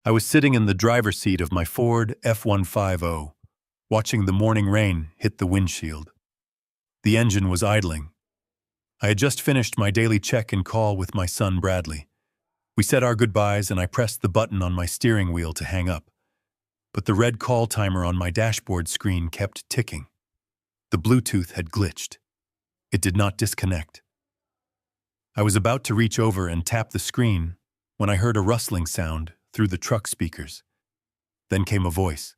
I was sitting in the driver's seat of my Ford F-150, watching the morning rain hit the windshield. The engine was idling. I had just finished my daily check-in call with my son Bradley. We said our goodbyes and I pressed the button on my steering wheel to hang up. But the red call timer on my dashboard screen kept ticking. The Bluetooth had glitched. It did not disconnect. I was about to reach over and tap the screen when I heard a rustling sound through the truck speakers. Then came a voice.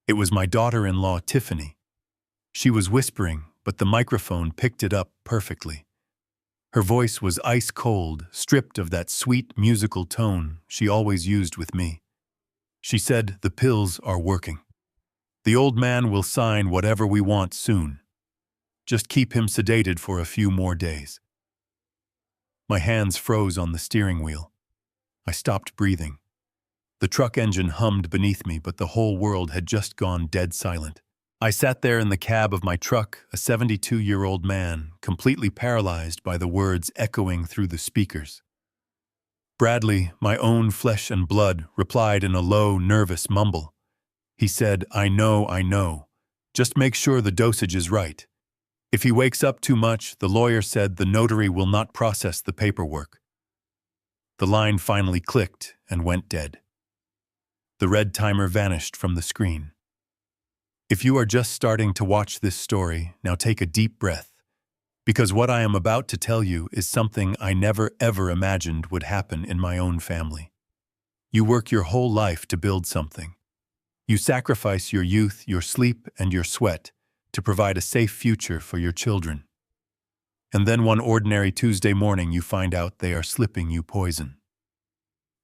It was my daughter-in-law, Tiffany. She was whispering, but the microphone picked it up perfectly. Her voice was ice-cold, stripped of that sweet musical tone she always used with me. She said, "The pills are working. The old man will sign whatever we want soon. Just keep him sedated for a few more days." My hands froze on the steering wheel. I stopped breathing. The truck engine hummed beneath me, but the whole world had just gone dead silent. I sat there in the cab of my truck, a 72-year-old man, completely paralyzed by the words echoing through the speakers. Bradley, my own flesh and blood, replied in a low, nervous mumble. He said, I know. Just make sure the dosage is right. If he wakes up too much, the lawyer said the notary will not process the paperwork." The line finally clicked and went dead. The red timer vanished from the screen. If you are just starting to watch this story, now take a deep breath, because what I am about to tell you is something I never ever imagined would happen in my own family. You work your whole life to build something. You sacrifice your youth, your sleep, and your sweat to provide a safe future for your children. And then one ordinary Tuesday morning you find out they are slipping you poison.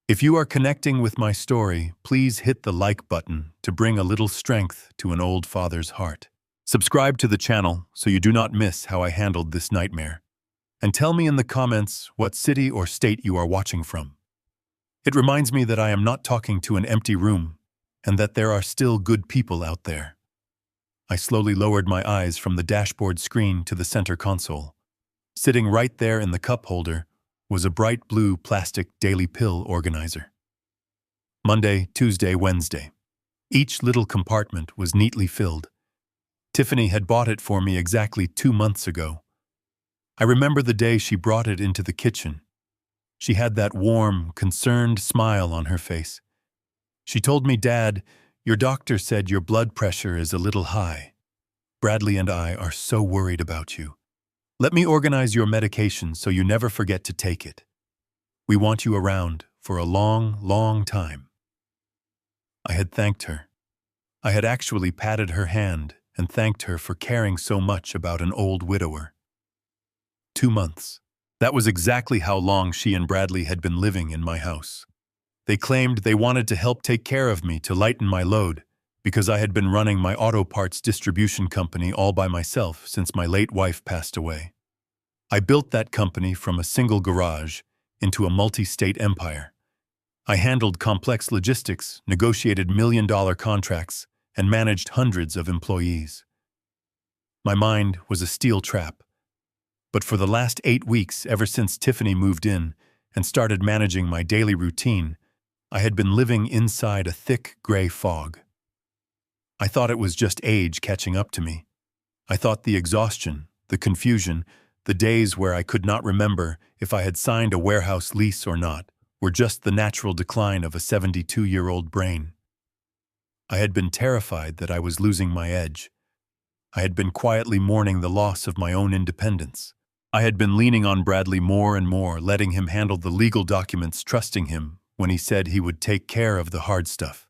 If you are connecting with my story, please hit the like button to bring a little strength to an old father's heart. Subscribe to the channel so you do not miss how I handled this nightmare. And tell me in the comments what city or state you are watching from. It reminds me that I am not talking to an empty room and that there are still good people out there. I slowly lowered my eyes from the dashboard screen to the center console. Sitting right there in the cup holder was a bright blue plastic daily pill organizer. Monday, Tuesday, Wednesday. Each little compartment was neatly filled. Tiffany had bought it for me exactly 2 months ago. I remember the day she brought it into the kitchen. She had that warm, concerned smile on her face. She told me, "Dad, your doctor said your blood pressure is a little high. Bradley and I are so worried about you. Let me organize your medication so you never forget to take it. We want you around for a long, long time." I had thanked her. I had actually patted her hand and thanked her for caring so much about an old widower. 2 months. That was exactly how long she and Bradley had been living in my house. They claimed they wanted to help take care of me to lighten my load because I had been running my auto parts distribution company all by myself since my late wife passed away. I built that company from a single garage into a multi-state empire. I handled complex logistics, negotiated million-dollar contracts, and managed hundreds of employees. My mind was a steel trap. But for the last 8 weeks, ever since Tiffany moved in and started managing my daily routine, I had been living inside a thick gray fog. I thought it was just age catching up to me. I thought the exhaustion, the confusion, the days where I could not remember if I had signed a warehouse lease or not, were just the natural decline of a 72-year-old brain. I had been terrified that I was losing my edge. I had been quietly mourning the loss of my own independence. I had been leaning on Bradley more and more, letting him handle the legal documents, trusting him when he said he would take care of the hard stuff.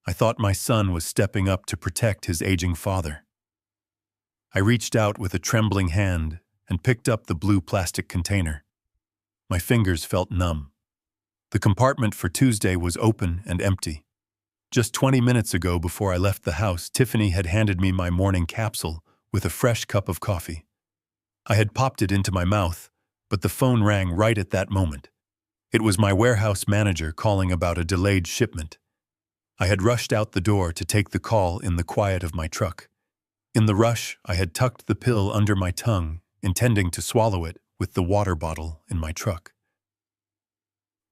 I thought my son was stepping up to protect his aging father. I reached out with a trembling hand and picked up the blue plastic container. My fingers felt numb. The compartment for Tuesday was open and empty. Just 20 minutes ago, before I left the house, Tiffany had handed me my morning capsule with a fresh cup of coffee. I had popped it into my mouth, but the phone rang right at that moment. It was my warehouse manager calling about a delayed shipment. I had rushed out the door to take the call in the quiet of my truck. In the rush, I had tucked the pill under my tongue, intending to swallow it with the water bottle in my truck.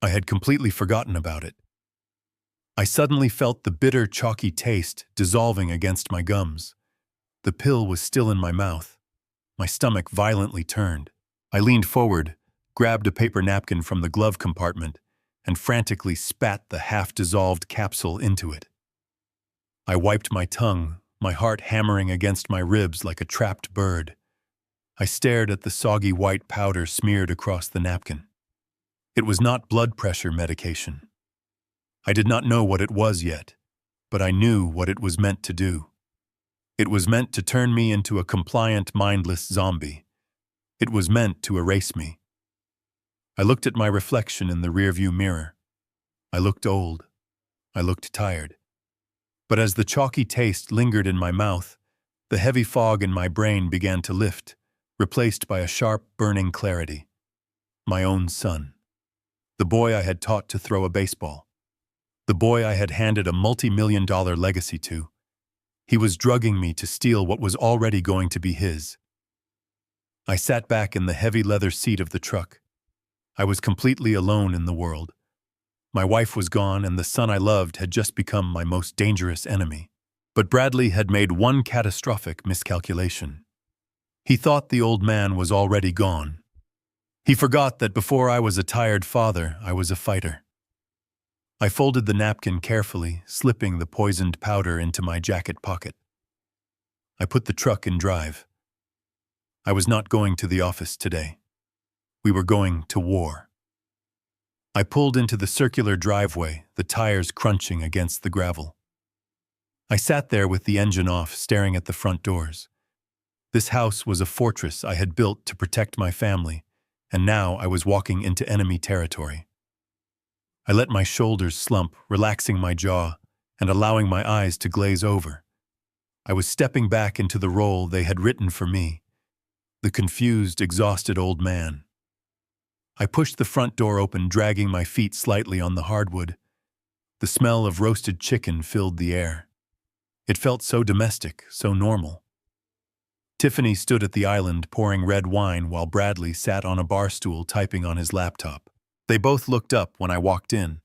I had completely forgotten about it. I suddenly felt the bitter, chalky taste dissolving against my gums. The pill was still in my mouth. My stomach violently turned. I leaned forward, grabbed a paper napkin from the glove compartment, and frantically spat the half-dissolved capsule into it. I wiped my tongue, my heart hammering against my ribs like a trapped bird. I stared at the soggy white powder smeared across the napkin. It was not blood pressure medication. I did not know what it was yet, but I knew what it was meant to do. It was meant to turn me into a compliant, mindless zombie. It was meant to erase me. I looked at my reflection in the rearview mirror. I looked old. I looked tired. But as the chalky taste lingered in my mouth, the heavy fog in my brain began to lift, replaced by a sharp, burning clarity. My own son. The boy I had taught to throw a baseball. The boy I had handed a multi-million-dollar legacy to. He was drugging me to steal what was already going to be his. I sat back in the heavy leather seat of the truck. I was completely alone in the world. My wife was gone, and the son I loved had just become my most dangerous enemy. But Bradley had made one catastrophic miscalculation. He thought the old man was already gone. He forgot that before I was a tired father, I was a fighter. I folded the napkin carefully, slipping the poisoned powder into my jacket pocket. I put the truck in drive. I was not going to the office today. We were going to war. I pulled into the circular driveway, the tires crunching against the gravel. I sat there with the engine off, staring at the front doors. This house was a fortress I had built to protect my family, and now I was walking into enemy territory. I let my shoulders slump, relaxing my jaw and allowing my eyes to glaze over. I was stepping back into the role they had written for me, the confused, exhausted old man. I pushed the front door open, dragging my feet slightly on the hardwood. The smell of roasted chicken filled the air. It felt so domestic, so normal. Tiffany stood at the island pouring red wine while Bradley sat on a bar stool typing on his laptop. They both looked up when I walked in.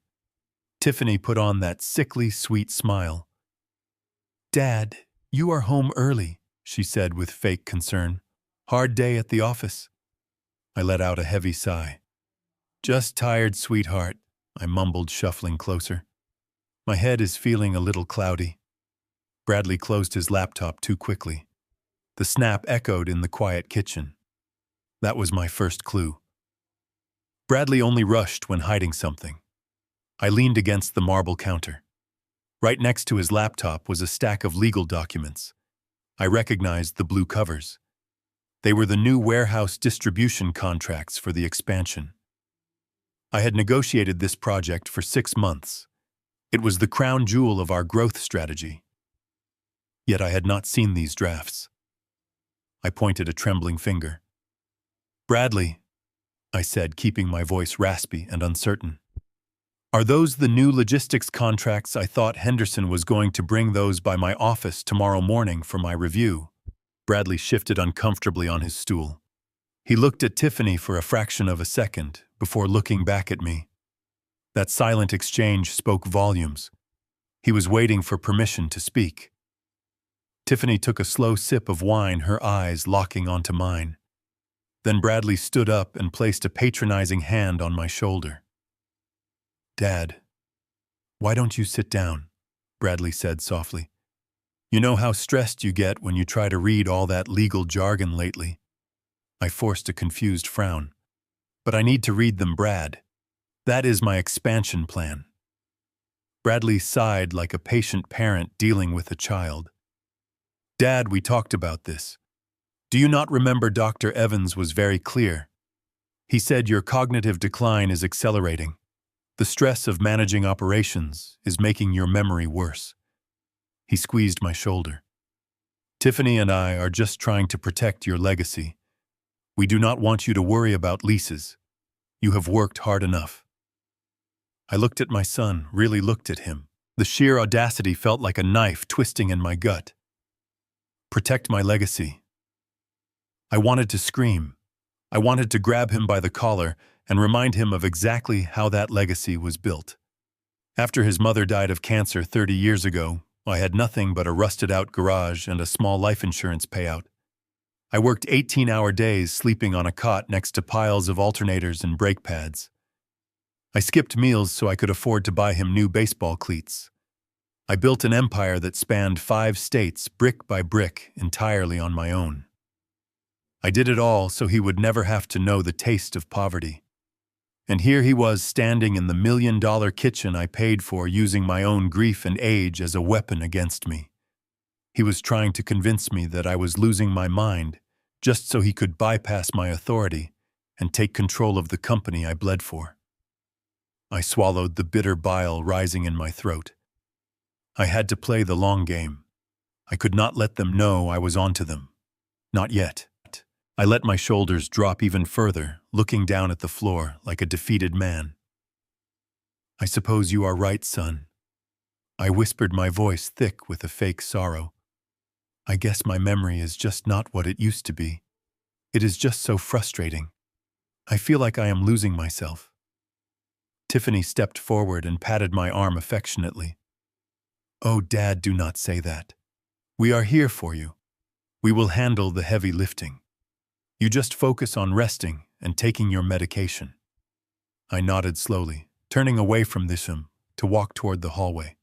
Tiffany put on that sickly, sweet smile. "Dad, you are home early," she said with fake concern. "Hard day at the office." I let out a heavy sigh. "Just tired, sweetheart," I mumbled, shuffling closer. "My head is feeling a little cloudy." Bradley closed his laptop too quickly. The snap echoed in the quiet kitchen. That was my first clue. Bradley only rushed when hiding something. I leaned against the marble counter. Right next to his laptop was a stack of legal documents. I recognized the blue covers. They were the new warehouse distribution contracts for the expansion. I had negotiated this project for 6 months. It was the crown jewel of our growth strategy. Yet I had not seen these drafts. I pointed a trembling finger. "Bradley," I said, keeping my voice raspy and uncertain. "Are those the new logistics contracts? I thought Henderson was going to bring those by my office tomorrow morning for my review." Bradley shifted uncomfortably on his stool. He looked at Tiffany for a fraction of a second before looking back at me. That silent exchange spoke volumes. He was waiting for permission to speak. Tiffany took a slow sip of wine, her eyes locking onto mine. Then Bradley stood up and placed a patronizing hand on my shoulder. "Dad, why don't you sit down?" Bradley said softly. "You know how stressed you get when you try to read all that legal jargon lately." I forced a confused frown. "But I need to read them, Brad. That is my expansion plan." Bradley sighed like a patient parent dealing with a child. "Dad, we talked about this. Do you not remember Dr. Evans was very clear? He said your cognitive decline is accelerating. The stress of managing operations is making your memory worse." He squeezed my shoulder. "Tiffany and I are just trying to protect your legacy. We do not want you to worry about leases. You have worked hard enough." I looked at my son, really looked at him. The sheer audacity felt like a knife twisting in my gut. Protect my legacy. I wanted to scream. I wanted to grab him by the collar and remind him of exactly how that legacy was built. After his mother died of cancer 30 years ago, I had nothing but a rusted-out garage and a small life insurance payout. I worked 18-hour days sleeping on a cot next to piles of alternators and brake pads. I skipped meals so I could afford to buy him new baseball cleats. I built an empire that spanned 5 states brick by brick entirely on my own. I did it all so he would never have to know the taste of poverty. And here he was standing in the $1 million kitchen I paid for, using my own grief and age as a weapon against me. He was trying to convince me that I was losing my mind just so he could bypass my authority and take control of the company I bled for. I swallowed the bitter bile rising in my throat. I had to play the long game. I could not let them know I was onto them. Not yet. I let my shoulders drop even further, looking down at the floor like a defeated man. "I suppose you are right, son." I whispered, my voice thick with a fake sorrow. "I guess my memory is just not what it used to be. It is just so frustrating. I feel like I am losing myself." Tiffany stepped forward and patted my arm affectionately. "Oh, Dad, do not say that. We are here for you. We will handle the heavy lifting. You just focus on resting and taking your medication." I nodded slowly, turning away from him to walk toward the hallway.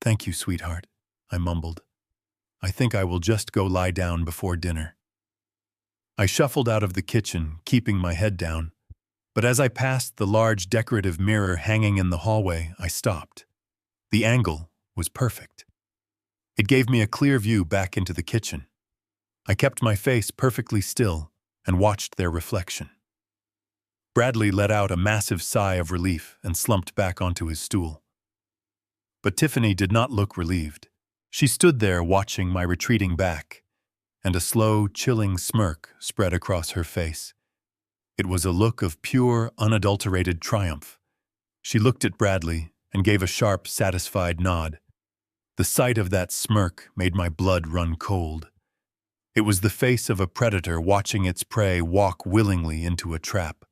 "Thank you, sweetheart," I mumbled. "I think I will just go lie down before dinner." I shuffled out of the kitchen, keeping my head down, but as I passed the large decorative mirror hanging in the hallway, I stopped. The angle was perfect. It gave me a clear view back into the kitchen. I kept my face perfectly still and watched their reflection. Bradley let out a massive sigh of relief and slumped back onto his stool. But Tiffany did not look relieved. She stood there watching my retreating back, and a slow, chilling smirk spread across her face. It was a look of pure, unadulterated triumph. She looked at Bradley and gave a sharp, satisfied nod. The sight of that smirk made my blood run cold. It was the face of a predator watching its prey walk willingly into a trap.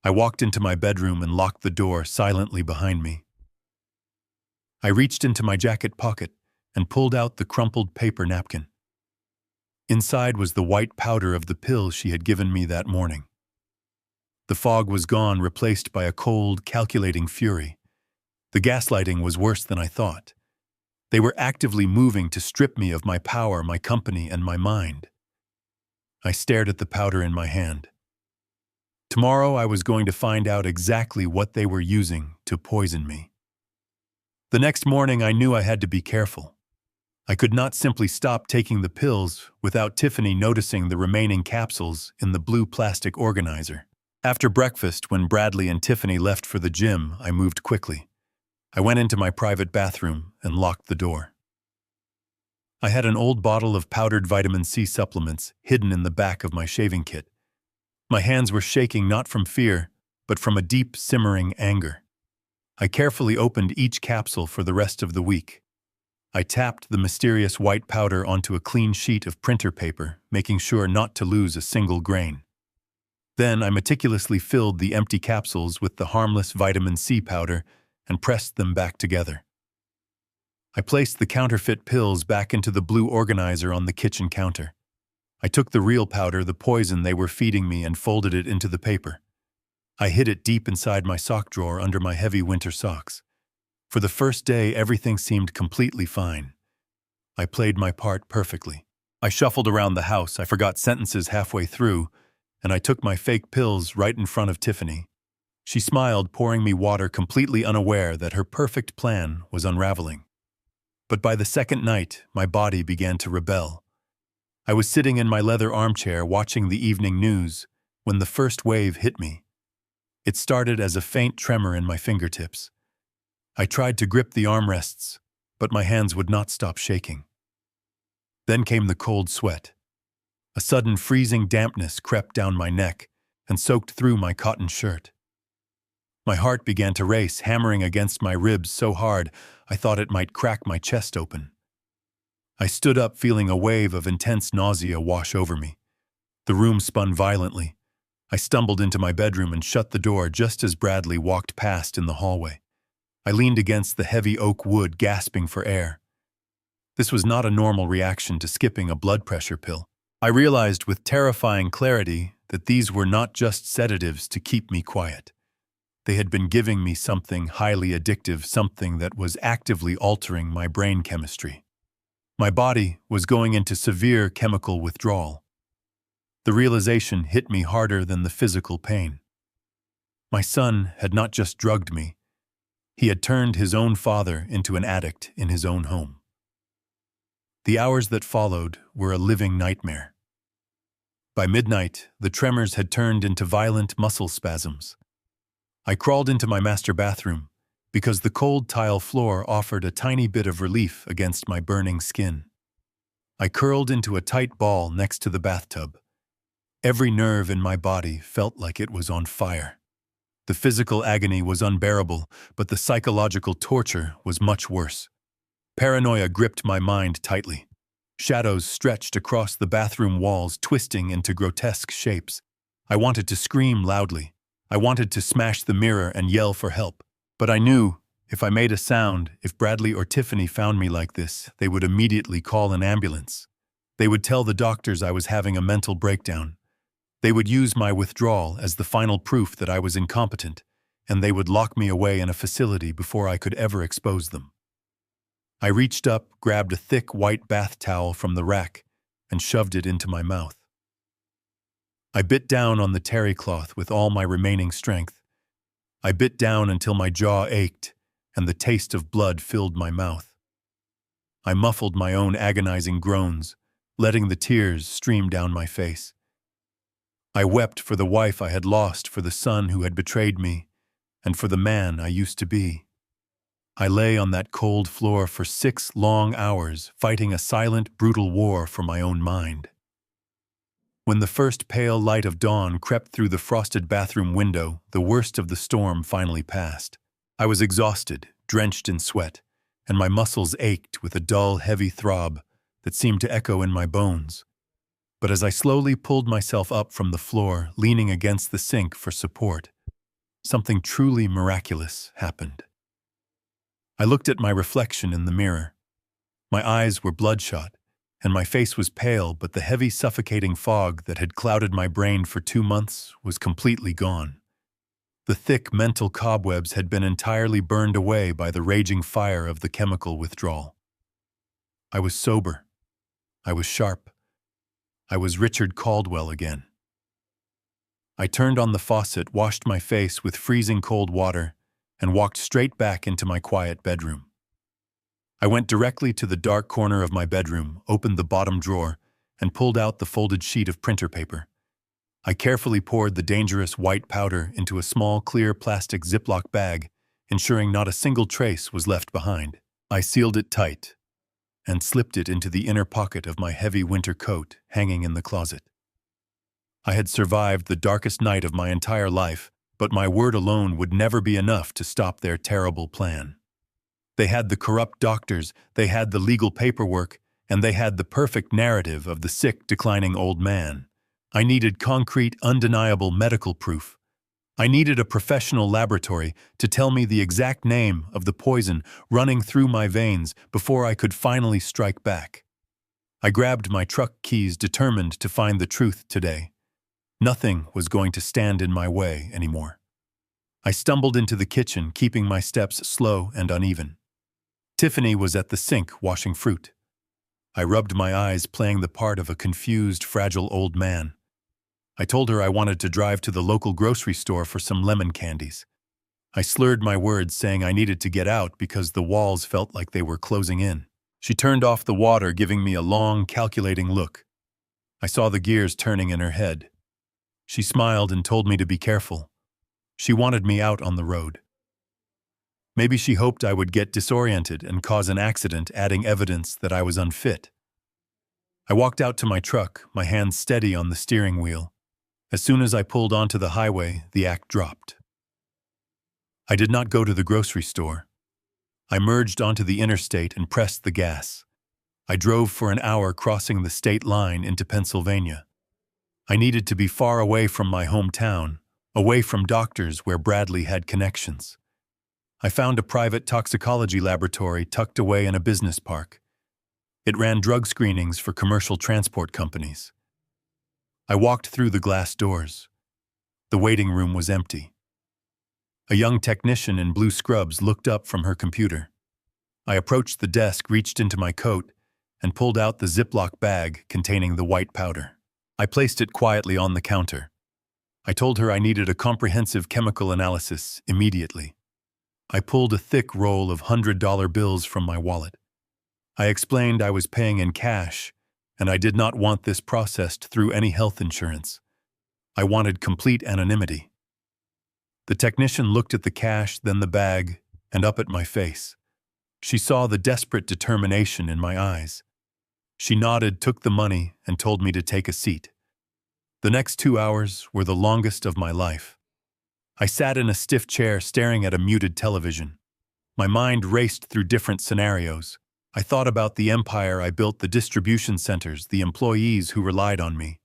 I walked into my bedroom and locked the door silently behind me. I reached into my jacket pocket and pulled out the crumpled paper napkin. Inside was the white powder of the pill she had given me that morning. The fog was gone, replaced by a cold, calculating fury. The gaslighting was worse than I thought. They were actively moving to strip me of my power, my company, and my mind. I stared at the powder in my hand. Tomorrow I was going to find out exactly what they were using to poison me. The next morning I knew I had to be careful. I could not simply stop taking the pills without Tiffany noticing the remaining capsules in the blue plastic organizer. After breakfast, when Bradley and Tiffany left for the gym, I moved quickly. I went into my private bathroom and locked the door. I had an old bottle of powdered vitamin C supplements hidden in the back of my shaving kit. My hands were shaking not from fear, but from a deep, simmering anger. I carefully opened each capsule for the rest of the week. I tapped the mysterious white powder onto a clean sheet of printer paper, making sure not to lose a single grain. Then I meticulously filled the empty capsules with the harmless vitamin C powder and pressed them back together. I placed the counterfeit pills back into the blue organizer on the kitchen counter. I took the real powder, the poison they were feeding me, and folded it into the paper. I hid it deep inside my sock drawer under my heavy winter socks. For the first day, everything seemed completely fine. I played my part perfectly. I shuffled around the house, I forgot sentences halfway through, and I took my fake pills right in front of Tiffany. She smiled, pouring me water, completely unaware that her perfect plan was unraveling. But by the second night, my body began to rebel. I was sitting in my leather armchair watching the evening news when the first wave hit me. It started as a faint tremor in my fingertips. I tried to grip the armrests, but my hands would not stop shaking. Then came the cold sweat. A sudden freezing dampness crept down my neck and soaked through my cotton shirt. My heart began to race, hammering against my ribs so hard I thought it might crack my chest open. I stood up, feeling a wave of intense nausea wash over me. The room spun violently. I stumbled into my bedroom and shut the door just as Bradley walked past in the hallway. I leaned against the heavy oak wood, gasping for air. This was not a normal reaction to skipping a blood pressure pill. I realized with terrifying clarity that these were not just sedatives to keep me quiet. They had been giving me something highly addictive, something that was actively altering my brain chemistry. My body was going into severe chemical withdrawal. The realization hit me harder than the physical pain. My son had not just drugged me, he had turned his own father into an addict in his own home. The hours that followed were a living nightmare. By midnight, the tremors had turned into violent muscle spasms. I crawled into my master bathroom because the cold tile floor offered a tiny bit of relief against my burning skin. I curled into a tight ball next to the bathtub. Every nerve in my body felt like it was on fire. The physical agony was unbearable, but the psychological torture was much worse. Paranoia gripped my mind tightly. Shadows stretched across the bathroom walls, twisting into grotesque shapes. I wanted to scream loudly. I wanted to smash the mirror and yell for help. But I knew, if I made a sound, if Bradley or Tiffany found me like this, they would immediately call an ambulance. They would tell the doctors I was having a mental breakdown. They would use my withdrawal as the final proof that I was incompetent, and they would lock me away in a facility before I could ever expose them. I reached up, grabbed a thick white bath towel from the rack, and shoved it into my mouth. I bit down on the terry cloth with all my remaining strength. I bit down until my jaw ached, and the taste of blood filled my mouth. I muffled my own agonizing groans, letting the tears stream down my face. I wept for the wife I had lost, for the son who had betrayed me, and for the man I used to be. I lay on that cold floor for 6 long hours, fighting a silent, brutal war for my own mind. When the first pale light of dawn crept through the frosted bathroom window, the worst of the storm finally passed. I was exhausted, drenched in sweat, and my muscles ached with a dull, heavy throb that seemed to echo in my bones. But as I slowly pulled myself up from the floor, leaning against the sink for support, something truly miraculous happened. I looked at my reflection in the mirror. My eyes were bloodshot, and my face was pale, but the heavy, suffocating fog that had clouded my brain for 2 months was completely gone. The thick mental cobwebs had been entirely burned away by the raging fire of the chemical withdrawal. I was sober. I was sharp. I was Richard Caldwell again. I turned on the faucet, washed my face with freezing cold water, and walked straight back into my quiet bedroom. I went directly to the dark corner of my bedroom, opened the bottom drawer, and pulled out the folded sheet of printer paper. I carefully poured the dangerous white powder into a small, clear plastic Ziploc bag, ensuring not a single trace was left behind. I sealed it tight and slipped it into the inner pocket of my heavy winter coat hanging in the closet. I had survived the darkest night of my entire life, but my word alone would never be enough to stop their terrible plan. They had the corrupt doctors, they had the legal paperwork, and they had the perfect narrative of the sick, declining old man. I needed concrete, undeniable medical proof. I needed a professional laboratory to tell me the exact name of the poison running through my veins before I could finally strike back. I grabbed my truck keys, determined to find the truth today. Nothing was going to stand in my way anymore. I stumbled into the kitchen, keeping my steps slow and uneven. Tiffany was at the sink washing fruit. I rubbed my eyes, playing the part of a confused, fragile old man. I told her I wanted to drive to the local grocery store for some lemon candies. I slurred my words, saying I needed to get out because the walls felt like they were closing in. She turned off the water, giving me a long, calculating look. I saw the gears turning in her head. She smiled and told me to be careful. She wanted me out on the road. Maybe she hoped I would get disoriented and cause an accident, adding evidence that I was unfit. I walked out to my truck, my hands steady on the steering wheel. As soon as I pulled onto the highway, the act dropped. I did not go to the grocery store. I merged onto the interstate and pressed the gas. I drove for an hour, crossing the state line into Pennsylvania. I needed to be far away from my hometown, away from doctors where Bradley had connections. I found a private toxicology laboratory tucked away in a business park. It ran drug screenings for commercial transport companies. I walked through the glass doors. The waiting room was empty. A young technician in blue scrubs looked up from her computer. I approached the desk, reached into my coat, and pulled out the Ziploc bag containing the white powder. I placed it quietly on the counter. I told her I needed a comprehensive chemical analysis immediately. I pulled a thick roll of $100 bills from my wallet. I explained I was paying in cash, and I did not want this processed through any health insurance. I wanted complete anonymity. The technician looked at the cash, then the bag, and up at my face. She saw the desperate determination in my eyes. She nodded, took the money, and told me to take a seat. The next 2 hours were the longest of my life. I sat in a stiff chair staring at a muted television. My mind raced through different scenarios. I thought about the empire I built, the distribution centers, the employees who relied on me.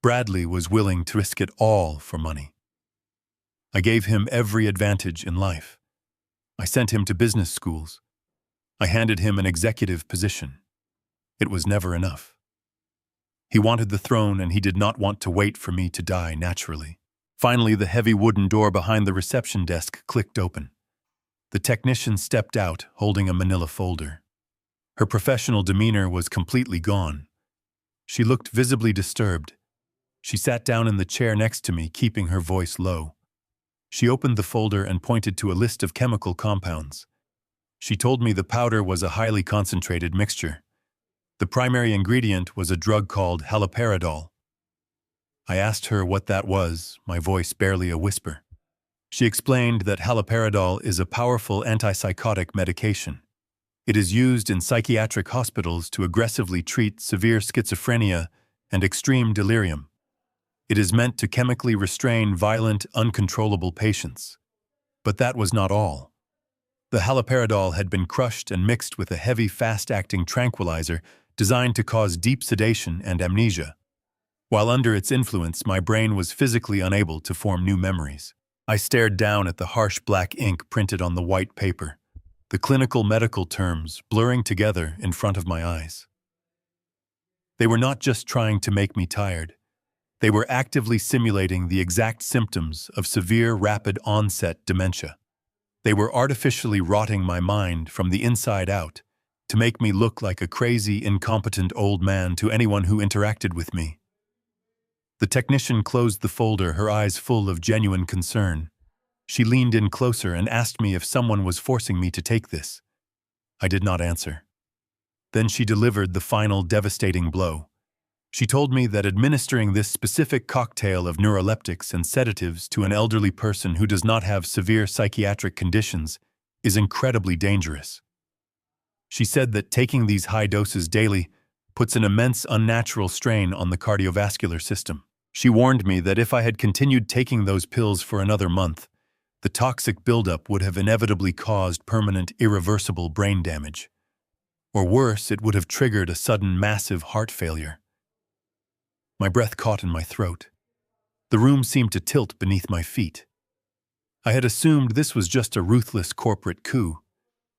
Bradley was willing to risk it all for money. I gave him every advantage in life. I sent him to business schools. I handed him an executive position. It was never enough. He wanted the throne, and he did not want to wait for me to die naturally. Finally, the heavy wooden door behind the reception desk clicked open. The technician stepped out, holding a manila folder. Her professional demeanor was completely gone. She looked visibly disturbed. She sat down in the chair next to me, keeping her voice low. She opened the folder and pointed to a list of chemical compounds. She told me the powder was a highly concentrated mixture. The primary ingredient was a drug called haloperidol. I asked her what that was, my voice barely a whisper. She explained that haloperidol is a powerful antipsychotic medication. It is used in psychiatric hospitals to aggressively treat severe schizophrenia and extreme delirium. It is meant to chemically restrain violent, uncontrollable patients. But that was not all. The haloperidol had been crushed and mixed with a heavy, fast-acting tranquilizer designed to cause deep sedation and amnesia. While under its influence, my brain was physically unable to form new memories. I stared down at the harsh black ink printed on the white paper, the clinical medical terms blurring together in front of my eyes. They were not just trying to make me tired. They were actively simulating the exact symptoms of severe, rapid-onset dementia. They were artificially rotting my mind from the inside out to make me look like a crazy, incompetent old man to anyone who interacted with me. The technician closed the folder, her eyes full of genuine concern. She leaned in closer and asked me if someone was forcing me to take this. I did not answer. Then she delivered the final devastating blow. She told me that administering this specific cocktail of neuroleptics and sedatives to an elderly person who does not have severe psychiatric conditions is incredibly dangerous. She said that taking these high doses daily puts an immense unnatural strain on the cardiovascular system. She warned me that if I had continued taking those pills for another month, the toxic buildup would have inevitably caused permanent, irreversible brain damage. Or worse, it would have triggered a sudden, massive heart failure. My breath caught in my throat. The room seemed to tilt beneath my feet. I had assumed this was just a ruthless corporate coup.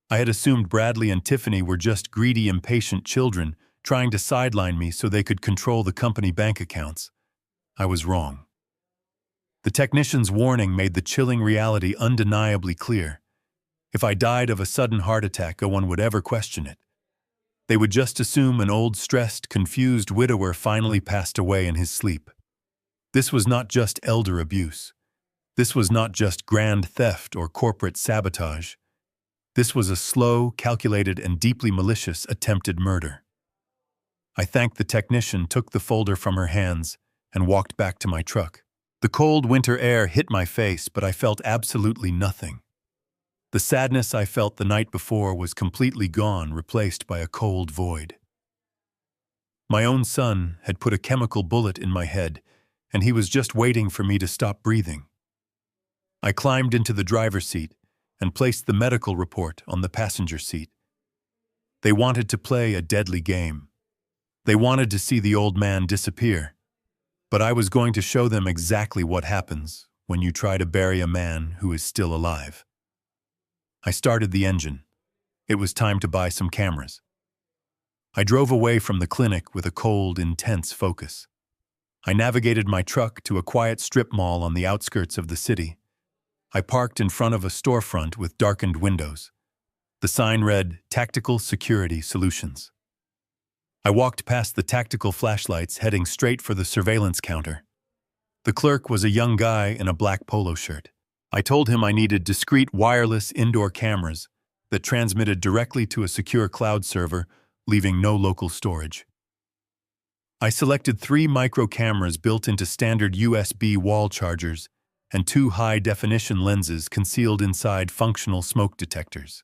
I had assumed Bradley and Tiffany were just greedy, impatient children trying to sideline me so they could control the company bank accounts. I was wrong. The technician's warning made the chilling reality undeniably clear. If I died of a sudden heart attack, no one would ever question it. They would just assume an old, stressed, confused widower finally passed away in his sleep. This was not just elder abuse. This was not just grand theft or corporate sabotage. This was a slow, calculated, and deeply malicious attempted murder. I thanked the technician, took the folder from her hands, and walked back to my truck. The cold winter air hit my face, but I felt absolutely nothing. The sadness I felt the night before was completely gone, replaced by a cold void. My own son had put a chemical bullet in my head, and he was just waiting for me to stop breathing. I climbed into the driver's seat and placed the medical report on the passenger seat. They wanted to play a deadly game. They wanted to see the old man disappear. But I was going to show them exactly what happens when you try to bury a man who is still alive. I started the engine. It was time to buy some cameras. I drove away from the clinic with a cold, intense focus. I navigated my truck to a quiet strip mall on the outskirts of the city. I parked in front of a storefront with darkened windows. The sign read, "Tactical Security Solutions." I walked past the tactical flashlights, heading straight for the surveillance counter. The clerk was a young guy in a black polo shirt. I told him I needed discrete wireless indoor cameras that transmitted directly to a secure cloud server, leaving no local storage. I selected 3 micro cameras built into standard USB wall chargers and 2 high-definition lenses concealed inside functional smoke detectors.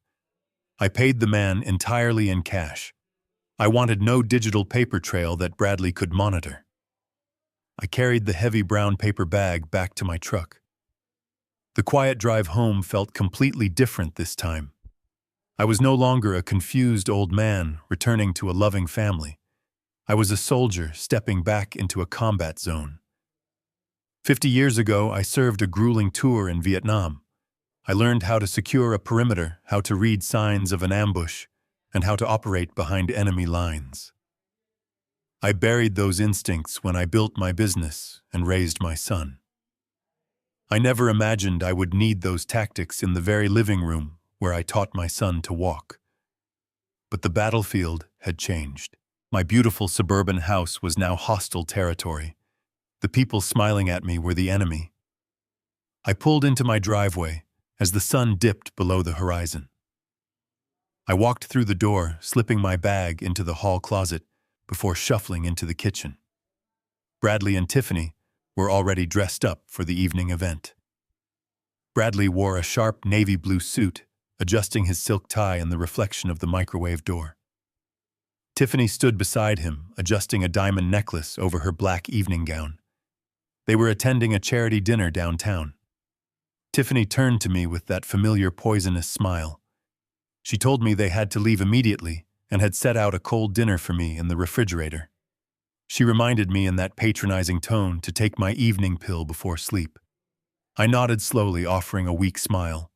I paid the man entirely in cash. I wanted no digital paper trail that Bradley could monitor. I carried the heavy brown paper bag back to my truck. The quiet drive home felt completely different this time. I was no longer a confused old man returning to a loving family. I was a soldier stepping back into a combat zone. 50 years ago, I served a grueling tour in Vietnam. I learned how to secure a perimeter, how to read signs of an ambush, and how to operate behind enemy lines. I buried those instincts when I built my business and raised my son. I never imagined I would need those tactics in the very living room where I taught my son to walk. But the battlefield had changed. My beautiful suburban house was now hostile territory. The people smiling at me were the enemy. I pulled into my driveway as the sun dipped below the horizon. I walked through the door, slipping my bag into the hall closet before shuffling into the kitchen. Bradley and Tiffany were already dressed up for the evening event. Bradley wore a sharp navy blue suit, adjusting his silk tie in the reflection of the microwave door. Tiffany stood beside him, adjusting a diamond necklace over her black evening gown. They were attending a charity dinner downtown. Tiffany turned to me with that familiar poisonous smile. She told me they had to leave immediately and had set out a cold dinner for me in the refrigerator. She reminded me in that patronizing tone to take my evening pill before sleep. I nodded slowly, offering a weak smile.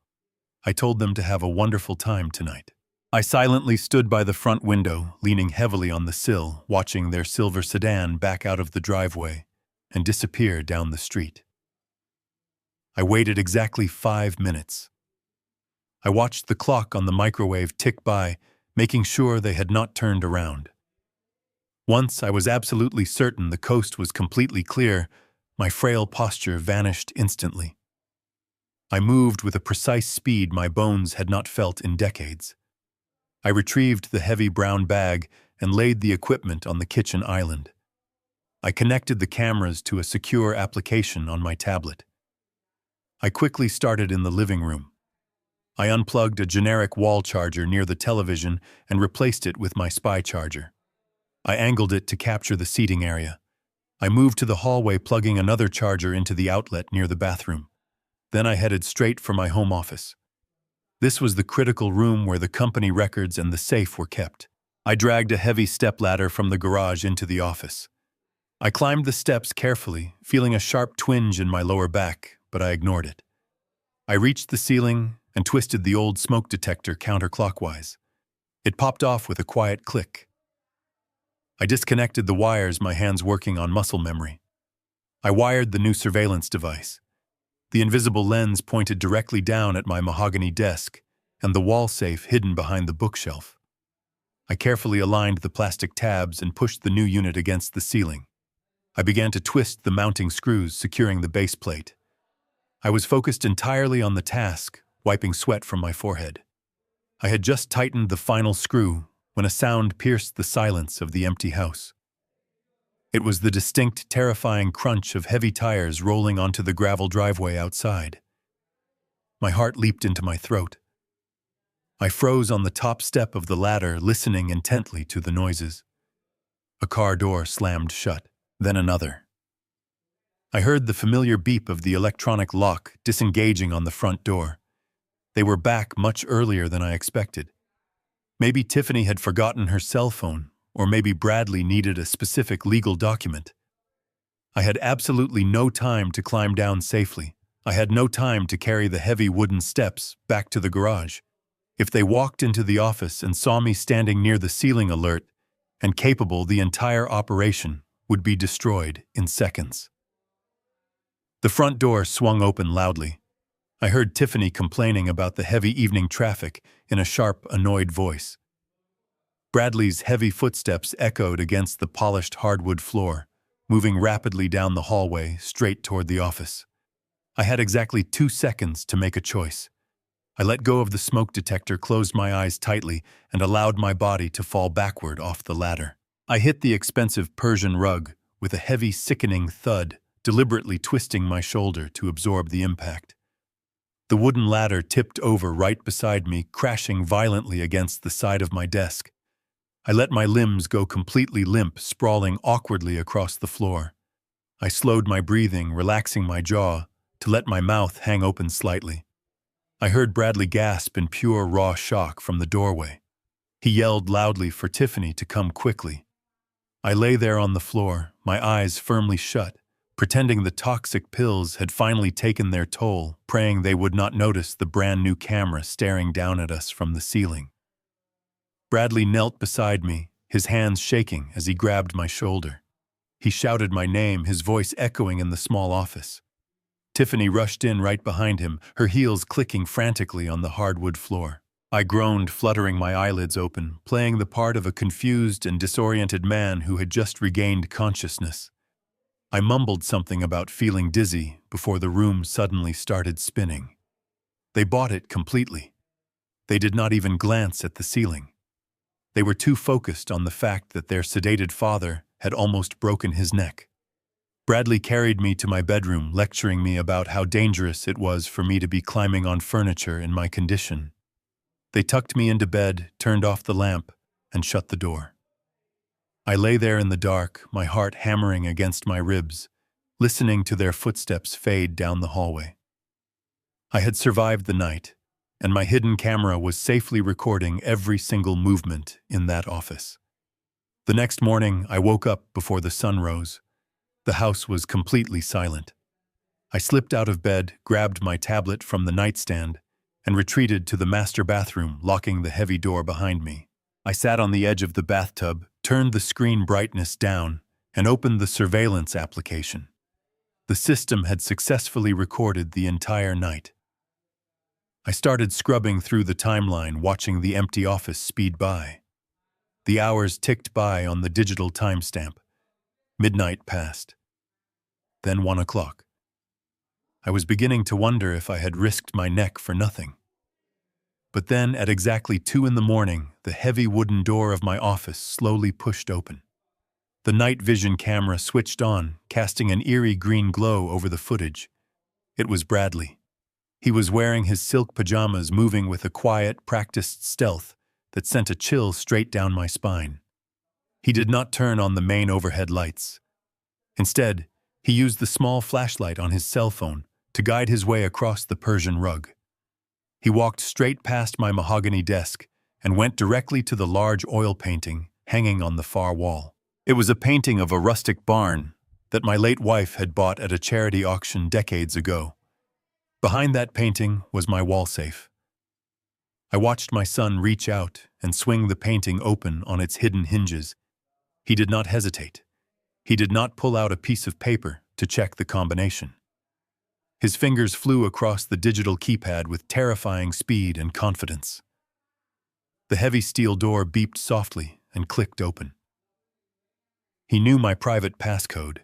I told them to have a wonderful time tonight. I silently stood by the front window, leaning heavily on the sill, watching their silver sedan back out of the driveway and disappear down the street. I waited exactly 5 minutes. I watched the clock on the microwave tick by, making sure they had not turned around. Once I was absolutely certain the coast was completely clear, my frail posture vanished instantly. I moved with a precise speed my bones had not felt in decades. I retrieved the heavy brown bag and laid the equipment on the kitchen island. I connected the cameras to a secure application on my tablet. I quickly started in the living room. I unplugged a generic wall charger near the television and replaced it with my spy charger. I angled it to capture the seating area. I moved to the hallway, plugging another charger into the outlet near the bathroom. Then I headed straight for my home office. This was the critical room where the company records and the safe were kept. I dragged a heavy stepladder from the garage into the office. I climbed the steps carefully, feeling a sharp twinge in my lower back, but I ignored it. I reached the ceiling and twisted the old smoke detector counterclockwise. It popped off with a quiet click. I disconnected the wires, my hands working on muscle memory. I wired the new surveillance device. The invisible lens pointed directly down at my mahogany desk and the wall safe hidden behind the bookshelf. I carefully aligned the plastic tabs and pushed the new unit against the ceiling. I began to twist the mounting screws securing the base plate. I was focused entirely on the task, wiping sweat from my forehead. I had just tightened the final screw when a sound pierced the silence of the empty house. It was the distinct, terrifying crunch of heavy tires rolling onto the gravel driveway outside. My heart leaped into my throat. I froze on the top step of the ladder, listening intently to the noises. A car door slammed shut, then another. I heard the familiar beep of the electronic lock disengaging on the front door. They were back much earlier than I expected. Maybe Tiffany had forgotten her cell phone, or maybe Bradley needed a specific legal document. I had absolutely no time to climb down safely. I had no time to carry the heavy wooden steps back to the garage. If they walked into the office and saw me standing near the ceiling alert and capable, the entire operation would be destroyed in seconds. The front door swung open loudly. I heard Tiffany complaining about the heavy evening traffic in a sharp, annoyed voice. Bradley's heavy footsteps echoed against the polished hardwood floor, moving rapidly down the hallway straight toward the office. I had exactly 2 seconds to make a choice. I let go of the smoke detector, closed my eyes tightly, and allowed my body to fall backward off the ladder. I hit the expensive Persian rug with a heavy, sickening thud, deliberately twisting my shoulder to absorb the impact. The wooden ladder tipped over right beside me, crashing violently against the side of my desk. I let my limbs go completely limp, sprawling awkwardly across the floor. I slowed my breathing, relaxing my jaw, to let my mouth hang open slightly. I heard Bradley gasp in pure, raw shock from the doorway. He yelled loudly for Tiffany to come quickly. I lay there on the floor, my eyes firmly shut, pretending the toxic pills had finally taken their toll, praying they would not notice the brand-new camera staring down at us from the ceiling. Bradley knelt beside me, his hands shaking as he grabbed my shoulder. He shouted my name, his voice echoing in the small office. Tiffany rushed in right behind him, her heels clicking frantically on the hardwood floor. I groaned, fluttering my eyelids open, playing the part of a confused and disoriented man who had just regained consciousness. I mumbled something about feeling dizzy before the room suddenly started spinning. They bought it completely. They did not even glance at the ceiling. They were too focused on the fact that their sedated father had almost broken his neck. Bradley carried me to my bedroom, lecturing me about how dangerous it was for me to be climbing on furniture in my condition. They tucked me into bed, turned off the lamp, and shut the door. I lay there in the dark, my heart hammering against my ribs, listening to their footsteps fade down the hallway. I had survived the night, and my hidden camera was safely recording every single movement in that office. The next morning, I woke up before the sun rose. The house was completely silent. I slipped out of bed, grabbed my tablet from the nightstand, and retreated to the master bathroom, locking the heavy door behind me. I sat on the edge of the bathtub, turned the screen brightness down, and opened the surveillance application. The system had successfully recorded the entire night. I started scrubbing through the timeline, watching the empty office speed by. The hours ticked by on the digital timestamp. Midnight passed. Then 1 o'clock. I was beginning to wonder if I had risked my neck for nothing. But then, at exactly 2 in the morning, the heavy wooden door of my office slowly pushed open. The night vision camera switched on, casting an eerie green glow over the footage. It was Bradley. He was wearing his silk pajamas, moving with a quiet, practiced stealth that sent a chill straight down my spine. He did not turn on the main overhead lights. Instead, he used the small flashlight on his cell phone to guide his way across the Persian rug. He walked straight past my mahogany desk and went directly to the large oil painting hanging on the far wall. It was a painting of a rustic barn that my late wife had bought at a charity auction decades ago. Behind that painting was my wall safe. I watched my son reach out and swing the painting open on its hidden hinges. He did not hesitate. He did not pull out a piece of paper to check the combination. His fingers flew across the digital keypad with terrifying speed and confidence. The heavy steel door beeped softly and clicked open. He knew my private passcode.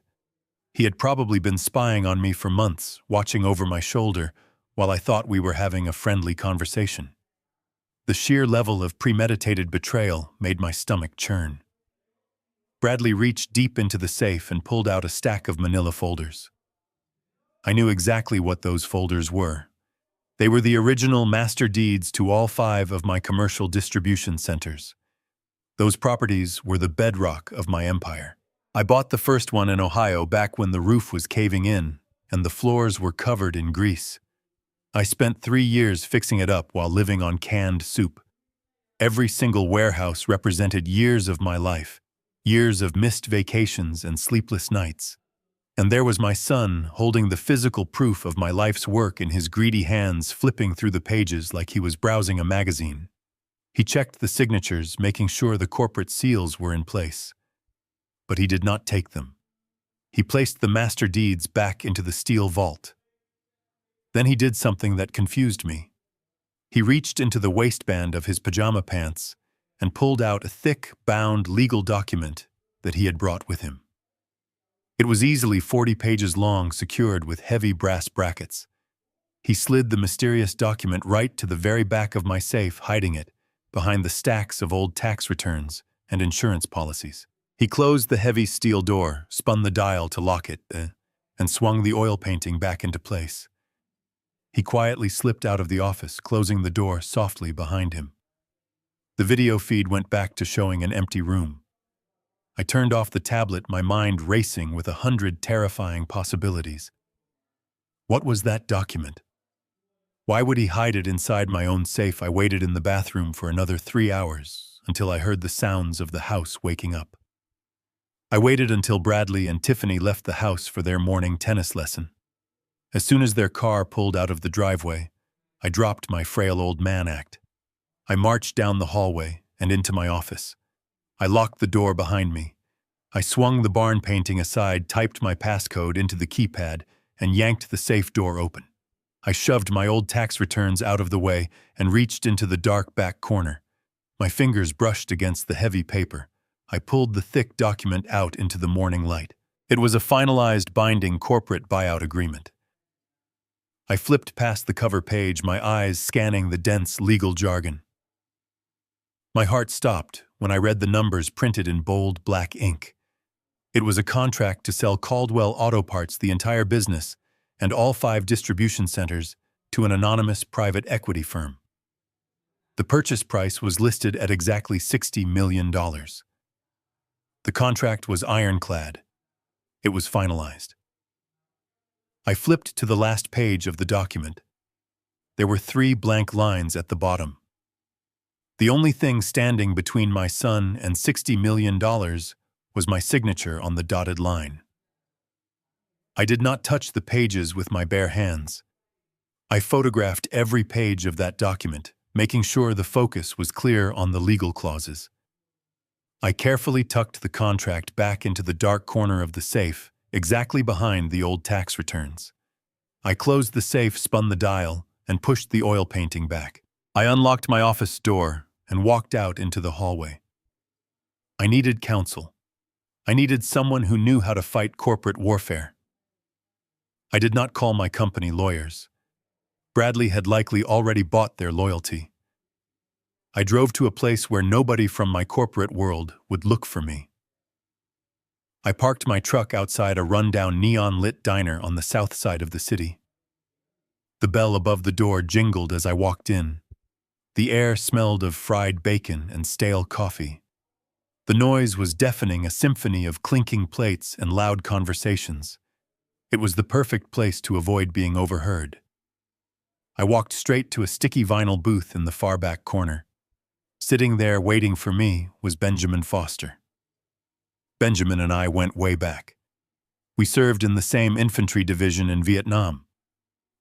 He had probably been spying on me for months, watching over my shoulder while I thought we were having a friendly conversation. The sheer level of premeditated betrayal made my stomach churn. Bradley reached deep into the safe and pulled out a stack of manila folders. I knew exactly what those folders were. They were the original master deeds to all 5 of my commercial distribution centers. Those properties were the bedrock of my empire. I bought the first one in Ohio back when the roof was caving in and the floors were covered in grease. I spent 3 years fixing it up while living on canned soup. Every single warehouse represented years of my life, years of missed vacations and sleepless nights. And there was my son, holding the physical proof of my life's work in his greedy hands, flipping through the pages like he was browsing a magazine. He checked the signatures, making sure the corporate seals were in place. But he did not take them. He placed the master deeds back into the steel vault. Then he did something that confused me. He reached into the waistband of his pajama pants and pulled out a thick, bound legal document that he had brought with him. It was easily 40 pages long, secured with heavy brass brackets. He slid the mysterious document right to the very back of my safe, hiding it behind the stacks of old tax returns and insurance policies. He closed the heavy steel door, spun the dial to lock it, and swung the oil painting back into place. He quietly slipped out of the office, closing the door softly behind him. The video feed went back to showing an empty room. I turned off the tablet, my mind racing with 100 terrifying possibilities. What was that document? Why would he hide it inside my own safe? I waited in the bathroom for another 3 hours until I heard the sounds of the house waking up. I waited until Bradley and Tiffany left the house for their morning tennis lesson. As soon as their car pulled out of the driveway, I dropped my frail old man act. I marched down the hallway and into my office. I locked the door behind me. I swung the barn painting aside, typed my passcode into the keypad, and yanked the safe door open. I shoved my old tax returns out of the way and reached into the dark back corner. My fingers brushed against the heavy paper. I pulled the thick document out into the morning light. It was a finalized, binding corporate buyout agreement. I flipped past the cover page, my eyes scanning the dense legal jargon. My heart stopped when I read the numbers printed in bold black ink. It was a contract to sell Caldwell Auto Parts, the entire business, and all 5 distribution centers, to an anonymous private equity firm. The purchase price was listed at exactly $60 million. The contract was ironclad. It was finalized. I flipped to the last page of the document. There were 3 blank lines at the bottom. The only thing standing between my son and $60 million was my signature on the dotted line. I did not touch the pages with my bare hands. I photographed every page of that document, making sure the focus was clear on the legal clauses. I carefully tucked the contract back into the dark corner of the safe, exactly behind the old tax returns. I closed the safe, spun the dial, and pushed the oil painting back. I unlocked my office door and walked out into the hallway. I needed counsel. I needed someone who knew how to fight corporate warfare. I did not call my company lawyers. Bradley had likely already bought their loyalty. I drove to a place where nobody from my corporate world would look for me. I parked my truck outside a rundown neon-lit diner on the south side of the city. The bell above the door jingled as I walked in. The air smelled of fried bacon and stale coffee. The noise was deafening, a symphony of clinking plates and loud conversations. It was the perfect place to avoid being overheard. I walked straight to a sticky vinyl booth in the far back corner. Sitting there waiting for me was Benjamin Foster. Benjamin and I went way back. We served in the same infantry division in Vietnam.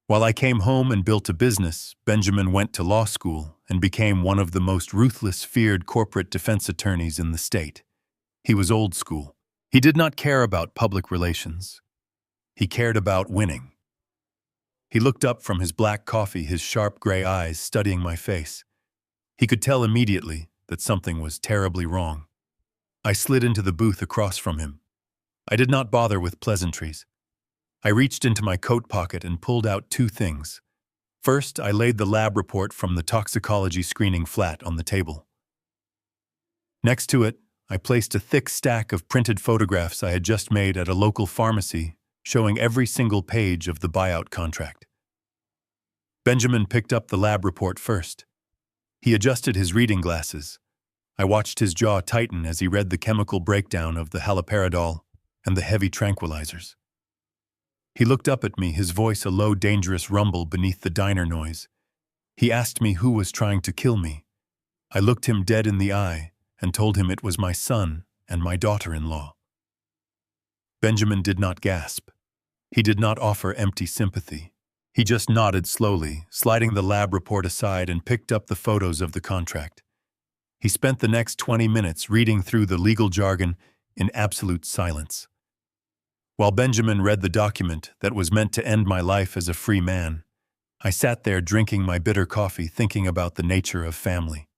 While I came home and built a business, Benjamin went to law school and became one of the most ruthless, feared corporate defense attorneys in the state. He was old school. He did not care about public relations. He cared about winning. He looked up from his black coffee, his sharp gray eyes studying my face. He could tell immediately that something was terribly wrong. I slid into the booth across from him. I did not bother with pleasantries. I reached into my coat pocket and pulled out 2 things. First, I laid the lab report from the toxicology screening flat on the table. Next to it, I placed a thick stack of printed photographs I had just made at a local pharmacy, showing every single page of the buyout contract. Benjamin picked up the lab report first. He adjusted his reading glasses. I watched his jaw tighten as he read the chemical breakdown of the haloperidol and the heavy tranquilizers. He looked up at me, his voice a low, dangerous rumble beneath the diner noise. He asked me who was trying to kill me. I looked him dead in the eye and told him it was my son and my daughter-in-law. Benjamin did not gasp. He did not offer empty sympathy. He just nodded slowly, sliding the lab report aside and picked up the photos of the contract. He spent the next 20 minutes reading through the legal jargon in absolute silence. While Benjamin read the document that was meant to end my life as a free man, I sat there drinking my bitter coffee thinking about the nature of family.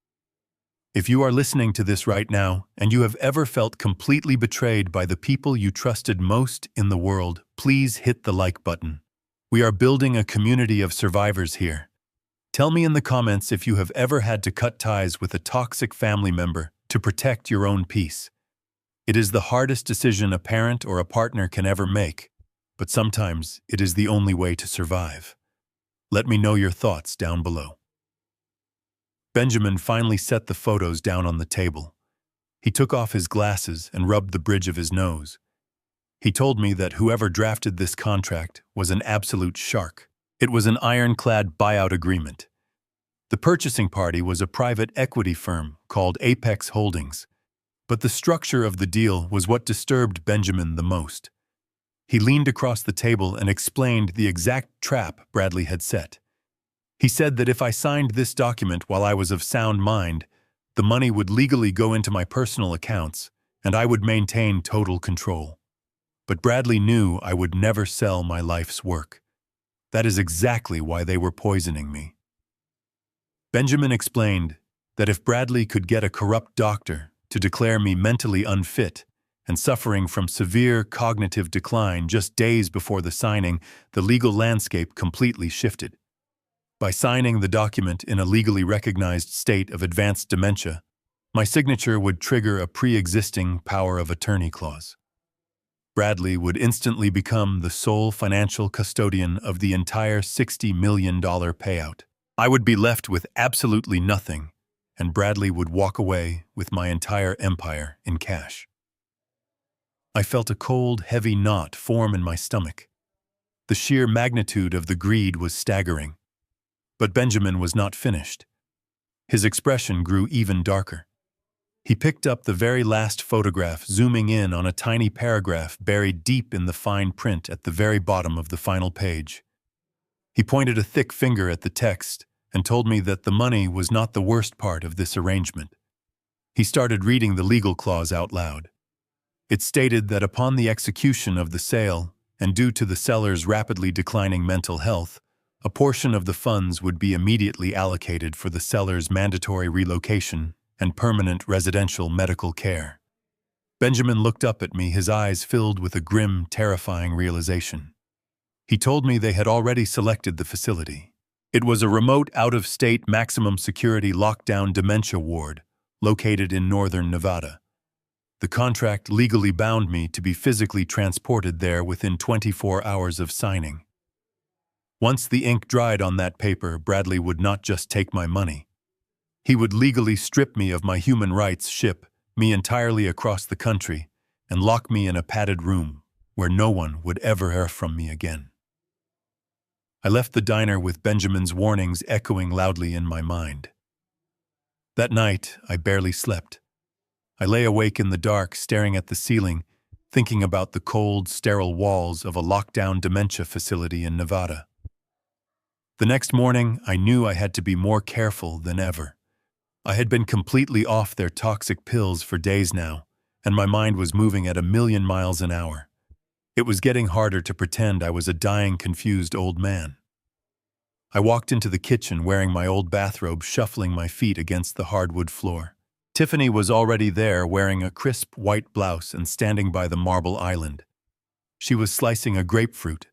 If you are listening to this right now and you have ever felt completely betrayed by the people you trusted most in the world, please hit the like button. We are building a community of survivors here. Tell me in the comments if you have ever had to cut ties with a toxic family member to protect your own peace. It is the hardest decision a parent or a partner can ever make, but sometimes it is the only way to survive. Let me know your thoughts down below. Benjamin finally set the photos down on the table. He took off his glasses and rubbed the bridge of his nose. He told me that whoever drafted this contract was an absolute shark. It was an ironclad buyout agreement. The purchasing party was a private equity firm called Apex Holdings, but the structure of the deal was what disturbed Benjamin the most. He leaned across the table and explained the exact trap Bradley had set. He said that if I signed this document while I was of sound mind, the money would legally go into my personal accounts, and I would maintain total control. But Bradley knew I would never sell my life's work. That is exactly why they were poisoning me. Benjamin explained that if Bradley could get a corrupt doctor to declare me mentally unfit and suffering from severe cognitive decline just days before the signing, the legal landscape completely shifted. By signing the document in a legally recognized state of advanced dementia, my signature would trigger a pre-existing power of attorney clause. Bradley would instantly become the sole financial custodian of the entire $60 million payout. I would be left with absolutely nothing, and Bradley would walk away with my entire empire in cash. I felt a cold, heavy knot form in my stomach. The sheer magnitude of the greed was staggering. But Benjamin was not finished. His expression grew even darker. He picked up the very last photograph, zooming in on a tiny paragraph buried deep in the fine print at the very bottom of the final page. He pointed a thick finger at the text and told me that the money was not the worst part of this arrangement. He started reading the legal clause out loud. It stated that upon the execution of the sale, and due to the seller's rapidly declining mental health, a portion of the funds would be immediately allocated for the seller's mandatory relocation and permanent residential medical care. Benjamin looked up at me, his eyes filled with a grim, terrifying realization. He told me they had already selected the facility. It was a remote, out-of-state, maximum-security lockdown dementia ward located in northern Nevada. The contract legally bound me to be physically transported there within 24 hours of signing. Once the ink dried on that paper, Bradley would not just take my money. He would legally strip me of my human rights, ship me entirely across the country, and lock me in a padded room where no one would ever hear from me again. I left the diner with Benjamin's warnings echoing loudly in my mind. That night, I barely slept. I lay awake in the dark, staring at the ceiling, thinking about the cold, sterile walls of a lockdown dementia facility in Nevada. The next morning, I knew I had to be more careful than ever. I had been completely off their toxic pills for days now, and my mind was moving at 1,000,000 miles an hour. It was getting harder to pretend I was a dying, confused old man. I walked into the kitchen wearing my old bathrobe, shuffling my feet against the hardwood floor. Tiffany was already there, wearing a crisp white blouse and standing by the marble island. She was slicing a grapefruit.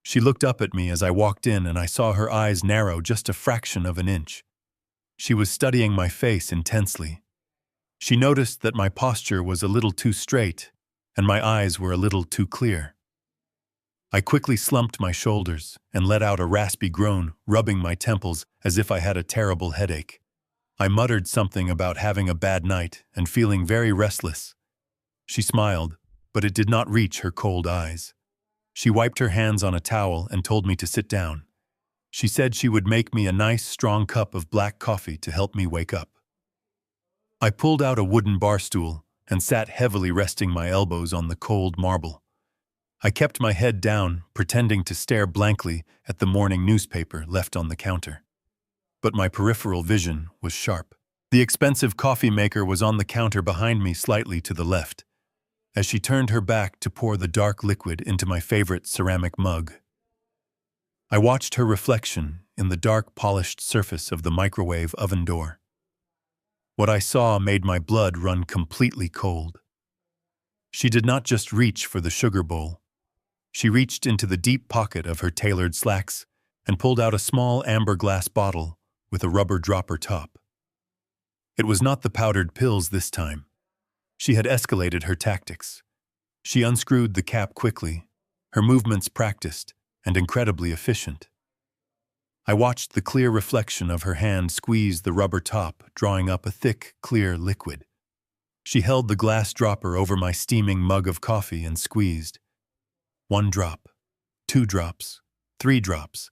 She looked up at me as I walked in, and I saw her eyes narrow just a fraction of an inch. She was studying my face intensely. She noticed that my posture was a little too straight, and my eyes were a little too clear. I quickly slumped my shoulders and let out a raspy groan, rubbing my temples as if I had a terrible headache. I muttered something about having a bad night and feeling very restless. She smiled, but it did not reach her cold eyes. She wiped her hands on a towel and told me to sit down. She said she would make me a nice, strong cup of black coffee to help me wake up. I pulled out a wooden bar stool and sat heavily, resting my elbows on the cold marble. I kept my head down, pretending to stare blankly at the morning newspaper left on the counter. But my peripheral vision was sharp. The expensive coffee maker was on the counter behind me, slightly to the left, as she turned her back to pour the dark liquid into my favorite ceramic mug. I watched her reflection in the dark, polished surface of the microwave oven door. What I saw made my blood run completely cold. She did not just reach for the sugar bowl. She reached into the deep pocket of her tailored slacks and pulled out a small amber glass bottle with a rubber dropper top. It was not the powdered pills this time. She had escalated her tactics. She unscrewed the cap quickly, her movements practiced and incredibly efficient. I watched the clear reflection of her hand squeeze the rubber top, drawing up a thick, clear liquid. She held the glass dropper over my steaming mug of coffee and squeezed. 1 drop, 2 drops, 3 drops.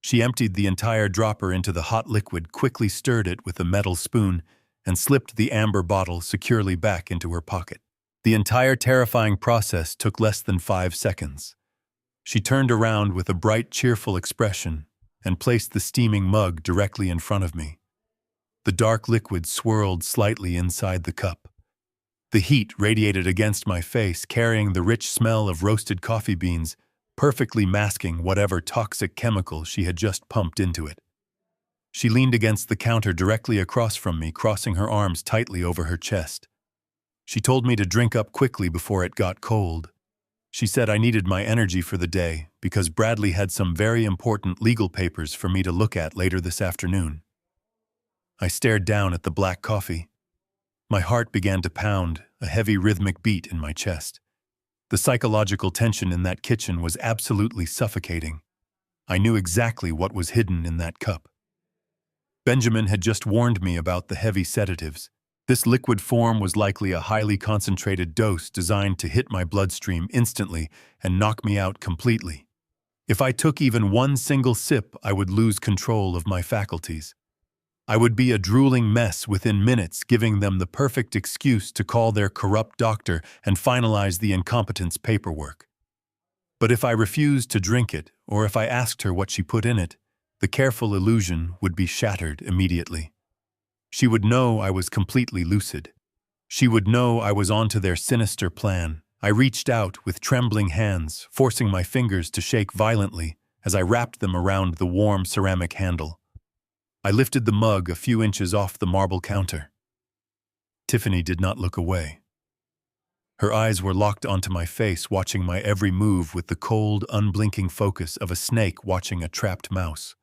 She emptied the entire dropper into the hot liquid, quickly stirred it with a metal spoon, and slipped the amber bottle securely back into her pocket. The entire terrifying process took less than 5 seconds. She turned around with a bright, cheerful expression and placed the steaming mug directly in front of me. The dark liquid swirled slightly inside the cup. The heat radiated against my face, carrying the rich smell of roasted coffee beans, perfectly masking whatever toxic chemical she had just pumped into it. She leaned against the counter directly across from me, crossing her arms tightly over her chest. She told me to drink up quickly before it got cold. She said I needed my energy for the day because Bradley had some very important legal papers for me to look at later this afternoon. I stared down at the black coffee. My heart began to pound, a heavy rhythmic beat in my chest. The psychological tension in that kitchen was absolutely suffocating. I knew exactly what was hidden in that cup. Benjamin had just warned me about the heavy sedatives. This liquid form was likely a highly concentrated dose designed to hit my bloodstream instantly and knock me out completely. If I took even one single sip, I would lose control of my faculties. I would be a drooling mess within minutes, giving them the perfect excuse to call their corrupt doctor and finalize the incompetence paperwork. But if I refused to drink it, or if I asked her what she put in it, the careful illusion would be shattered immediately. She would know I was completely lucid. She would know I was onto their sinister plan. I reached out with trembling hands, forcing my fingers to shake violently as I wrapped them around the warm ceramic handle. I lifted the mug a few inches off the marble counter. Tiffany did not look away. Her eyes were locked onto my face, watching my every move with the cold, unblinking focus of a snake watching a trapped mouse.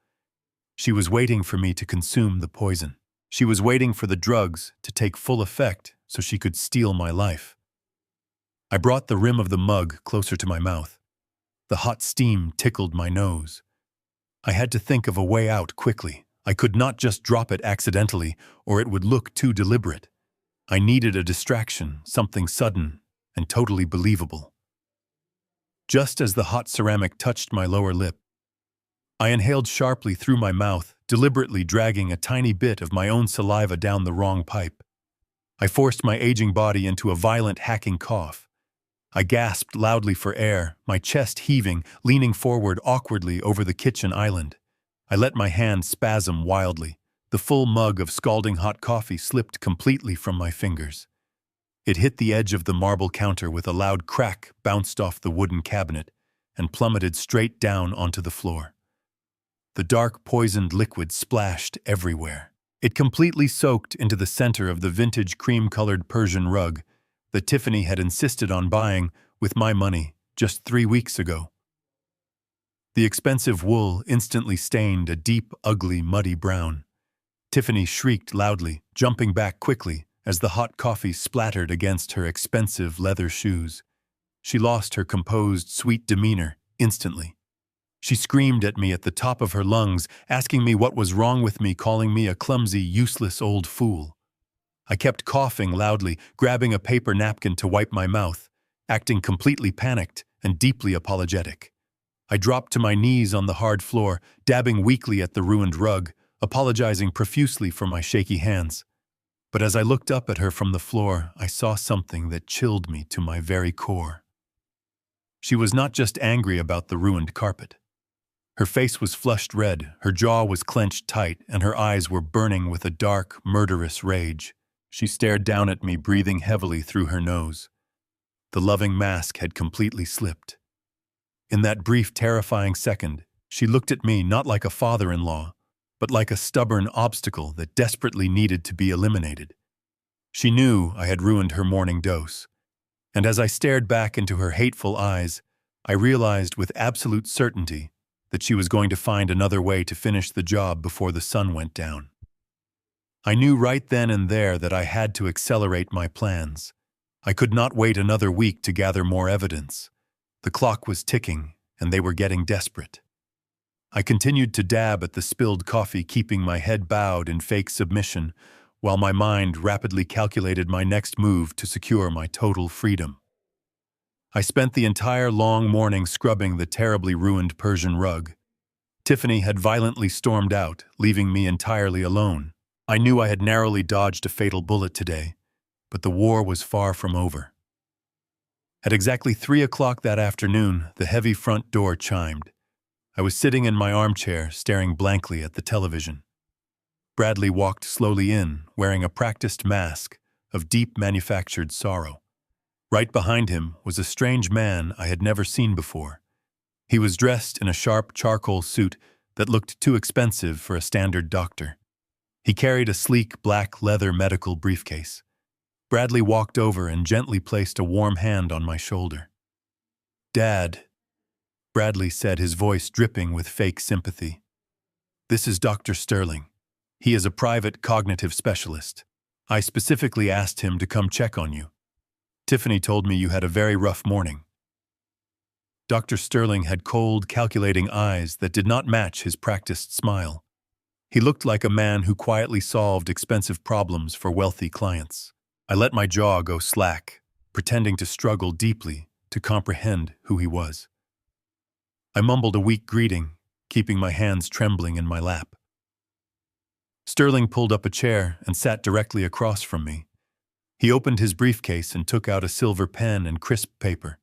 She was waiting for me to consume the poison. She was waiting for the drugs to take full effect so she could steal my life. I brought the rim of the mug closer to my mouth. The hot steam tickled my nose. I had to think of a way out quickly. I could not just drop it accidentally, or it would look too deliberate. I needed a distraction, something sudden and totally believable. Just as the hot ceramic touched my lower lip, I inhaled sharply through my mouth, deliberately dragging a tiny bit of my own saliva down the wrong pipe. I forced my aging body into a violent hacking cough. I gasped loudly for air, my chest heaving, leaning forward awkwardly over the kitchen island. I let my hand spasm wildly. The full mug of scalding hot coffee slipped completely from my fingers. It hit the edge of the marble counter with a loud crack, bounced off the wooden cabinet, and plummeted straight down onto the floor. The dark, poisoned liquid splashed everywhere. It completely soaked into the center of the vintage cream-colored Persian rug that Tiffany had insisted on buying with my money just 3 weeks ago. The expensive wool instantly stained a deep, ugly, muddy brown. Tiffany shrieked loudly, jumping back quickly as the hot coffee splattered against her expensive leather shoes. She lost her composed, sweet demeanor instantly. She screamed at me at the top of her lungs, asking me what was wrong with me, calling me a clumsy, useless old fool. I kept coughing loudly, grabbing a paper napkin to wipe my mouth, acting completely panicked and deeply apologetic. I dropped to my knees on the hard floor, dabbing weakly at the ruined rug, apologizing profusely for my shaky hands. But as I looked up at her from the floor, I saw something that chilled me to my very core. She was not just angry about the ruined carpet. Her face was flushed red, her jaw was clenched tight, and her eyes were burning with a dark, murderous rage. She stared down at me, breathing heavily through her nose. The loving mask had completely slipped. In that brief, terrifying second, she looked at me not like a father-in-law, but like a stubborn obstacle that desperately needed to be eliminated. She knew I had ruined her morning dose, and as I stared back into her hateful eyes, I realized with absolute certainty that she was going to find another way to finish the job before the sun went down. I knew right then and there that I had to accelerate my plans. I could not wait another week to gather more evidence. The clock was ticking, and they were getting desperate. I continued to dab at the spilled coffee, keeping my head bowed in fake submission, while my mind rapidly calculated my next move to secure my total freedom. I spent the entire long morning scrubbing the terribly ruined Persian rug. Tiffany had violently stormed out, leaving me entirely alone. I knew I had narrowly dodged a fatal bullet today, but the war was far from over. At exactly 3 o'clock that afternoon, the heavy front door chimed. I was sitting in my armchair, staring blankly at the television. Bradley walked slowly in, wearing a practiced mask of deep manufactured sorrow. Right behind him was a strange man I had never seen before. He was dressed in a sharp charcoal suit that looked too expensive for a standard doctor. He carried a sleek black leather medical briefcase. Bradley walked over and gently placed a warm hand on my shoulder. "Dad," Bradley said, his voice dripping with fake sympathy. "This is Dr. Sterling. He is a private cognitive specialist. I specifically asked him to come check on you. Tiffany told me you had a very rough morning." Dr. Sterling had cold, calculating eyes that did not match his practiced smile. He looked like a man who quietly solved expensive problems for wealthy clients. I let my jaw go slack, pretending to struggle deeply to comprehend who he was. I mumbled a weak greeting, keeping my hands trembling in my lap. Sterling pulled up a chair and sat directly across from me. He opened his briefcase and took out a silver pen and crisp paper.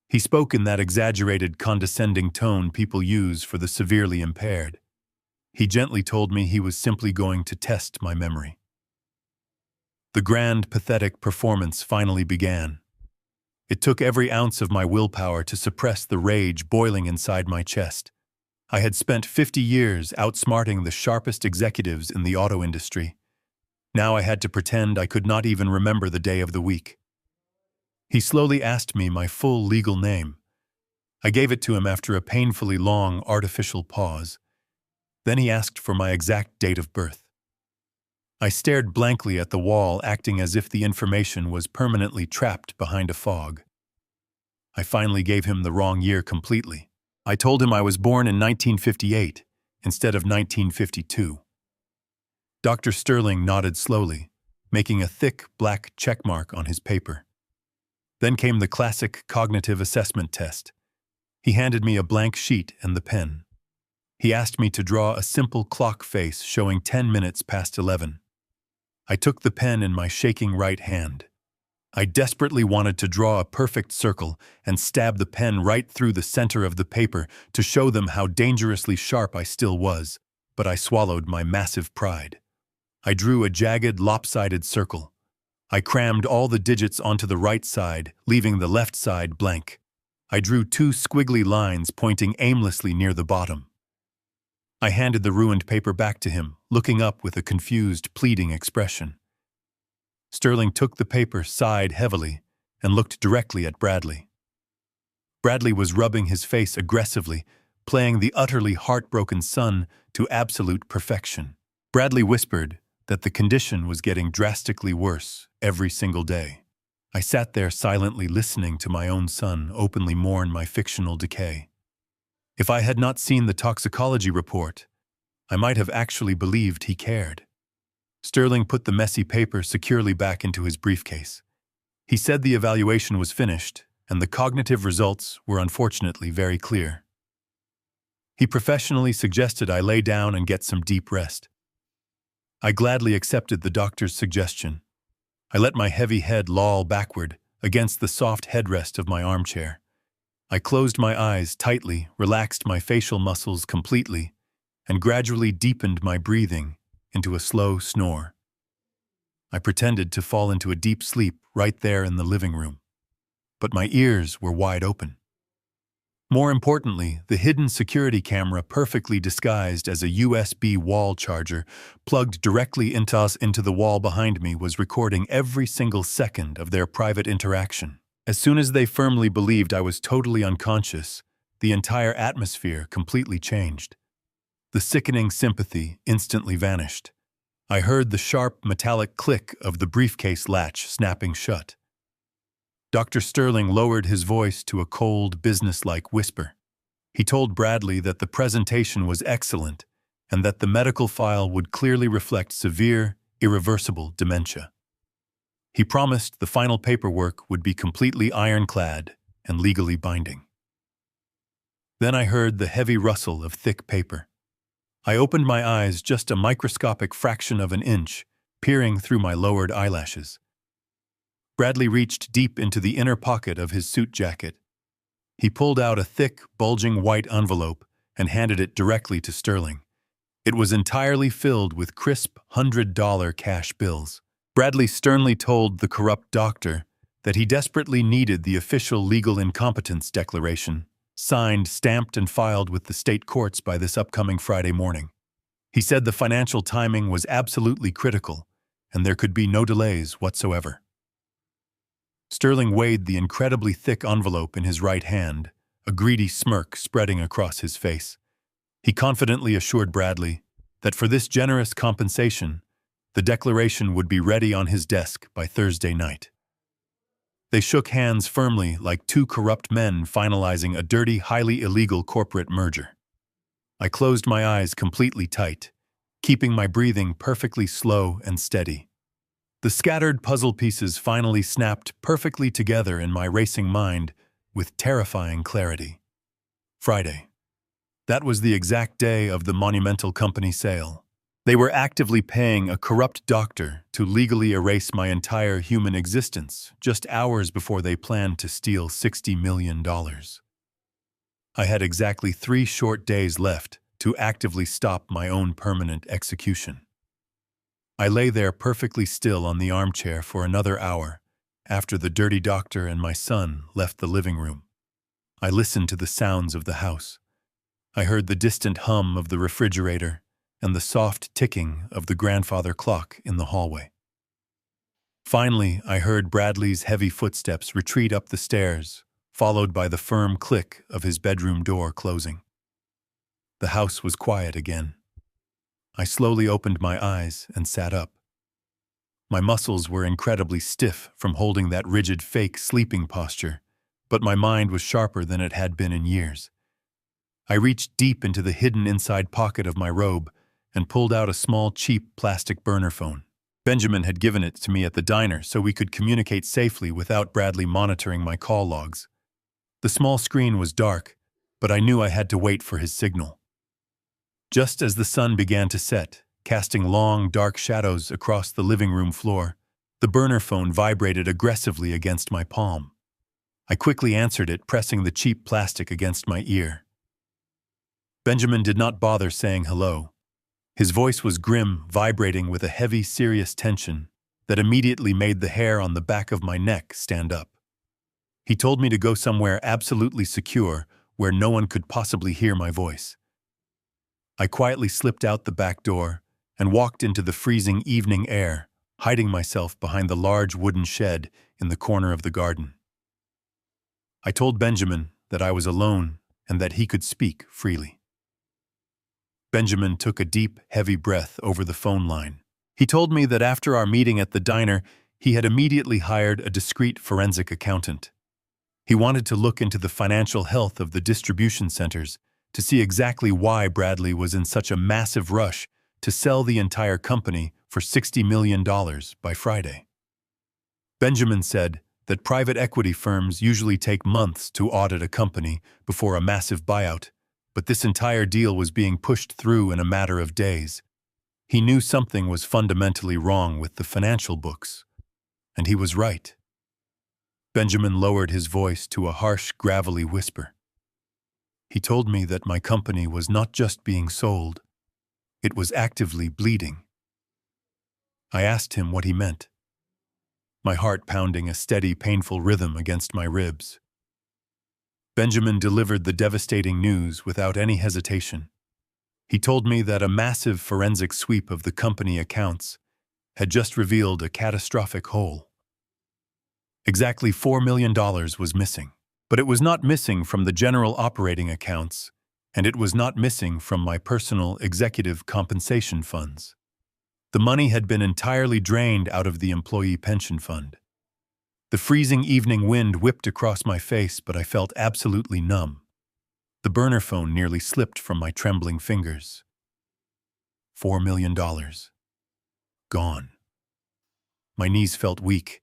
He spoke in that exaggerated, condescending tone people use for the severely impaired. He gently told me he was simply going to test my memory. The grand, pathetic performance finally began. It took every ounce of my willpower to suppress the rage boiling inside my chest. I had spent 50 years outsmarting the sharpest executives in the auto industry. Now I had to pretend I could not even remember the day of the week. He slowly asked me my full legal name. I gave it to him after a painfully long, artificial pause. Then he asked for my exact date of birth. I stared blankly at the wall, acting as if the information was permanently trapped behind a fog. I finally gave him the wrong year completely. I told him I was born in 1958 instead of 1952. Dr. Sterling nodded slowly, making a thick black checkmark on his paper. Then came the classic cognitive assessment test. He handed me a blank sheet and the pen. He asked me to draw a simple clock face showing 10 minutes past 11. I took the pen in my shaking right hand. I desperately wanted to draw a perfect circle and stab the pen right through the center of the paper to show them how dangerously sharp I still was, but I swallowed my massive pride. I drew a jagged, lopsided circle. I crammed all the digits onto the right side, leaving the left side blank. I drew 2 squiggly lines pointing aimlessly near the bottom. I handed the ruined paper back to him, looking up with a confused, pleading expression. Sterling took the paper, sighed heavily, and looked directly at Bradley. Bradley was rubbing his face aggressively, playing the utterly heartbroken son to absolute perfection. Bradley whispered that the condition was getting drastically worse every single day. I sat there silently listening to my own son openly mourn my fictional decay. If I had not seen the toxicology report, I might have actually believed he cared. Sterling put the messy paper securely back into his briefcase. He said the evaluation was finished, and the cognitive results were unfortunately very clear. He professionally suggested I lay down and get some deep rest. I gladly accepted the doctor's suggestion. I let my heavy head loll backward against the soft headrest of my armchair. I closed my eyes tightly, relaxed my facial muscles completely, and gradually deepened my breathing into a slow snore. I pretended to fall into a deep sleep right there in the living room, but my ears were wide open. More importantly, the hidden security camera, perfectly disguised as a USB wall charger plugged directly into the wall behind me, was recording every single second of their private interaction. As soon as they firmly believed I was totally unconscious, the entire atmosphere completely changed. The sickening sympathy instantly vanished. I heard the sharp, metallic click of the briefcase latch snapping shut. Dr. Sterling lowered his voice to a cold, businesslike whisper. He told Bradley that the presentation was excellent and that the medical file would clearly reflect severe, irreversible dementia. He promised the final paperwork would be completely ironclad and legally binding. Then I heard the heavy rustle of thick paper. I opened my eyes just a microscopic fraction of an inch, peering through my lowered eyelashes. Bradley reached deep into the inner pocket of his suit jacket. He pulled out a thick, bulging white envelope and handed it directly to Sterling. It was entirely filled with crisp $100 cash bills. Bradley sternly told the corrupt doctor that he desperately needed the official legal incompetence declaration, signed, stamped, and filed with the state courts by this upcoming Friday morning. He said the financial timing was absolutely critical, and there could be no delays whatsoever. Sterling weighed the incredibly thick envelope in his right hand, a greedy smirk spreading across his face. He confidently assured Bradley that for this generous compensation, the declaration would be ready on his desk by Thursday night. They shook hands firmly like two corrupt men finalizing a dirty, highly illegal corporate merger. I closed my eyes completely tight, keeping my breathing perfectly slow and steady. The scattered puzzle pieces finally snapped perfectly together in my racing mind with terrifying clarity. Friday. That was the exact day of the monumental company sale. They were actively paying a corrupt doctor to legally erase my entire human existence just hours before they planned to steal $60 million. I had exactly 3 short days left to actively stop my own permanent execution. I lay there perfectly still on the armchair for another hour after the dirty doctor and my son left the living room. I listened to the sounds of the house. I heard the distant hum of the refrigerator and the soft ticking of the grandfather clock in the hallway. Finally, I heard Bradley's heavy footsteps retreat up the stairs, followed by the firm click of his bedroom door closing. The house was quiet again. I slowly opened my eyes and sat up. My muscles were incredibly stiff from holding that rigid fake sleeping posture, but my mind was sharper than it had been in years. I reached deep into the hidden inside pocket of my robe and pulled out a small, cheap plastic burner phone. Benjamin had given it to me at the diner so we could communicate safely without Bradley monitoring my call logs. The small screen was dark, but I knew I had to wait for his signal. Just as the sun began to set, casting long, dark shadows across the living room floor, the burner phone vibrated aggressively against my palm. I quickly answered it, pressing the cheap plastic against my ear. Benjamin did not bother saying hello. His voice was grim, vibrating with a heavy, serious tension that immediately made the hair on the back of my neck stand up. He told me to go somewhere absolutely secure where no one could possibly hear my voice. I quietly slipped out the back door and walked into the freezing evening air, hiding myself behind the large wooden shed in the corner of the garden. I told Benjamin that I was alone and that he could speak freely. Benjamin took a deep, heavy breath over the phone line. He told me that after our meeting at the diner, he had immediately hired a discreet forensic accountant. He wanted to look into the financial health of the distribution centers to see exactly why Bradley was in such a massive rush to sell the entire company for $60 million by Friday. Benjamin said that private equity firms usually take months to audit a company before a massive buyout, but this entire deal was being pushed through in a matter of days. He knew something was fundamentally wrong with the financial books, and he was right. Benjamin lowered his voice to a harsh, gravelly whisper. He told me that my company was not just being sold, it was actively bleeding. I asked him what he meant, my heart pounding a steady, painful rhythm against my ribs. Benjamin delivered the devastating news without any hesitation. He told me that a massive forensic sweep of the company accounts had just revealed a catastrophic hole. Exactly $4 million was missing, but it was not missing from the general operating accounts, and it was not missing from my personal executive compensation funds. The money had been entirely drained out of the employee pension fund. The freezing evening wind whipped across my face, but I felt absolutely numb. The burner phone nearly slipped from my trembling fingers. $4 million. Gone. My knees felt weak,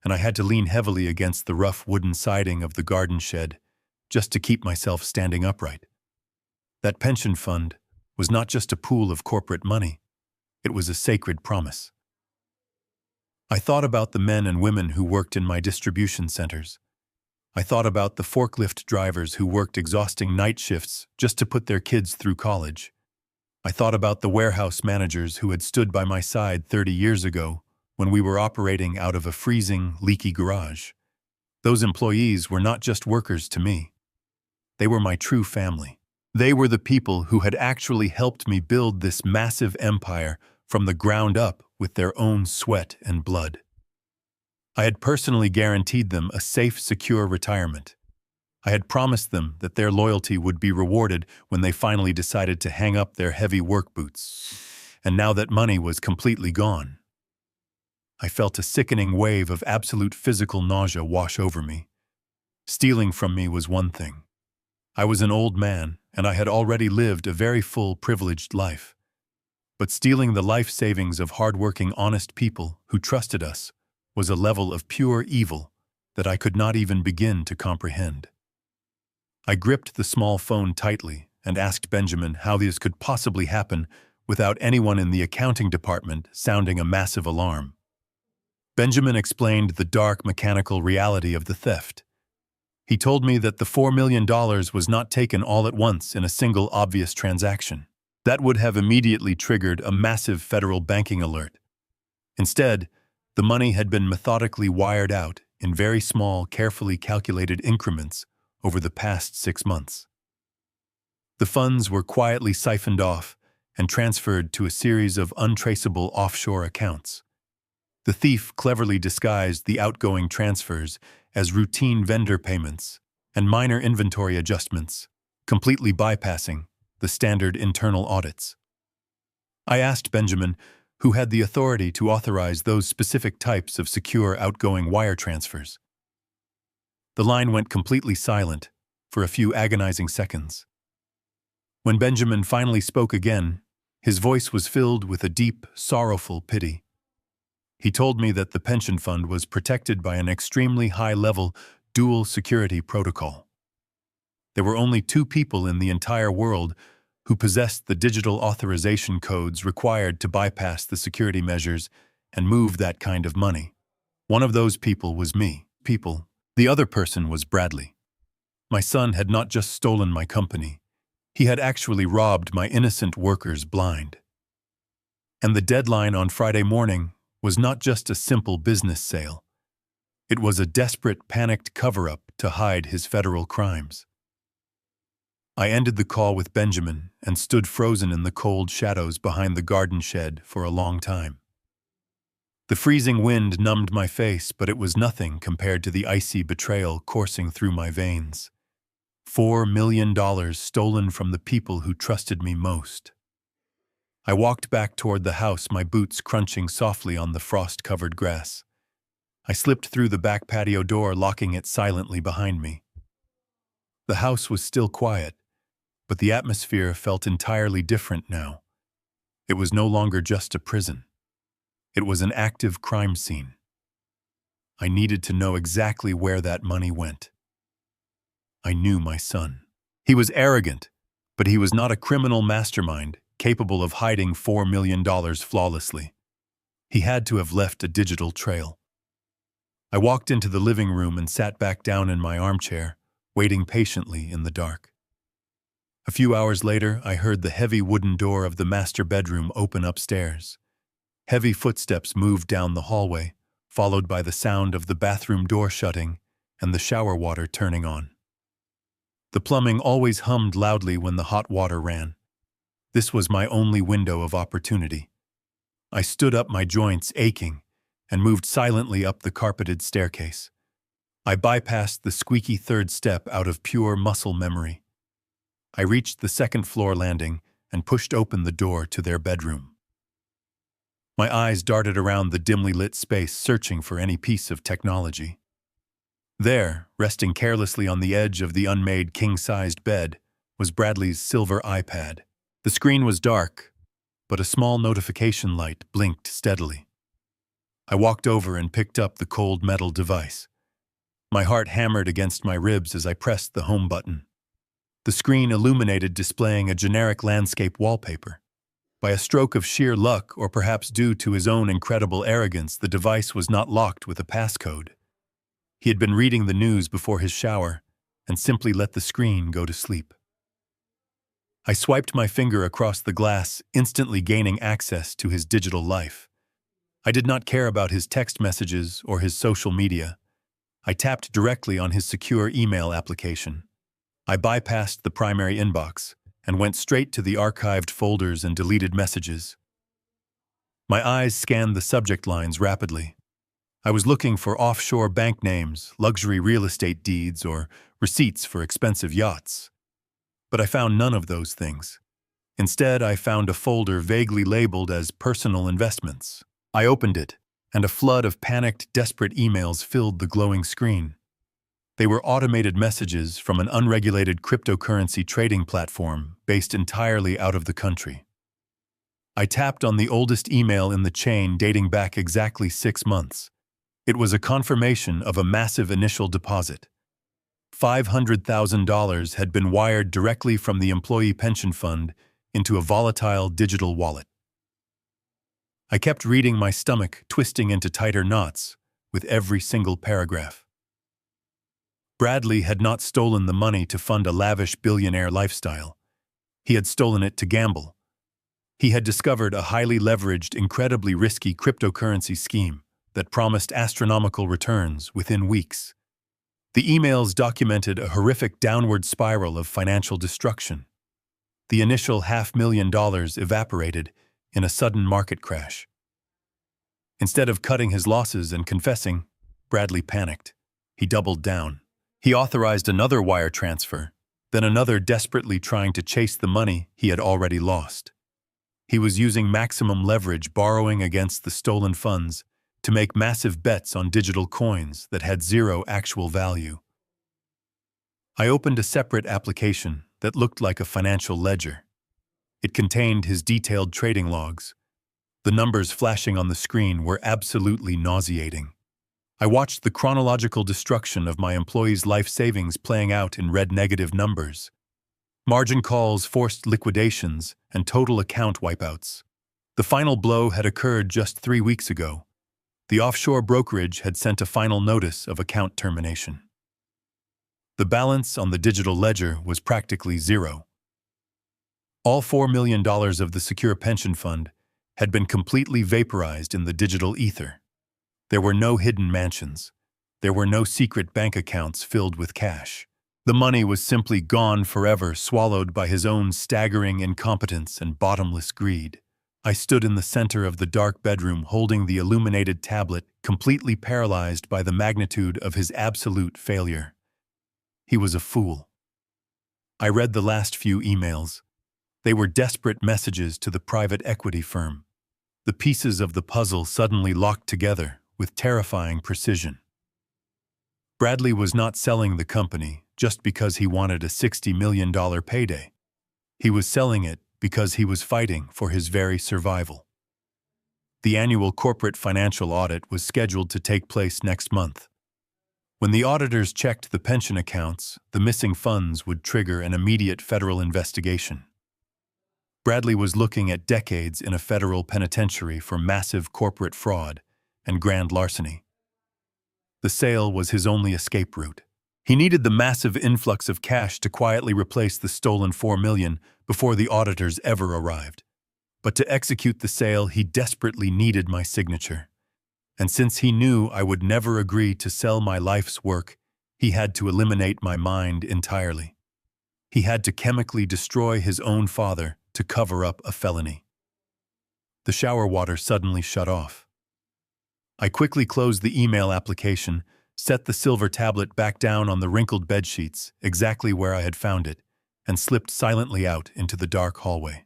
and I had to lean heavily against the rough wooden siding of the garden shed just to keep myself standing upright. That pension fund was not just a pool of corporate money. It was a sacred promise. I thought about the men and women who worked in my distribution centers. I thought about the forklift drivers who worked exhausting night shifts just to put their kids through college. I thought about the warehouse managers who had stood by my side 30 years ago when we were operating out of a freezing, leaky garage. Those employees were not just workers to me. They were my true family. They were the people who had actually helped me build this massive empire from the ground up with their own sweat and blood. I had personally guaranteed them a safe, secure retirement. I had promised them that their loyalty would be rewarded when they finally decided to hang up their heavy work boots. And now that money was completely gone, I felt a sickening wave of absolute physical nausea wash over me. Stealing from me was one thing. I was an old man, and I had already lived a very full, privileged life. But stealing the life savings of hardworking, honest people who trusted us was a level of pure evil that I could not even begin to comprehend. I gripped the small phone tightly and asked Benjamin how this could possibly happen without anyone in the accounting department sounding a massive alarm. Benjamin explained the dark mechanical reality of the theft. He told me that the $4 million was not taken all at once in a single obvious transaction. That would have immediately triggered a massive federal banking alert. Instead, the money had been methodically wired out in very small, carefully calculated increments over the past 6 months. The funds were quietly siphoned off and transferred to a series of untraceable offshore accounts. The thief cleverly disguised the outgoing transfers as routine vendor payments and minor inventory adjustments, completely bypassing the standard internal audits. I asked Benjamin who had the authority to authorize those specific types of secure outgoing wire transfers. The line went completely silent for a few agonizing seconds. When Benjamin finally spoke again, his voice was filled with a deep, sorrowful pity. He told me that the pension fund was protected by an extremely high-level dual security protocol. There were only 2 people in the entire world who possessed the digital authorization codes required to bypass the security measures and move that kind of money. One of those people was me. The other person was Bradley. My son had not just stolen my company, he had actually robbed my innocent workers blind. And the deadline on Friday morning was not just a simple business sale. It was a desperate, panicked cover-up to hide his federal crimes. I ended the call with Benjamin and stood frozen in the cold shadows behind the garden shed for a long time. The freezing wind numbed my face, but it was nothing compared to the icy betrayal coursing through my veins. $4 million stolen from the people who trusted me most. I walked back toward the house, my boots crunching softly on the frost-covered grass. I slipped through the back patio door, locking it silently behind me. The house was still quiet, but the atmosphere felt entirely different now. It was no longer just a prison. It was an active crime scene. I needed to know exactly where that money went. I knew my son. He was arrogant, but he was not a criminal mastermind capable of hiding $4 million flawlessly. He had to have left a digital trail. I walked into the living room and sat back down in my armchair, waiting patiently in the dark. A few hours later, I heard the heavy wooden door of the master bedroom open upstairs. Heavy footsteps moved down the hallway, followed by the sound of the bathroom door shutting and the shower water turning on. The plumbing always hummed loudly when the hot water ran. This was my only window of opportunity. I stood up, my joints aching, and moved silently up the carpeted staircase. I bypassed the squeaky third step out of pure muscle memory. I reached the second-floor landing and pushed open the door to their bedroom. My eyes darted around the dimly lit space, searching for any piece of technology. There, resting carelessly on the edge of the unmade king-sized bed, was Bradley's silver iPad. The screen was dark, but a small notification light blinked steadily. I walked over and picked up the cold metal device. My heart hammered against my ribs as I pressed the home button. The screen illuminated, displaying a generic landscape wallpaper. By a stroke of sheer luck, or perhaps due to his own incredible arrogance, the device was not locked with a passcode. He had been reading the news before his shower and simply let the screen go to sleep. I swiped my finger across the glass, instantly gaining access to his digital life. I did not care about his text messages or his social media. I tapped directly on his secure email application. I bypassed the primary inbox and went straight to the archived folders and deleted messages. My eyes scanned the subject lines rapidly. I was looking for offshore bank names, luxury real estate deeds, or receipts for expensive yachts. But I found none of those things. Instead, I found a folder vaguely labeled as personal investments. I opened it, and a flood of panicked, desperate emails filled the glowing screen. They were automated messages from an unregulated cryptocurrency trading platform based entirely out of the country. I tapped on the oldest email in the chain, dating back exactly 6 months. It was a confirmation of a massive initial deposit. $500,000 had been wired directly from the employee pension fund into a volatile digital wallet. I kept reading, my stomach twisting into tighter knots with every single paragraph. Bradley had not stolen the money to fund a lavish billionaire lifestyle. He had stolen it to gamble. He had discovered a highly leveraged, incredibly risky cryptocurrency scheme that promised astronomical returns within weeks. The emails documented a horrific downward spiral of financial destruction. The initial $500,000 evaporated in a sudden market crash. Instead of cutting his losses and confessing, Bradley panicked. He doubled down. He authorized another wire transfer, then another, desperately trying to chase the money he had already lost. He was using maximum leverage, borrowing against the stolen funds, to make massive bets on digital coins that had zero actual value. I opened a separate application that looked like a financial ledger. It contained his detailed trading logs. The numbers flashing on the screen were absolutely nauseating. I watched the chronological destruction of my employees' life savings playing out in red negative numbers. Margin calls, forced liquidations, and total account wipeouts. The final blow had occurred just 3 weeks ago. The offshore brokerage had sent a final notice of account termination. The balance on the digital ledger was practically zero. All $4 million of the secure pension fund had been completely vaporized in the digital ether. There were no hidden mansions. There were no secret bank accounts filled with cash. The money was simply gone forever, swallowed by his own staggering incompetence and bottomless greed. I stood in the center of the dark bedroom, holding the illuminated tablet, completely paralyzed by the magnitude of his absolute failure. He was a fool. I read the last few emails. They were desperate messages to the private equity firm. The pieces of the puzzle suddenly locked together with terrifying precision. Bradley was not selling the company just because he wanted a $60 million payday. He was selling it because he was fighting for his very survival. The annual corporate financial audit was scheduled to take place next month. When the auditors checked the pension accounts, the missing funds would trigger an immediate federal investigation. Bradley was looking at decades in a federal penitentiary for massive corporate fraud and grand larceny. The sale was his only escape route. He needed the massive influx of cash to quietly replace the stolen $4 million before the auditors ever arrived. But to execute the sale, he desperately needed my signature. And since he knew I would never agree to sell my life's work, he had to eliminate my mind entirely. He had to chemically destroy his own father to cover up a felony. The shower water suddenly shut off. I quickly closed the email application, set the silver tablet back down on the wrinkled bedsheets, exactly where I had found it, and slipped silently out into the dark hallway.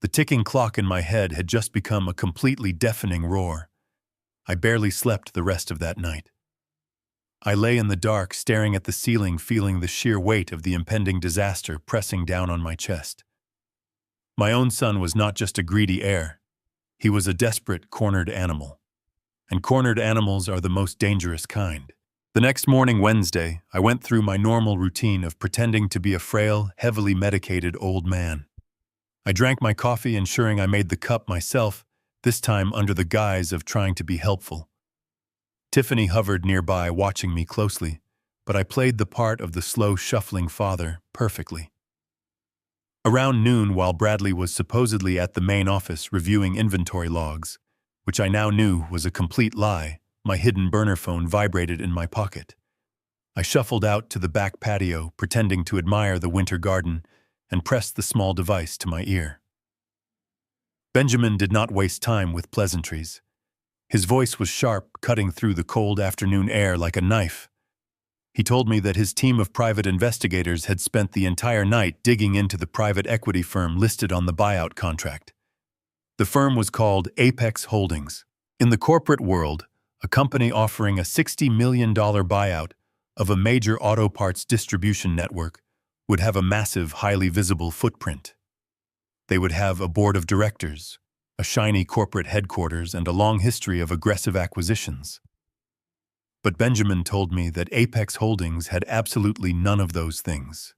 The ticking clock in my head had just become a completely deafening roar. I barely slept the rest of that night. I lay in the dark, staring at the ceiling, feeling the sheer weight of the impending disaster pressing down on my chest. My own son was not just a greedy heir. He was a desperate, cornered animal. And cornered animals are the most dangerous kind. The next morning, Wednesday, I went through my normal routine of pretending to be a frail, heavily medicated old man. I drank my coffee, ensuring I made the cup myself, this time under the guise of trying to be helpful. Tiffany hovered nearby, watching me closely, but I played the part of the slow, shuffling father perfectly. Around noon, while Bradley was supposedly at the main office reviewing inventory logs, which I now knew was a complete lie, my hidden burner phone vibrated in my pocket. I shuffled out to the back patio, pretending to admire the winter garden, and pressed the small device to my ear. Benjamin did not waste time with pleasantries. His voice was sharp, cutting through the cold afternoon air like a knife. He told me that his team of private investigators had spent the entire night digging into the private equity firm listed on the buyout contract. The firm was called Apex Holdings. In the corporate world, a company offering a $60 million buyout of a major auto parts distribution network would have a massive, highly visible footprint. They would have a board of directors, a shiny corporate headquarters, and a long history of aggressive acquisitions. But Benjamin told me that Apex Holdings had absolutely none of those things.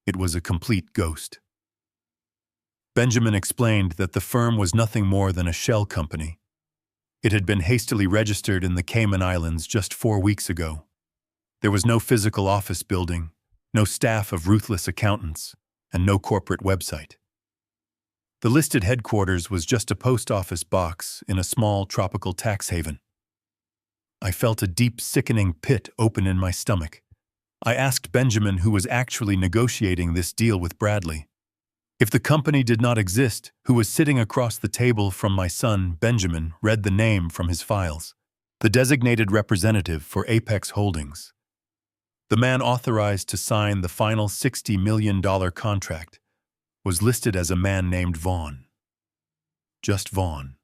It was a complete ghost. Benjamin explained that the firm was nothing more than a shell company. It had been hastily registered in the Cayman Islands just 4 weeks ago. There was no physical office building, no staff of ruthless accountants, and no corporate website. The listed headquarters was just a post office box in a small tropical tax haven. I felt a deep, sickening pit open in my stomach. I asked Benjamin, who was actually negotiating this deal with Bradley, if the company did not exist, who was sitting across the table from my son. Benjamin read the name from his files. The designated representative for Apex Holdings. The man authorized to sign the final $60 million contract was listed as a man named Vaughn. Just Vaughn.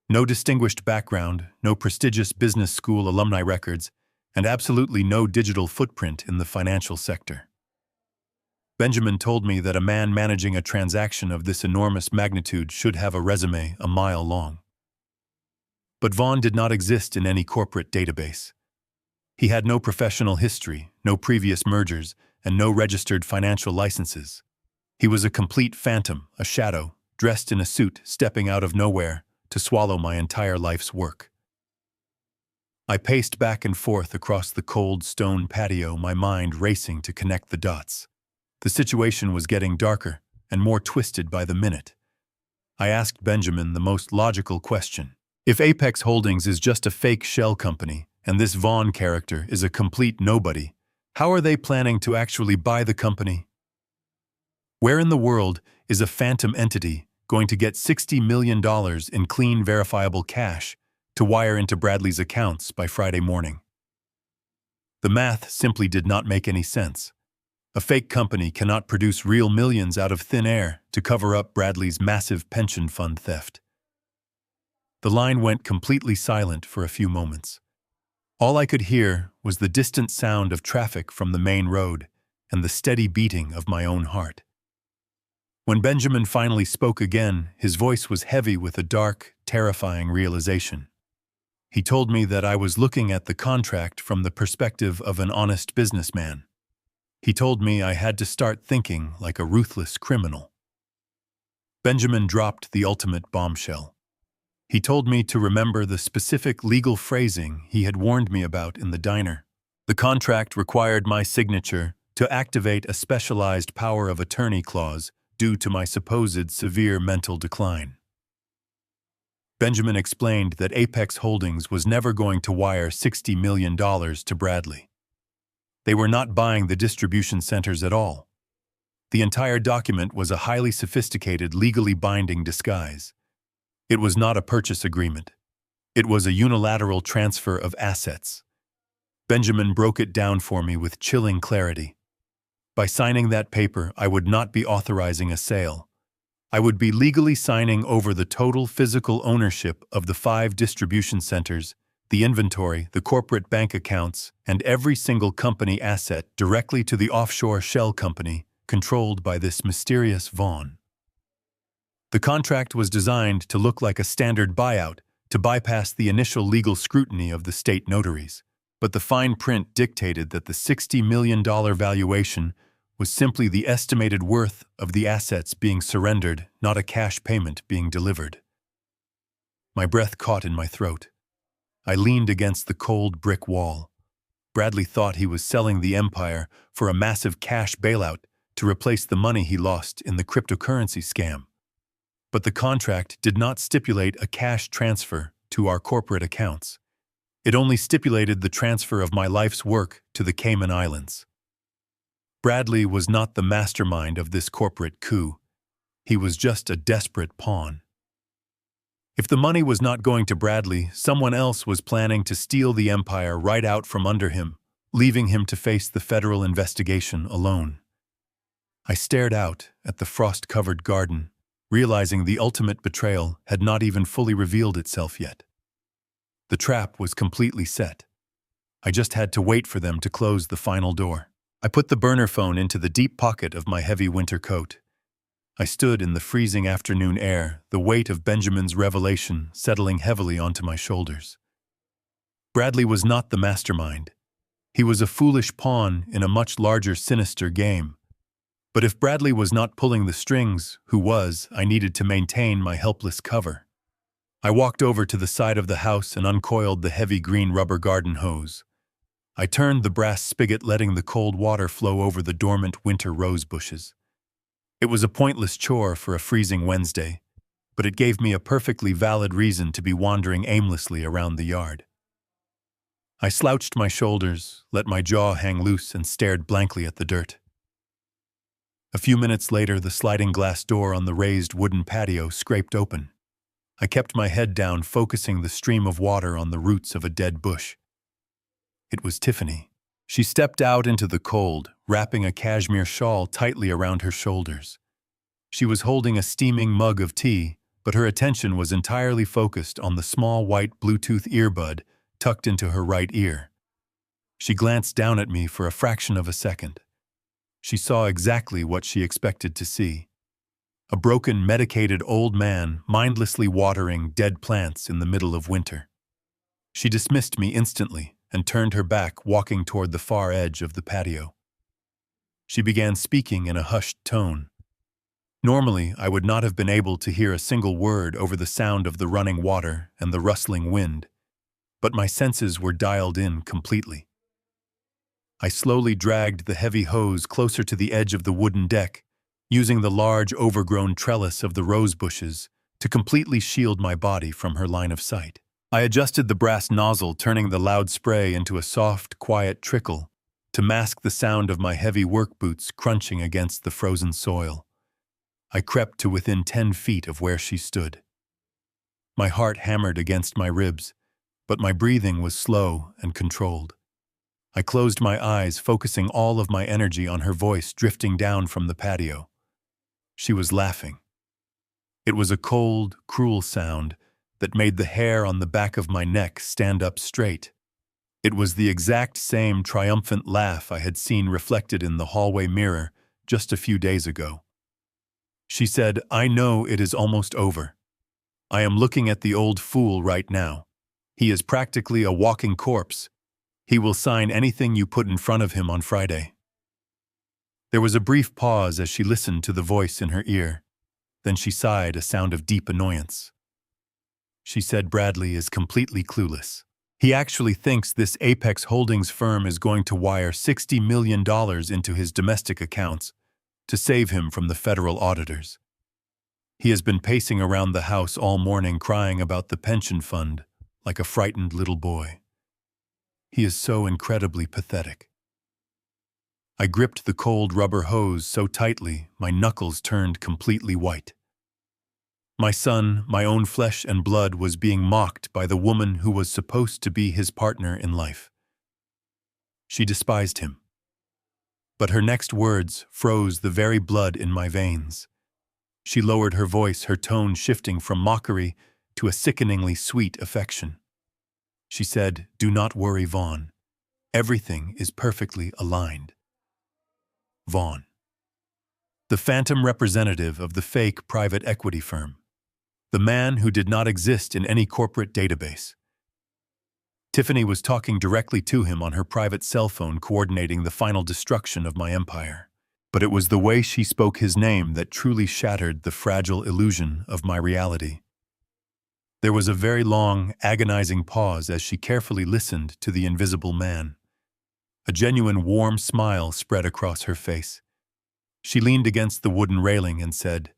No distinguished background, no prestigious business school alumni records, and absolutely no digital footprint in the financial sector. Benjamin told me that a man managing a transaction of this enormous magnitude should have a resume a mile long. But Vaughn did not exist in any corporate database. He had no professional history, no previous mergers, and no registered financial licenses. He was a complete phantom, a shadow, dressed in a suit, stepping out of nowhere to swallow my entire life's work. I paced back and forth across the cold stone patio, my mind racing to connect the dots. The situation was getting darker and more twisted by the minute. I asked Benjamin the most logical question. If Apex Holdings is just a fake shell company, and this Vaughn character is a complete nobody, how are they planning to actually buy the company? Where in the world is a phantom entity going to get $60 million in clean, verifiable cash to wire into Bradley's accounts by Friday morning? The math simply did not make any sense. A fake company cannot produce real millions out of thin air to cover up Bradley's massive pension fund theft. The line went completely silent for a few moments. All I could hear was the distant sound of traffic from the main road and the steady beating of my own heart. When Benjamin finally spoke again, his voice was heavy with a dark, terrifying realization. He told me that I was looking at the contract from the perspective of an honest businessman. He told me I had to start thinking like a ruthless criminal. Benjamin dropped the ultimate bombshell. He told me to remember the specific legal phrasing he had warned me about in the diner. The contract required my signature to activate a specialized power of attorney clause due to my supposed severe mental decline. Benjamin explained that Apex Holdings was never going to wire $60 million to Bradley. They were not buying the distribution centers at all. The entire document was a highly sophisticated, legally binding disguise. It was not a purchase agreement. It was a unilateral transfer of assets. Benjamin broke it down for me with chilling clarity. By signing that paper, I would not be authorizing a sale. I would be legally signing over the total physical ownership of the 5 distribution centers, the inventory, the corporate bank accounts, and every single company asset directly to the offshore shell company controlled by this mysterious Vaughn. The contract was designed to look like a standard buyout to bypass the initial legal scrutiny of the state notaries, but the fine print dictated that the $60 million valuation was simply the estimated worth of the assets being surrendered, not a cash payment being delivered. My breath caught in my throat. I leaned against the cold brick wall. Bradley thought he was selling the empire for a massive cash bailout to replace the money he lost in the cryptocurrency scam. But the contract did not stipulate a cash transfer to our corporate accounts. It only stipulated the transfer of my life's work to the Cayman Islands. Bradley was not the mastermind of this corporate coup. He was just a desperate pawn. If the money was not going to Bradley, someone else was planning to steal the empire right out from under him, leaving him to face the federal investigation alone. I stared out at the frost-covered garden, realizing the ultimate betrayal had not even fully revealed itself yet. The trap was completely set. I just had to wait for them to close the final door. I put the burner phone into the deep pocket of my heavy winter coat. I stood in the freezing afternoon air, the weight of Benjamin's revelation settling heavily onto my shoulders. Bradley was not the mastermind. He was a foolish pawn in a much larger, sinister game. But if Bradley was not pulling the strings, who was, I needed to maintain my helpless cover. I walked over to the side of the house and uncoiled the heavy green rubber garden hose. I turned the brass spigot, letting the cold water flow over the dormant winter rose bushes. It was a pointless chore for a freezing Wednesday, but it gave me a perfectly valid reason to be wandering aimlessly around the yard. I slouched my shoulders, let my jaw hang loose, and stared blankly at the dirt. A few minutes later, the sliding glass door on the raised wooden patio scraped open. I kept my head down, focusing the stream of water on the roots of a dead bush. It was Tiffany. She stepped out into the cold, wrapping a cashmere shawl tightly around her shoulders. She was holding a steaming mug of tea, but her attention was entirely focused on the small white Bluetooth earbud tucked into her right ear. She glanced down at me for a fraction of a second. She saw exactly what she expected to see. A broken, medicated old man mindlessly watering dead plants in the middle of winter. She dismissed me instantly and turned her back, walking toward the far edge of the patio. She began speaking in a hushed tone. Normally, I would not have been able to hear a single word over the sound of the running water and the rustling wind, but my senses were dialed in completely. I slowly dragged the heavy hose closer to the edge of the wooden deck, using the large, overgrown trellis of the rose bushes to completely shield my body from her line of sight. I adjusted the brass nozzle, turning the loud spray into a soft, quiet trickle to mask the sound of my heavy work boots crunching against the frozen soil. I crept to within 10 feet of where she stood. My heart hammered against my ribs, but my breathing was slow and controlled. I closed my eyes, focusing all of my energy on her voice drifting down from the patio. She was laughing. It was a cold, cruel sound that made the hair on the back of my neck stand up straight. It was the exact same triumphant laugh I had seen reflected in the hallway mirror just a few days ago. She said, "I know it is almost over. I am looking at the old fool right now. He is practically a walking corpse. He will sign anything you put in front of him on Friday." There was a brief pause as she listened to the voice in her ear. Then she sighed, a sound of deep annoyance. she said Bradley is completely clueless. He actually thinks this Apex Holdings firm is going to wire $60 million into his domestic accounts to save him from the federal auditors. He has been pacing around the house all morning crying about the pension fund like a frightened little boy. He is so incredibly pathetic. I gripped the cold rubber hose so tightly my knuckles turned completely white. My son, my own flesh and blood, was being mocked by the woman who was supposed to be his partner in life. She despised him. But her next words froze the very blood in my veins. She lowered her voice, her tone shifting from mockery to a sickeningly sweet affection. She said, "Do not worry, Vaughn. Everything is perfectly aligned." Vaughn. The phantom representative of the fake private equity firm. The man who did not exist in any corporate database. Tiffany was talking directly to him on her private cell phone, coordinating the final destruction of my empire. But it was the way she spoke his name that truly shattered the fragile illusion of my reality. There was a very long, agonizing pause as she carefully listened to the invisible man. A genuine warm smile spread across her face. She leaned against the wooden railing and said,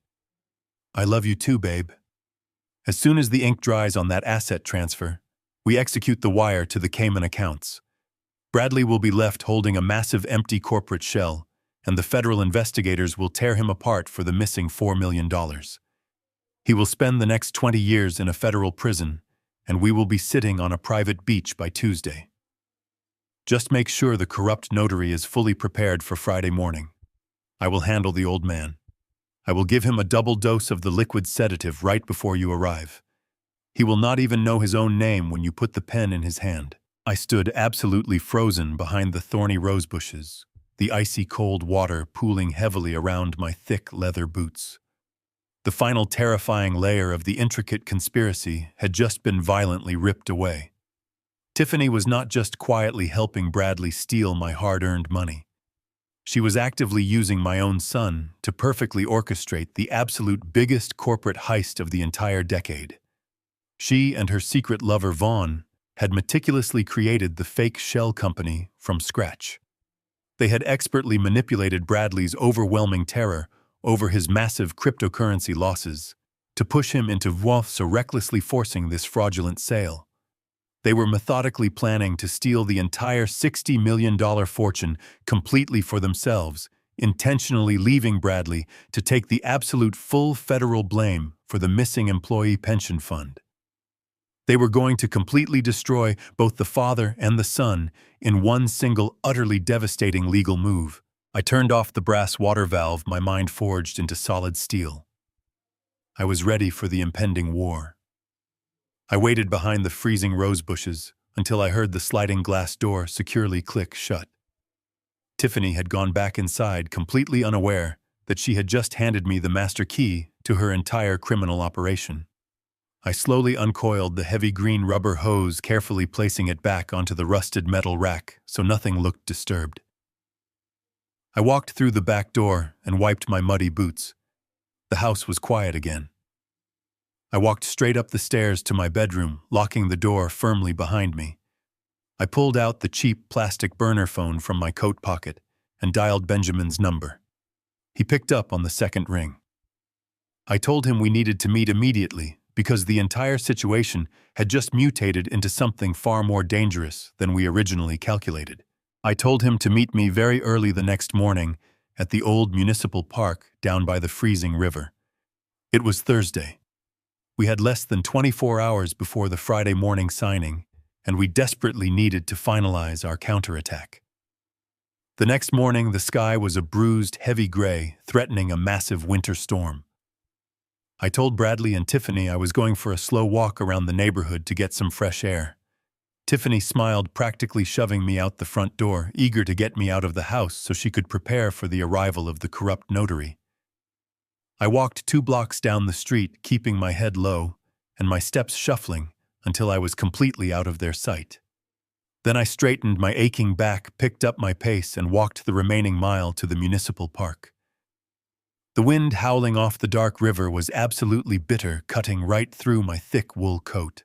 "I love you too, babe. As soon as the ink dries on that asset transfer, we execute the wire to the Cayman accounts. Bradley will be left holding a massive empty corporate shell, and the federal investigators will tear him apart for the missing $4 million. He will spend the next 20 years in a federal prison, and we will be sitting on a private beach by Tuesday. Just make sure the corrupt notary is fully prepared for Friday morning. I will handle the old man. I will give him a double dose of the liquid sedative right before you arrive. He will not even know his own name when you put the pen in his hand." I stood absolutely frozen behind the thorny rose bushes, the icy cold water pooling heavily around my thick leather boots. The final terrifying layer of the intricate conspiracy had just been violently ripped away. Tiffany was not just quietly helping Bradley steal my hard-earned money. She was actively using my own son to perfectly orchestrate the absolute biggest corporate heist of the entire decade. She and her secret lover Vaughn had meticulously created the fake shell company from scratch. They had expertly manipulated Bradley's overwhelming terror over his massive cryptocurrency losses to push him into wealth, so recklessly forcing this fraudulent sale. They were methodically planning to steal the entire $60 million fortune completely for themselves, intentionally leaving Bradley to take the absolute full federal blame for the missing employee pension fund. They were going to completely destroy both the father and the son in one single, utterly devastating legal move. I turned off the brass water valve, my mind forged into solid steel. I was ready for the impending war. I waited behind the freezing rose bushes until I heard the sliding glass door securely click shut. Tiffany had gone back inside, completely unaware that she had just handed me the master key to her entire criminal operation. I slowly uncoiled the heavy green rubber hose, carefully placing it back onto the rusted metal rack so nothing looked disturbed. I walked through the back door and wiped my muddy boots. The house was quiet again. I walked straight up the stairs to my bedroom, locking the door firmly behind me. I pulled out the cheap plastic burner phone from my coat pocket and dialed Benjamin's number. He picked up on the second ring. I told him we needed to meet immediately because the entire situation had just mutated into something far more dangerous than we originally calculated. I told him to meet me very early the next morning at the old municipal park down by the freezing river. It was Thursday. We had less than 24 hours before the Friday morning signing, and we desperately needed to finalize our counterattack. The next morning, the sky was a bruised, heavy gray, threatening a massive winter storm. I told Bradley and Tiffany I was going for a slow walk around the neighborhood to get some fresh air. Tiffany smiled, practically shoving me out the front door, eager to get me out of the house so she could prepare for the arrival of the corrupt notary. I walked 2 blocks down the street, keeping my head low and my steps shuffling until I was completely out of their sight. Then I straightened my aching back, picked up my pace, and walked the remaining mile to the municipal park. The wind howling off the dark river was absolutely bitter, cutting right through my thick wool coat.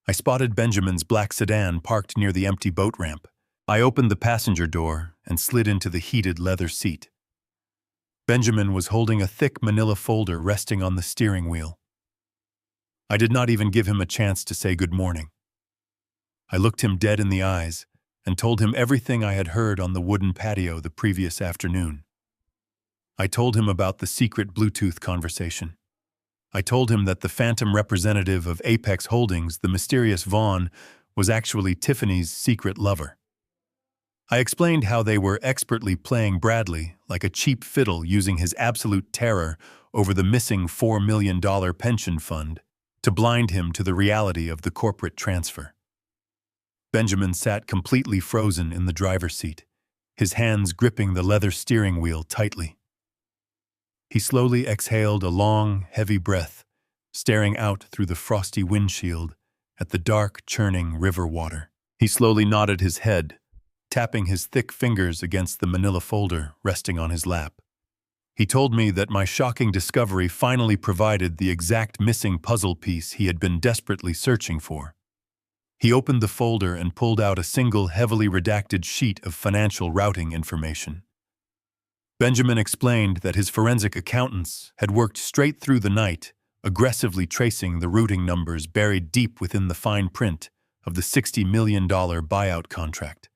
I spotted Benjamin's black sedan parked near the empty boat ramp. I opened the passenger door and slid into the heated leather seat. Benjamin was holding a thick manila folder resting on the steering wheel. I did not even give him a chance to say good morning. I looked him dead in the eyes and told him everything I had heard on the wooden patio the previous afternoon. I told him about the secret Bluetooth conversation. I told him that the phantom representative of Apex Holdings, the mysterious Vaughn, was actually Tiffany's secret lover. I explained how they were expertly playing Bradley like a cheap fiddle, using his absolute terror over the missing $4 million pension fund to blind him to the reality of the corporate transfer. Benjamin sat completely frozen in the driver's seat, his hands gripping the leather steering wheel tightly. He slowly exhaled a long, heavy breath, staring out through the frosty windshield at the dark, churning river water. He slowly nodded his head, tapping his thick fingers against the manila folder resting on his lap. He told me that my shocking discovery finally provided the exact missing puzzle piece he had been desperately searching for. He opened the folder and pulled out a single heavily redacted sheet of financial routing information. Benjamin explained that his forensic accountants had worked straight through the night, aggressively tracing the routing numbers buried deep within the fine print of the $60 million buyout contract.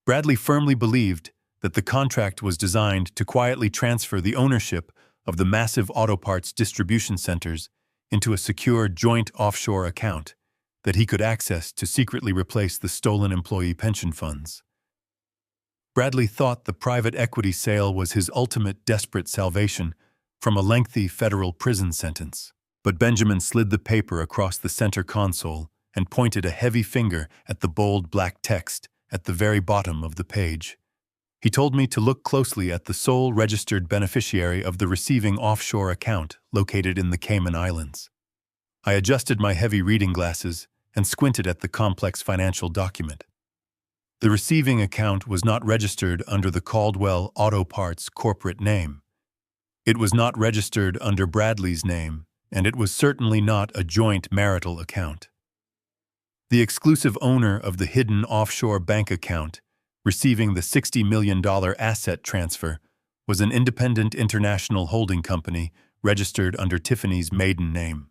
Bradley firmly believed that the contract was designed to quietly transfer the ownership of the massive auto parts distribution centers into a secure joint offshore account that he could access to secretly replace the stolen employee pension funds. Bradley thought the private equity sale was his ultimate desperate salvation from a lengthy federal prison sentence. But Benjamin slid the paper across the center console and pointed a heavy finger at the bold black text at the very bottom of the page. He told me to look closely at the sole registered beneficiary of the receiving offshore account located in the Cayman Islands. I adjusted my heavy reading glasses and squinted at the complex financial document. The receiving account was not registered under the Caldwell Auto Parts corporate name. It was not registered under Bradley's name, and it was certainly not a joint marital account. The exclusive owner of the hidden offshore bank account receiving the $60 million asset transfer was an independent international holding company registered under Tiffany's maiden name.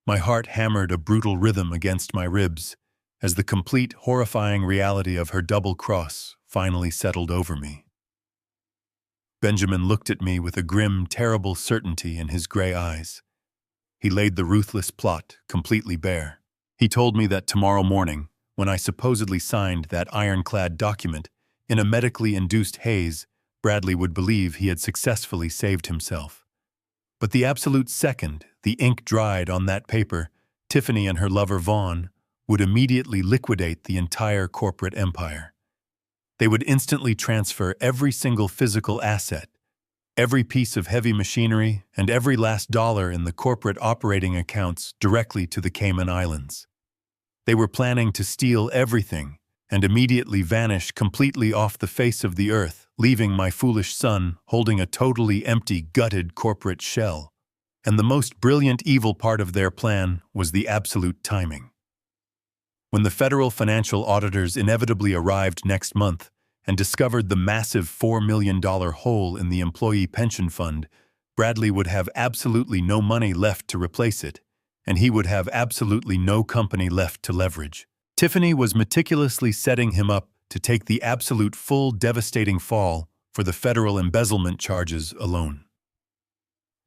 My heart hammered a brutal rhythm against my ribs as the complete, horrifying reality of her double cross finally settled over me. Benjamin looked at me with a grim, terrible certainty in his gray eyes. He laid the ruthless plot completely bare. He told me that tomorrow morning, when I supposedly signed that ironclad document, in a medically induced haze, Bradley would believe he had successfully saved himself. But the absolute second the ink dried on that paper, Tiffany and her lover Vaughn would immediately liquidate the entire corporate empire. They would instantly transfer every single physical asset, every piece of heavy machinery, and every last dollar in the corporate operating accounts directly to the Cayman Islands. They were planning to steal everything and immediately vanish completely off the face of the earth, leaving my foolish son holding a totally empty, gutted corporate shell. And the most brilliant evil part of their plan was the absolute timing. When the federal financial auditors inevitably arrived next month and discovered the massive $4 million hole in the employee pension fund, Bradley would have absolutely no money left to replace it, and he would have absolutely no company left to leverage. Tiffany was meticulously setting him up to take the absolute full devastating fall for the federal embezzlement charges alone.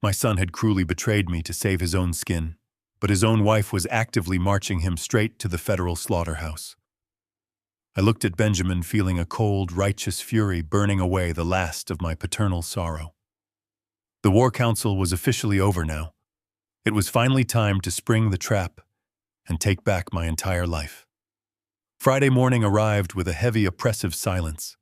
My son had cruelly betrayed me to save his own skin, but his own wife was actively marching him straight to the federal slaughterhouse. I looked at Benjamin, feeling a cold, righteous fury burning away the last of my paternal sorrow. The war council was officially over now. It was finally time to spring the trap and take back my entire life. Friday morning arrived with a heavy, oppressive silence.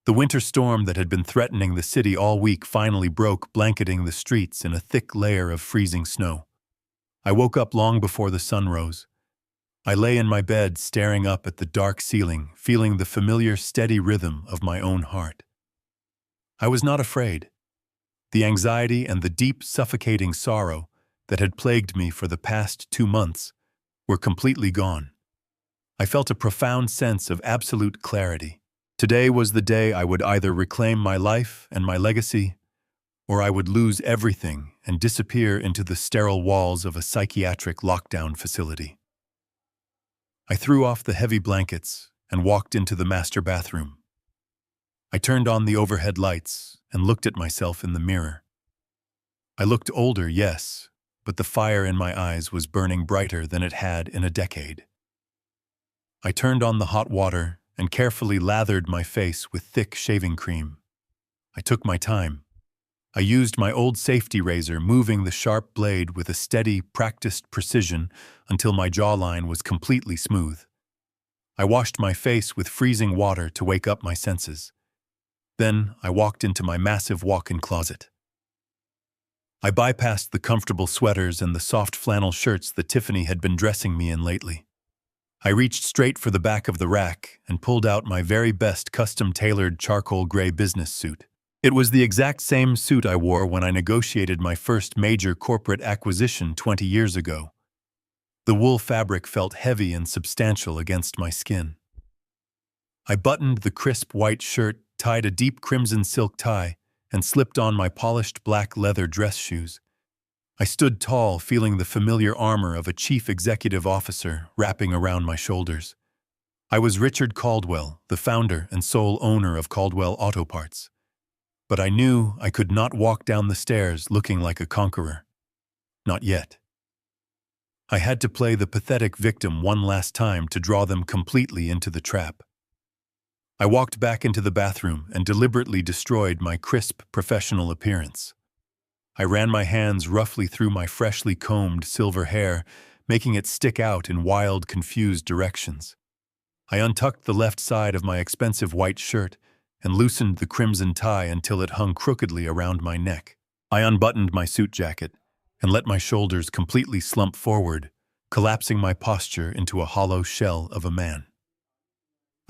The winter storm that had been threatening the city all week finally broke, blanketing the streets in a thick layer of freezing snow. I woke up long before the sun rose. I lay in my bed, staring up at the dark ceiling, feeling the familiar, steady rhythm of my own heart. I was not afraid. The anxiety and the deep, suffocating sorrow that had plagued me for the past 2 months were completely gone. I felt a profound sense of absolute clarity. Today was the day I would either reclaim my life and my legacy, or I would lose everything and disappear into the sterile walls of a psychiatric lockdown facility. I threw off the heavy blankets and walked into the master bathroom. I turned on the overhead lights and looked at myself in the mirror. I looked older, yes, but the fire in my eyes was burning brighter than it had in a decade. I turned on the hot water and carefully lathered my face with thick shaving cream. I took my time. I used my old safety razor, moving the sharp blade with a steady, practiced precision until my jawline was completely smooth. I washed my face with freezing water to wake up my senses. Then I walked into my massive walk-in closet. I bypassed the comfortable sweaters and the soft flannel shirts that Tiffany had been dressing me in lately. I reached straight for the back of the rack and pulled out my very best custom-tailored charcoal gray business suit. It was the exact same suit I wore when I negotiated my first major corporate acquisition 20 years ago. The wool fabric felt heavy and substantial against my skin. I buttoned the crisp white shirt, tied a deep crimson silk tie, and slipped on my polished black leather dress shoes. I stood tall, feeling the familiar armor of a chief executive officer wrapping around my shoulders. I was Richard Caldwell, the founder and sole owner of Caldwell Auto Parts. But I knew I could not walk down the stairs looking like a conqueror. Not yet. I had to play the pathetic victim one last time to draw them completely into the trap. I walked back into the bathroom and deliberately destroyed my crisp, professional appearance. I ran my hands roughly through my freshly combed silver hair, making it stick out in wild, confused directions. I untucked the left side of my expensive white shirt and loosened the crimson tie until it hung crookedly around my neck. I unbuttoned my suit jacket and let my shoulders completely slump forward, collapsing my posture into a hollow shell of a man.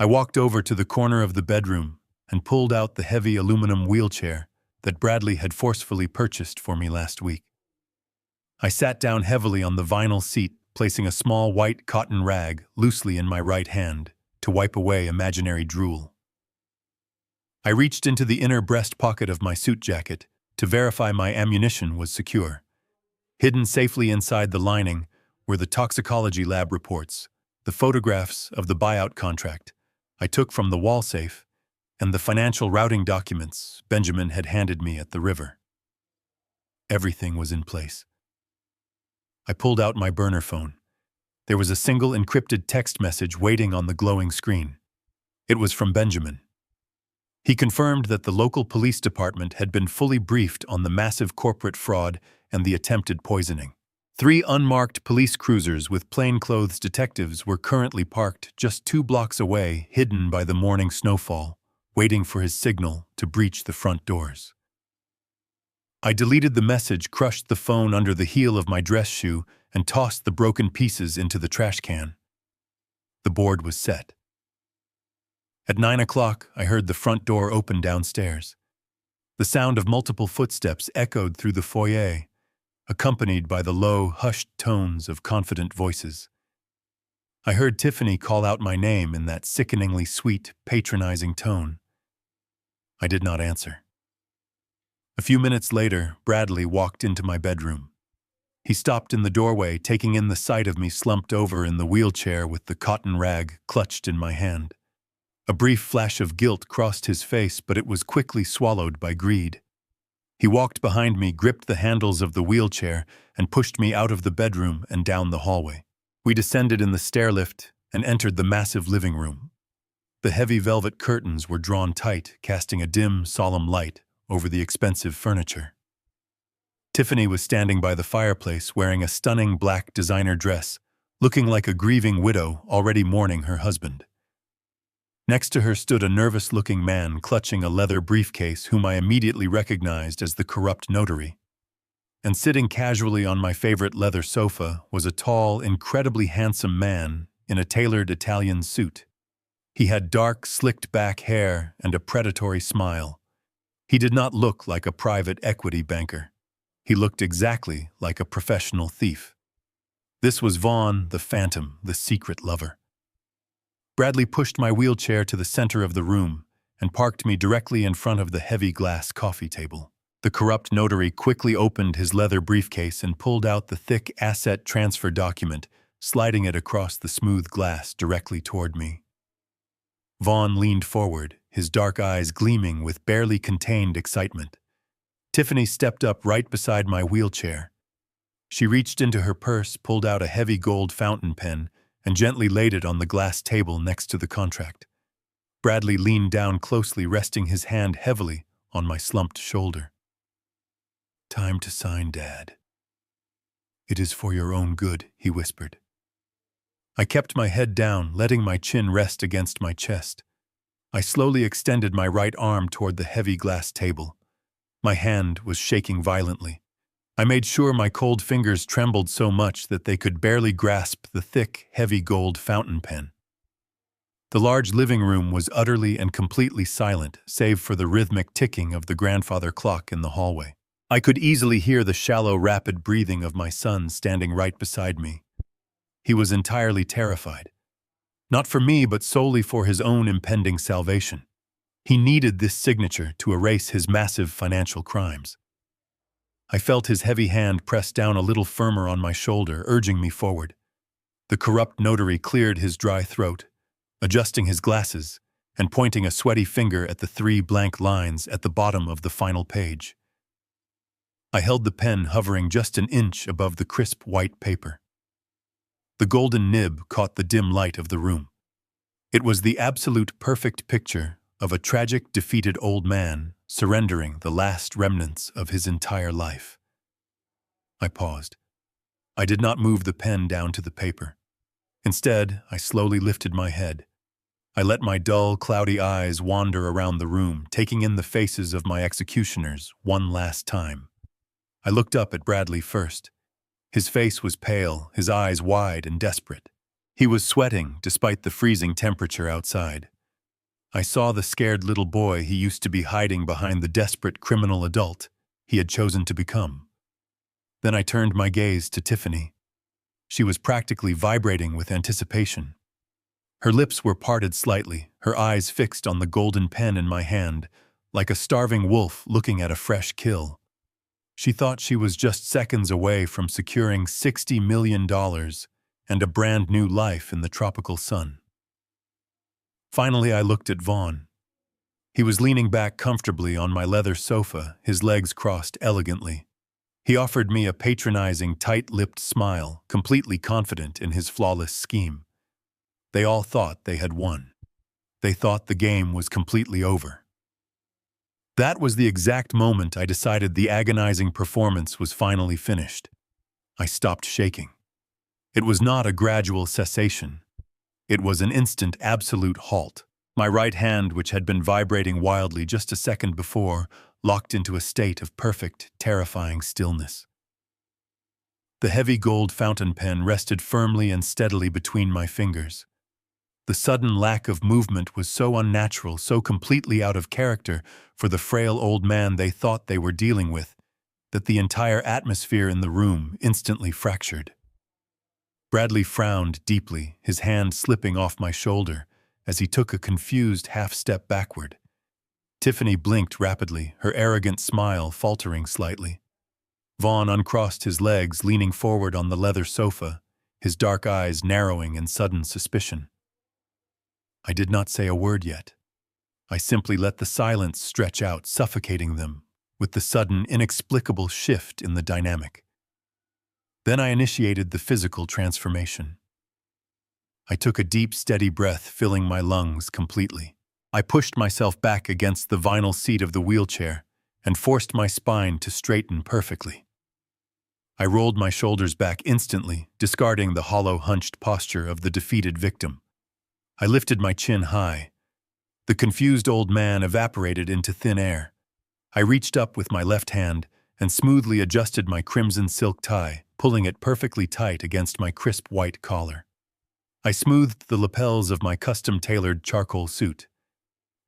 I walked over to the corner of the bedroom and pulled out the heavy aluminum wheelchair that Bradley had forcefully purchased for me last week. I sat down heavily on the vinyl seat, placing a small white cotton rag loosely in my right hand to wipe away imaginary drool. I reached into the inner breast pocket of my suit jacket to verify my ammunition was secure. Hidden safely inside the lining were the toxicology lab reports, the photographs of the buyout contract I took from the wall safe, and the financial routing documents Benjamin had handed me at the river. Everything was in place. I pulled out my burner phone. There was a single encrypted text message waiting on the glowing screen. It was from Benjamin. He confirmed that the local police department had been fully briefed on the massive corporate fraud and the attempted poisoning. 3 unmarked police cruisers with plainclothes detectives were currently parked just 2 blocks away, hidden by the morning snowfall, waiting for his signal to breach the front doors. I deleted the message, crushed the phone under the heel of my dress shoe, and tossed the broken pieces into the trash can. The board was set. At 9 o'clock, I heard the front door open downstairs. The sound of multiple footsteps echoed through the foyer, accompanied by the low, hushed tones of confident voices. I heard Tiffany call out my name in that sickeningly sweet, patronizing tone. I did not answer. A few minutes later, Bradley walked into my bedroom. He stopped in the doorway, taking in the sight of me slumped over in the wheelchair with the cotton rag clutched in my hand. A brief flash of guilt crossed his face, but it was quickly swallowed by greed. He walked behind me, gripped the handles of the wheelchair, and pushed me out of the bedroom and down the hallway. We descended in the stairlift and entered the massive living room. The heavy velvet curtains were drawn tight, casting a dim, solemn light over the expensive furniture. Tiffany was standing by the fireplace wearing a stunning black designer dress, looking like a grieving widow already mourning her husband. Next to her stood a nervous-looking man clutching a leather briefcase whom I immediately recognized as the corrupt notary. And sitting casually on my favorite leather sofa was a tall, incredibly handsome man in a tailored Italian suit. He had dark, slicked-back hair and a predatory smile. He did not look like a private equity banker. He looked exactly like a professional thief. This was Vaughn, the phantom, the secret lover. Bradley pushed my wheelchair to the center of the room and parked me directly in front of the heavy glass coffee table. The corrupt notary quickly opened his leather briefcase and pulled out the thick asset transfer document, sliding it across the smooth glass directly toward me. Vaughn leaned forward, his dark eyes gleaming with barely contained excitement. Tiffany stepped up right beside my wheelchair. She reached into her purse, pulled out a heavy gold fountain pen, and gently laid it on the glass table next to the contract. Bradley leaned down closely, resting his hand heavily on my slumped shoulder. "Time to sign, Dad. It is for your own good," he whispered. I kept my head down, letting my chin rest against my chest. I slowly extended my right arm toward the heavy glass table. My hand was shaking violently. I made sure my cold fingers trembled so much that they could barely grasp the thick, heavy gold fountain pen. The large living room was utterly and completely silent, save for the rhythmic ticking of the grandfather clock in the hallway. I could easily hear the shallow, rapid breathing of my son standing right beside me. He was entirely terrified. Not for me, but solely for his own impending salvation. He needed this signature to erase his massive financial crimes. I felt his heavy hand press down a little firmer on my shoulder, urging me forward. The corrupt notary cleared his dry throat, adjusting his glasses and pointing a sweaty finger at the 3 blank lines at the bottom of the final page. I held the pen hovering just an inch above the crisp white paper. The golden nib caught the dim light of the room. It was the absolute perfect picture of a tragic, defeated old man surrendering the last remnants of his entire life. I paused. I did not move the pen down to the paper. Instead, I slowly lifted my head. I let my dull, cloudy eyes wander around the room, taking in the faces of my executioners one last time. I looked up at Bradley first. His face was pale, his eyes wide and desperate. He was sweating despite the freezing temperature outside. I saw the scared little boy he used to be hiding behind the desperate criminal adult he had chosen to become. Then I turned my gaze to Tiffany. She was practically vibrating with anticipation. Her lips were parted slightly, her eyes fixed on the golden pen in my hand, like a starving wolf looking at a fresh kill. She thought she was just seconds away from securing $60 million and a brand new life in the tropical sun. Finally, I looked at Vaughn. He was leaning back comfortably on my leather sofa, his legs crossed elegantly. He offered me a patronizing, tight-lipped smile, completely confident in his flawless scheme. They all thought they had won. They thought the game was completely over. That was the exact moment I decided the agonizing performance was finally finished. I stopped shaking. It was not a gradual cessation. It was an instant, absolute halt. My right hand, which had been vibrating wildly just a second before, locked into a state of perfect, terrifying stillness. The heavy gold fountain pen rested firmly and steadily between my fingers. The sudden lack of movement was so unnatural, so completely out of character for the frail old man they thought they were dealing with, that the entire atmosphere in the room instantly fractured. Bradley frowned deeply, his hand slipping off my shoulder as he took a confused half-step backward. Tiffany blinked rapidly, her arrogant smile faltering slightly. Vaughn uncrossed his legs, leaning forward on the leather sofa, his dark eyes narrowing in sudden suspicion. I did not say a word yet. I simply let the silence stretch out, suffocating them with the sudden, inexplicable shift in the dynamic. Then I initiated the physical transformation. I took a deep, steady breath, filling my lungs completely. I pushed myself back against the vinyl seat of the wheelchair and forced my spine to straighten perfectly. I rolled my shoulders back instantly, discarding the hollow, hunched posture of the defeated victim. I lifted my chin high. The confused old man evaporated into thin air. I reached up with my left hand and smoothly adjusted my crimson silk tie, pulling it perfectly tight against my crisp white collar. I smoothed the lapels of my custom-tailored charcoal suit.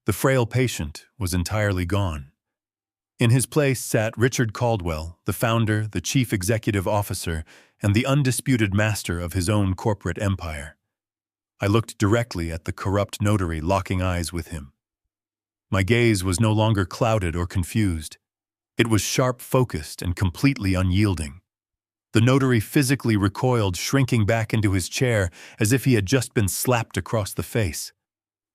The frail patient was entirely gone. In his place sat Richard Caldwell, the founder, the chief executive officer, and the undisputed master of his own corporate empire. I looked directly at the corrupt notary, locking eyes with him. My gaze was no longer clouded or confused. It was sharp-focused and completely unyielding. The notary physically recoiled, shrinking back into his chair as if he had just been slapped across the face.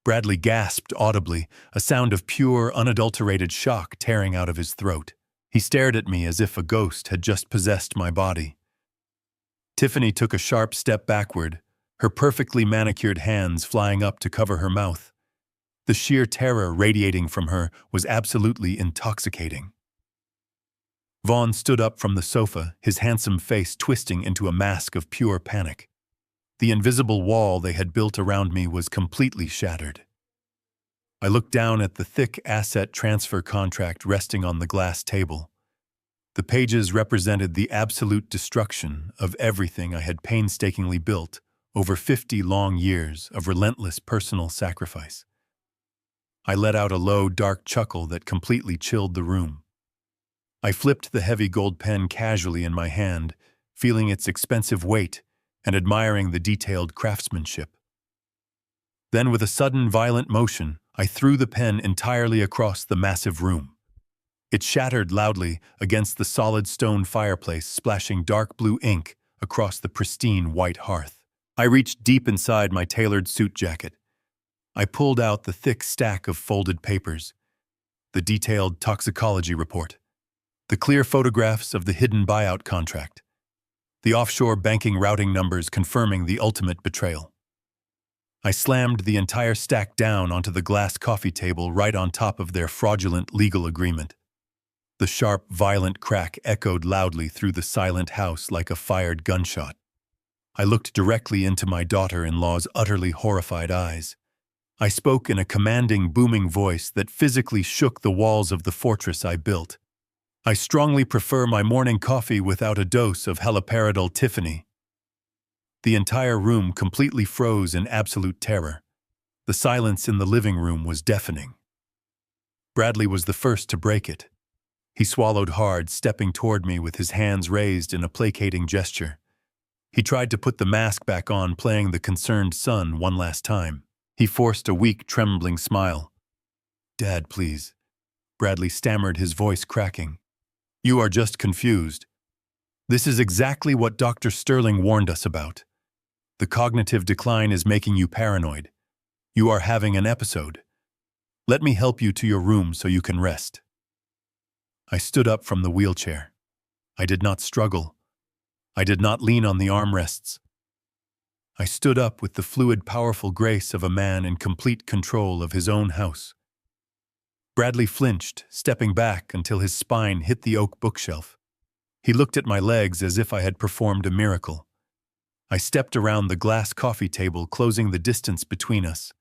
Bradley gasped audibly, a sound of pure, unadulterated shock tearing out of his throat. He stared at me as if a ghost had just possessed my body. Tiffany took a sharp step backward, her perfectly manicured hands flying up to cover her mouth. The sheer terror radiating from her was absolutely intoxicating. Vaughn stood up from the sofa, his handsome face twisting into a mask of pure panic. The invisible wall they had built around me was completely shattered. I looked down at the thick asset transfer contract resting on the glass table. The pages represented the absolute destruction of everything I had painstakingly built over 50 long years of relentless personal sacrifice. I let out a low, dark chuckle that completely chilled the room. I flipped the heavy gold pen casually in my hand, feeling its expensive weight and admiring the detailed craftsmanship. Then, with a sudden violent motion, I threw the pen entirely across the massive room. It shattered loudly against the solid stone fireplace, splashing dark blue ink across the pristine white hearth. I reached deep inside my tailored suit jacket. I pulled out the thick stack of folded papers, the detailed toxicology report, the clear photographs of the hidden buyout contract, the offshore banking routing numbers confirming the ultimate betrayal. I slammed the entire stack down onto the glass coffee table right on top of their fraudulent legal agreement. The sharp, violent crack echoed loudly through the silent house like a fired gunshot. I looked directly into my daughter-in-law's utterly horrified eyes. I spoke in a commanding, booming voice that physically shook the walls of the fortress I built. I strongly prefer my morning coffee without a dose of haloperidol, Tiffany. The entire room completely froze in absolute terror. The silence in the living room was deafening. Bradley was the first to break it. He swallowed hard, stepping toward me with his hands raised in a placating gesture. He tried to put the mask back on, playing the concerned son one last time. He forced a weak, trembling smile. "Dad, please," Bradley stammered, his voice cracking. "You are just confused. This is exactly what Dr. Sterling warned us about. The cognitive decline is making you paranoid. You are having an episode. Let me help you to your room so you can rest." I stood up from the wheelchair. I did not struggle. I did not lean on the armrests. I stood up with the fluid, powerful grace of a man in complete control of his own house. Bradley flinched, stepping back until his spine hit the oak bookshelf. He looked at my legs as if I had performed a miracle. I stepped around the glass coffee table, closing the distance between us,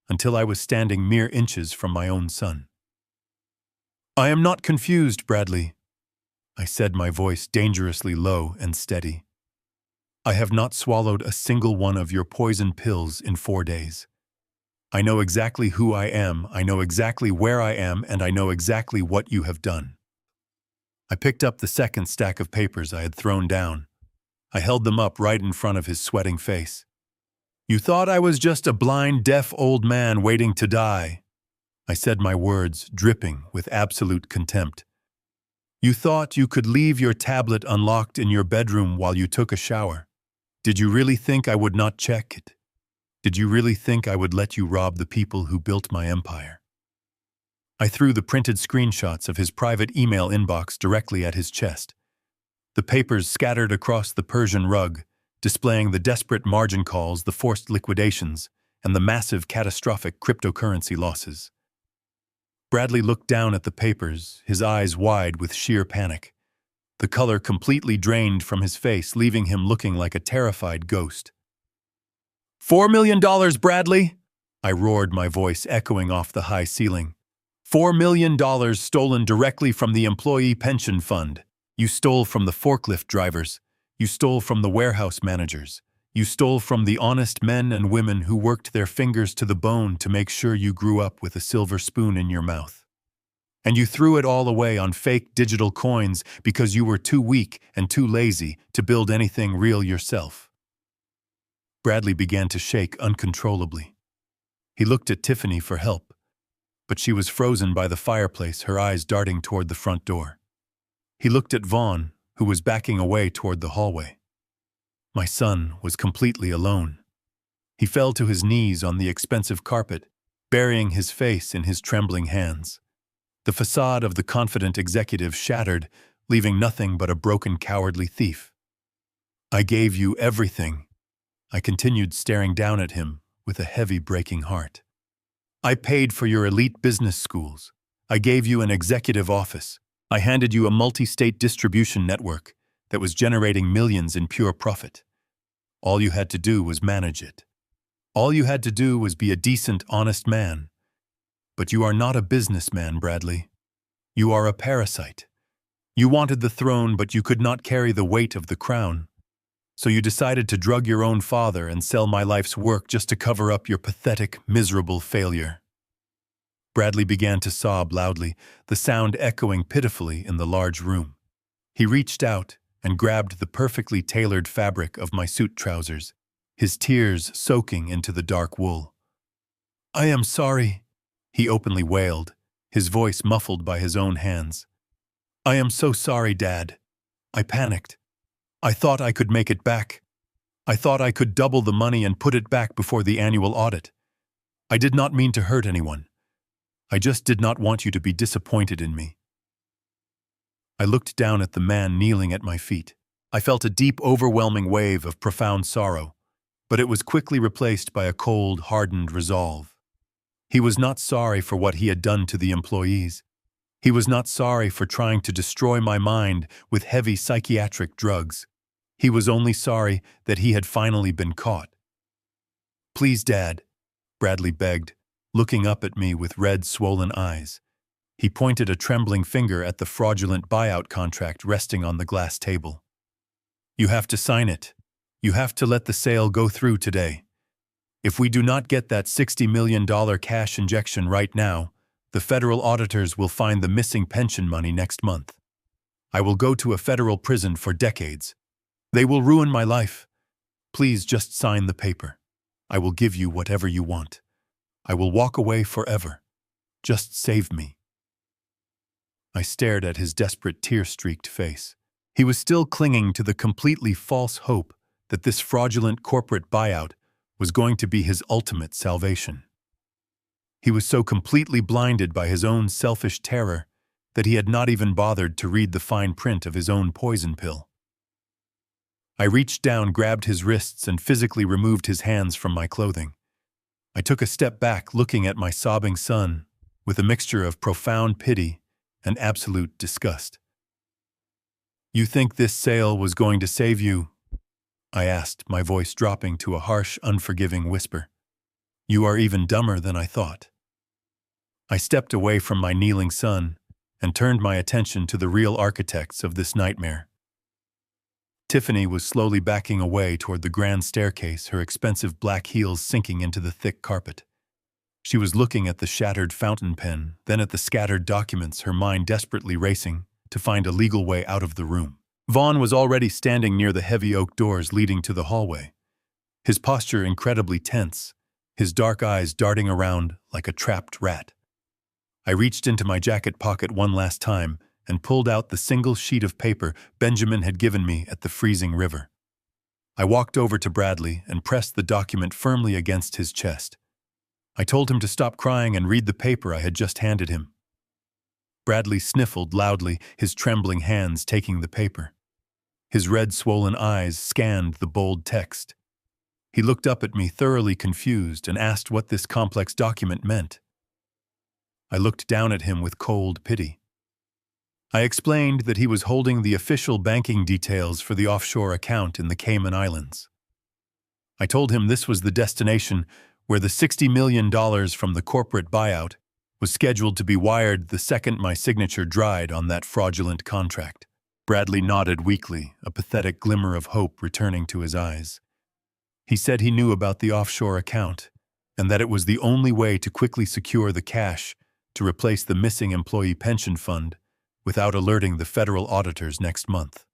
until I was standing mere inches from my own son. "I am not confused, Bradley," I said, my voice dangerously low and steady. "I have not swallowed a single one of your poison pills in 4 days. I know exactly who I am, I know exactly where I am, and I know exactly what you have done." I picked up the second stack of papers I had thrown down. I held them up right in front of his sweating face. "You thought I was just a blind, deaf old man waiting to die," I said, my words dripping with absolute contempt. "You thought you could leave your tablet unlocked in your bedroom while you took a shower. Did you really think I would not check it? Did you really think I would let you rob the people who built my empire?" I threw the printed screenshots of his private email inbox directly at his chest. The papers scattered across the Persian rug, displaying the desperate margin calls, the forced liquidations, and the massive catastrophic cryptocurrency losses. Bradley looked down at the papers, his eyes wide with sheer panic. The color completely drained from his face, leaving him looking like a terrified ghost. $4 million, Bradley!" I roared, my voice echoing off the high ceiling. $4 million stolen directly from the employee pension fund. You stole from the forklift drivers. You stole from the warehouse managers. You stole from the honest men and women who worked their fingers to the bone to make sure you grew up with a silver spoon in your mouth. And you threw it all away on fake digital coins because you were too weak and too lazy to build anything real yourself. Bradley began to shake uncontrollably. He looked at Tiffany for help, but she was frozen by the fireplace, her eyes darting toward the front door. He looked at Vaughn, who was backing away toward the hallway. My son was completely alone. He fell to his knees on the expensive carpet, burying his face in his trembling hands. The facade of the confident executive shattered, leaving nothing but a broken, cowardly thief. I gave you everything. I continued, staring down at him with a heavy, breaking heart. I paid for your elite business schools. I gave you an executive office. I handed you a multi-state distribution network that was generating millions in pure profit. All you had to do was manage it. All you had to do was be a decent, honest man. But you are not a businessman, Bradley. You are a parasite. You wanted the throne, but you could not carry the weight of the crown. So you decided to drug your own father and sell my life's work just to cover up your pathetic, miserable failure. Bradley began to sob loudly, the sound echoing pitifully in the large room. He reached out and grabbed the perfectly tailored fabric of my suit trousers, his tears soaking into the dark wool. I am sorry, he openly wailed, his voice muffled by his own hands. I am so sorry, Dad. I panicked. I thought I could make it back. I thought I could double the money and put it back before the annual audit. I did not mean to hurt anyone. I just did not want you to be disappointed in me. I looked down at the man kneeling at my feet. I felt a deep, overwhelming wave of profound sorrow, but it was quickly replaced by a cold, hardened resolve. He was not sorry for what he had done to the employees. He was not sorry for trying to destroy my mind with heavy psychiatric drugs. He was only sorry that he had finally been caught. Please, Dad, Bradley begged, looking up at me with red, swollen eyes. He pointed a trembling finger at the fraudulent buyout contract resting on the glass table. You have to sign it. You have to let the sale go through today. If we do not get that $60 million cash injection right now, the federal auditors will find the missing pension money next month. I will go to a federal prison for decades. They will ruin my life. Please just sign the paper. I will give you whatever you want. I will walk away forever. Just save me. I stared at his desperate, tear-streaked face. He was still clinging to the completely false hope that this fraudulent corporate buyout was going to be his ultimate salvation. He was so completely blinded by his own selfish terror that he had not even bothered to read the fine print of his own poison pill. I reached down, grabbed his wrists, and physically removed his hands from my clothing. I took a step back, looking at my sobbing son with a mixture of profound pity and absolute disgust. You think this sale was going to save you? I asked, my voice dropping to a harsh, unforgiving whisper. You are even dumber than I thought. I stepped away from my kneeling son and turned my attention to the real architects of this nightmare. Tiffany was slowly backing away toward the grand staircase, her expensive black heels sinking into the thick carpet. She was looking at the shattered fountain pen, then at the scattered documents, her mind desperately racing to find a legal way out of the room. Vaughn was already standing near the heavy oak doors leading to the hallway, his posture incredibly tense, his dark eyes darting around like a trapped rat. I reached into my jacket pocket one last time and pulled out the single sheet of paper Benjamin had given me at the freezing river. I walked over to Bradley and pressed the document firmly against his chest. I told him to stop crying and read the paper I had just handed him. Bradley sniffled loudly, his trembling hands taking the paper. His red, swollen eyes scanned the bold text. He looked up at me, thoroughly confused, and asked what this complex document meant. I looked down at him with cold pity. I explained that he was holding the official banking details for the offshore account in the Cayman Islands. I told him this was the destination where the $60 million from the corporate buyout was scheduled to be wired the second my signature dried on that fraudulent contract. Bradley nodded weakly, a pathetic glimmer of hope returning to his eyes. He said he knew about the offshore account, and that it was the only way to quickly secure the cash to replace the missing employee pension fund without alerting the federal auditors next month.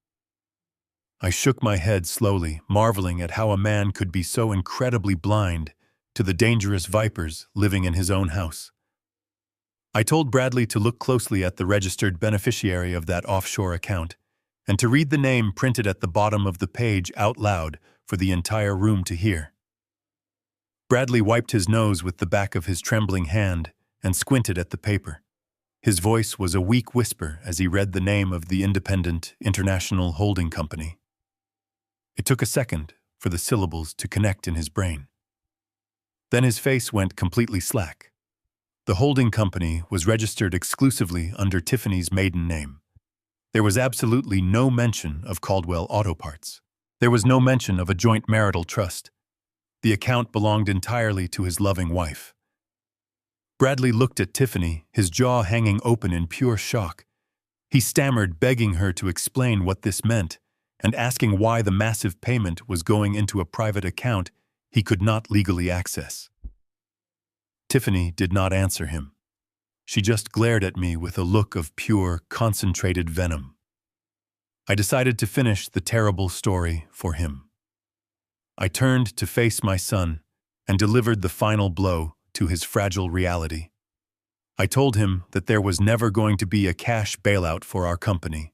I shook my head slowly, marveling at how a man could be so incredibly blind to the dangerous vipers living in his own house. I told Bradley to look closely at the registered beneficiary of that offshore account and to read the name printed at the bottom of the page out loud for the entire room to hear. Bradley wiped his nose with the back of his trembling hand and squinted at the paper. His voice was a weak whisper as he read the name of the Independent International Holding Company. It took a second for the syllables to connect in his brain. Then his face went completely slack. The holding company was registered exclusively under Tiffany's maiden name. There was absolutely no mention of Caldwell Auto Parts. There was no mention of a joint marital trust. The account belonged entirely to his loving wife. Bradley looked at Tiffany, his jaw hanging open in pure shock. He stammered, begging her to explain what this meant, and asking why the massive payment was going into a private account he could not legally access. Tiffany did not answer him. She just glared at me with a look of pure, concentrated venom. I decided to finish the terrible story for him. I turned to face my son and delivered the final blow to his fragile reality. I told him that there was never going to be a cash bailout for our company.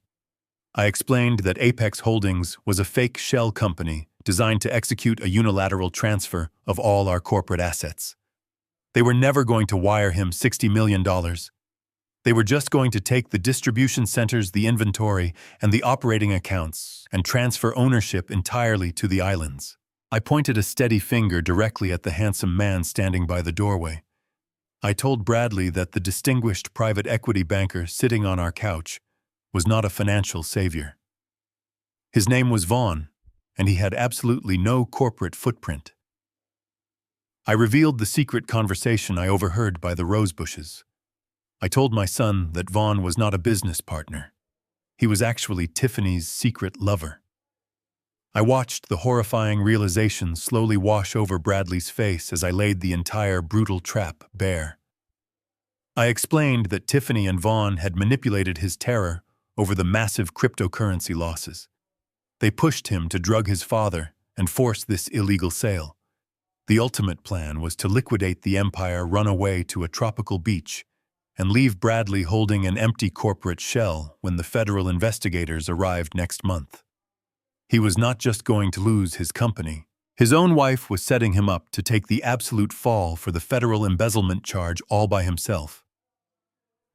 I explained that Apex Holdings was a fake shell company designed to execute a unilateral transfer of all our corporate assets. They were never going to wire him $60 million. They were just going to take the distribution centers, the inventory, and the operating accounts and transfer ownership entirely to the islands. I pointed a steady finger directly at the handsome man standing by the doorway. I told Bradley that the distinguished private equity banker sitting on our couch was not a financial savior. His name was Vaughn, and he had absolutely no corporate footprint. I revealed the secret conversation I overheard by the rose bushes. I told my son that Vaughn was not a business partner. He was actually Tiffany's secret lover. I watched the horrifying realization slowly wash over Bradley's face as I laid the entire brutal trap bare. I explained that Tiffany and Vaughn had manipulated his terror over the massive cryptocurrency losses. They pushed him to drug his father and force this illegal sale. The ultimate plan was to liquidate the empire, run away to a tropical beach, and leave Bradley holding an empty corporate shell when the federal investigators arrived next month. He was not just going to lose his company. His own wife was setting him up to take the absolute fall for the federal embezzlement charge all by himself.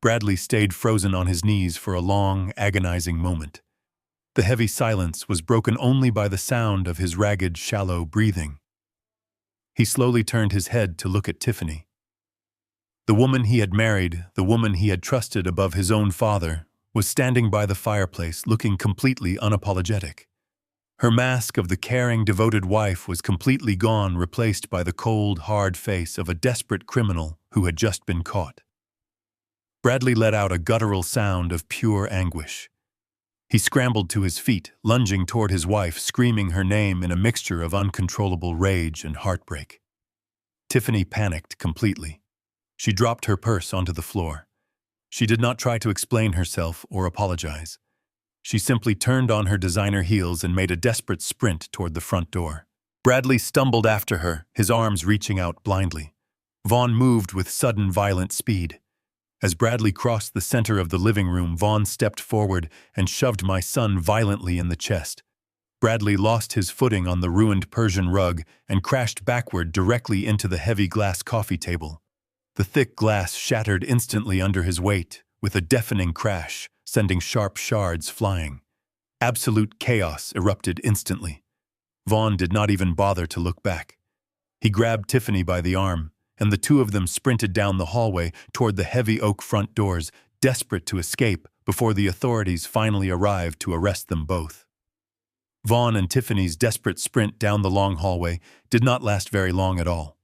Bradley stayed frozen on his knees for a long, agonizing moment. The heavy silence was broken only by the sound of his ragged, shallow breathing. He slowly turned his head to look at Tiffany. The woman he had married, the woman he had trusted above his own father, was standing by the fireplace looking completely unapologetic. Her mask of the caring, devoted wife was completely gone, replaced by the cold, hard face of a desperate criminal who had just been caught. Bradley let out a guttural sound of pure anguish. He scrambled to his feet, lunging toward his wife, screaming her name in a mixture of uncontrollable rage and heartbreak. Tiffany panicked completely. She dropped her purse onto the floor. She did not try to explain herself or apologize. She simply turned on her designer heels and made a desperate sprint toward the front door. Bradley stumbled after her, his arms reaching out blindly. Vaughn moved with sudden, violent speed. As Bradley crossed the center of the living room, Vaughn stepped forward and shoved my son violently in the chest. Bradley lost his footing on the ruined Persian rug and crashed backward directly into the heavy glass coffee table. The thick glass shattered instantly under his weight, with a deafening crash, sending sharp shards flying. Absolute chaos erupted instantly. Vaughn did not even bother to look back. He grabbed Tiffany by the arm, and the two of them sprinted down the hallway toward the heavy oak front doors, desperate to escape before the authorities finally arrived to arrest them both. Vaughn and Tiffany's desperate sprint down the long hallway did not last very long at all.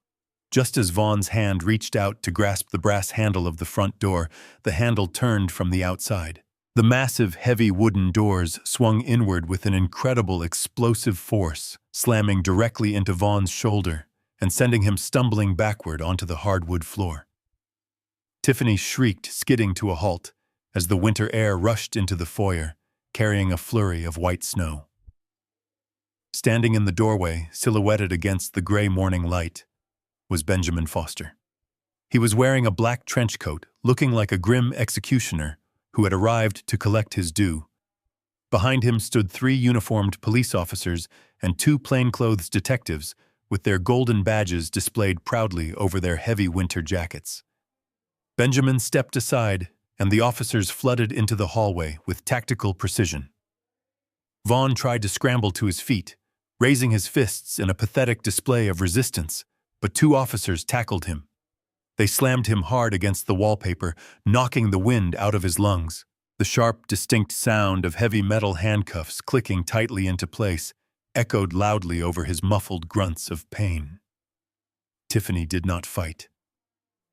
Just as Vaughn's hand reached out to grasp the brass handle of the front door, the handle turned from the outside. The massive, heavy wooden doors swung inward with an incredible explosive force, slamming directly into Vaughn's shoulder and sending him stumbling backward onto the hardwood floor. Tiffany shrieked, skidding to a halt, as the winter air rushed into the foyer, carrying a flurry of white snow. Standing in the doorway, silhouetted against the gray morning light, was Benjamin Foster. He was wearing a black trench coat, looking like a grim executioner who had arrived to collect his due. Behind him stood 3 uniformed police officers and 2 plainclothes detectives with their golden badges displayed proudly over their heavy winter jackets. Benjamin stepped aside, and the officers flooded into the hallway with tactical precision. Vaughn tried to scramble to his feet, raising his fists in a pathetic display of resistance, but 2 officers tackled him. They slammed him hard against the wallpaper, knocking the wind out of his lungs. The sharp, distinct sound of heavy metal handcuffs clicking tightly into place echoed loudly over his muffled grunts of pain. Tiffany did not fight.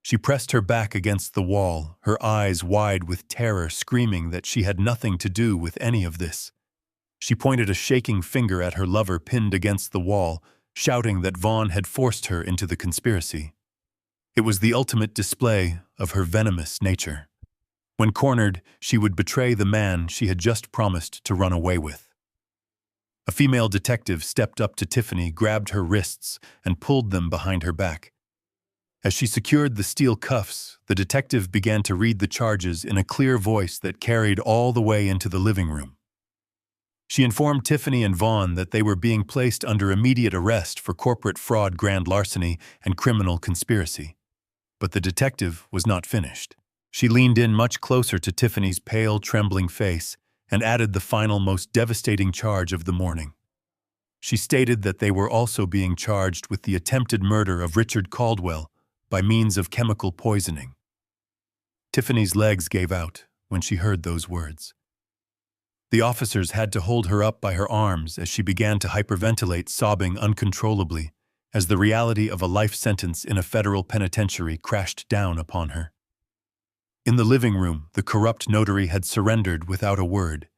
She pressed her back against the wall, her eyes wide with terror, screaming that she had nothing to do with any of this. She pointed a shaking finger at her lover pinned against the wall, shouting that Vaughn had forced her into the conspiracy. It was the ultimate display of her venomous nature. When cornered, she would betray the man she had just promised to run away with. A female detective stepped up to Tiffany, grabbed her wrists, and pulled them behind her back. As she secured the steel cuffs, the detective began to read the charges in a clear voice that carried all the way into the living room. She informed Tiffany and Vaughn that they were being placed under immediate arrest for corporate fraud, grand larceny, and criminal conspiracy. But the detective was not finished. She leaned in much closer to Tiffany's pale, trembling face and added the final, most devastating charge of the morning. She stated that they were also being charged with the attempted murder of Richard Caldwell by means of chemical poisoning. Tiffany's legs gave out when she heard those words. The officers had to hold her up by her arms as she began to hyperventilate, sobbing uncontrollably, as the reality of a life sentence in a federal penitentiary crashed down upon her. In the living room, the corrupt notary had surrendered without a word.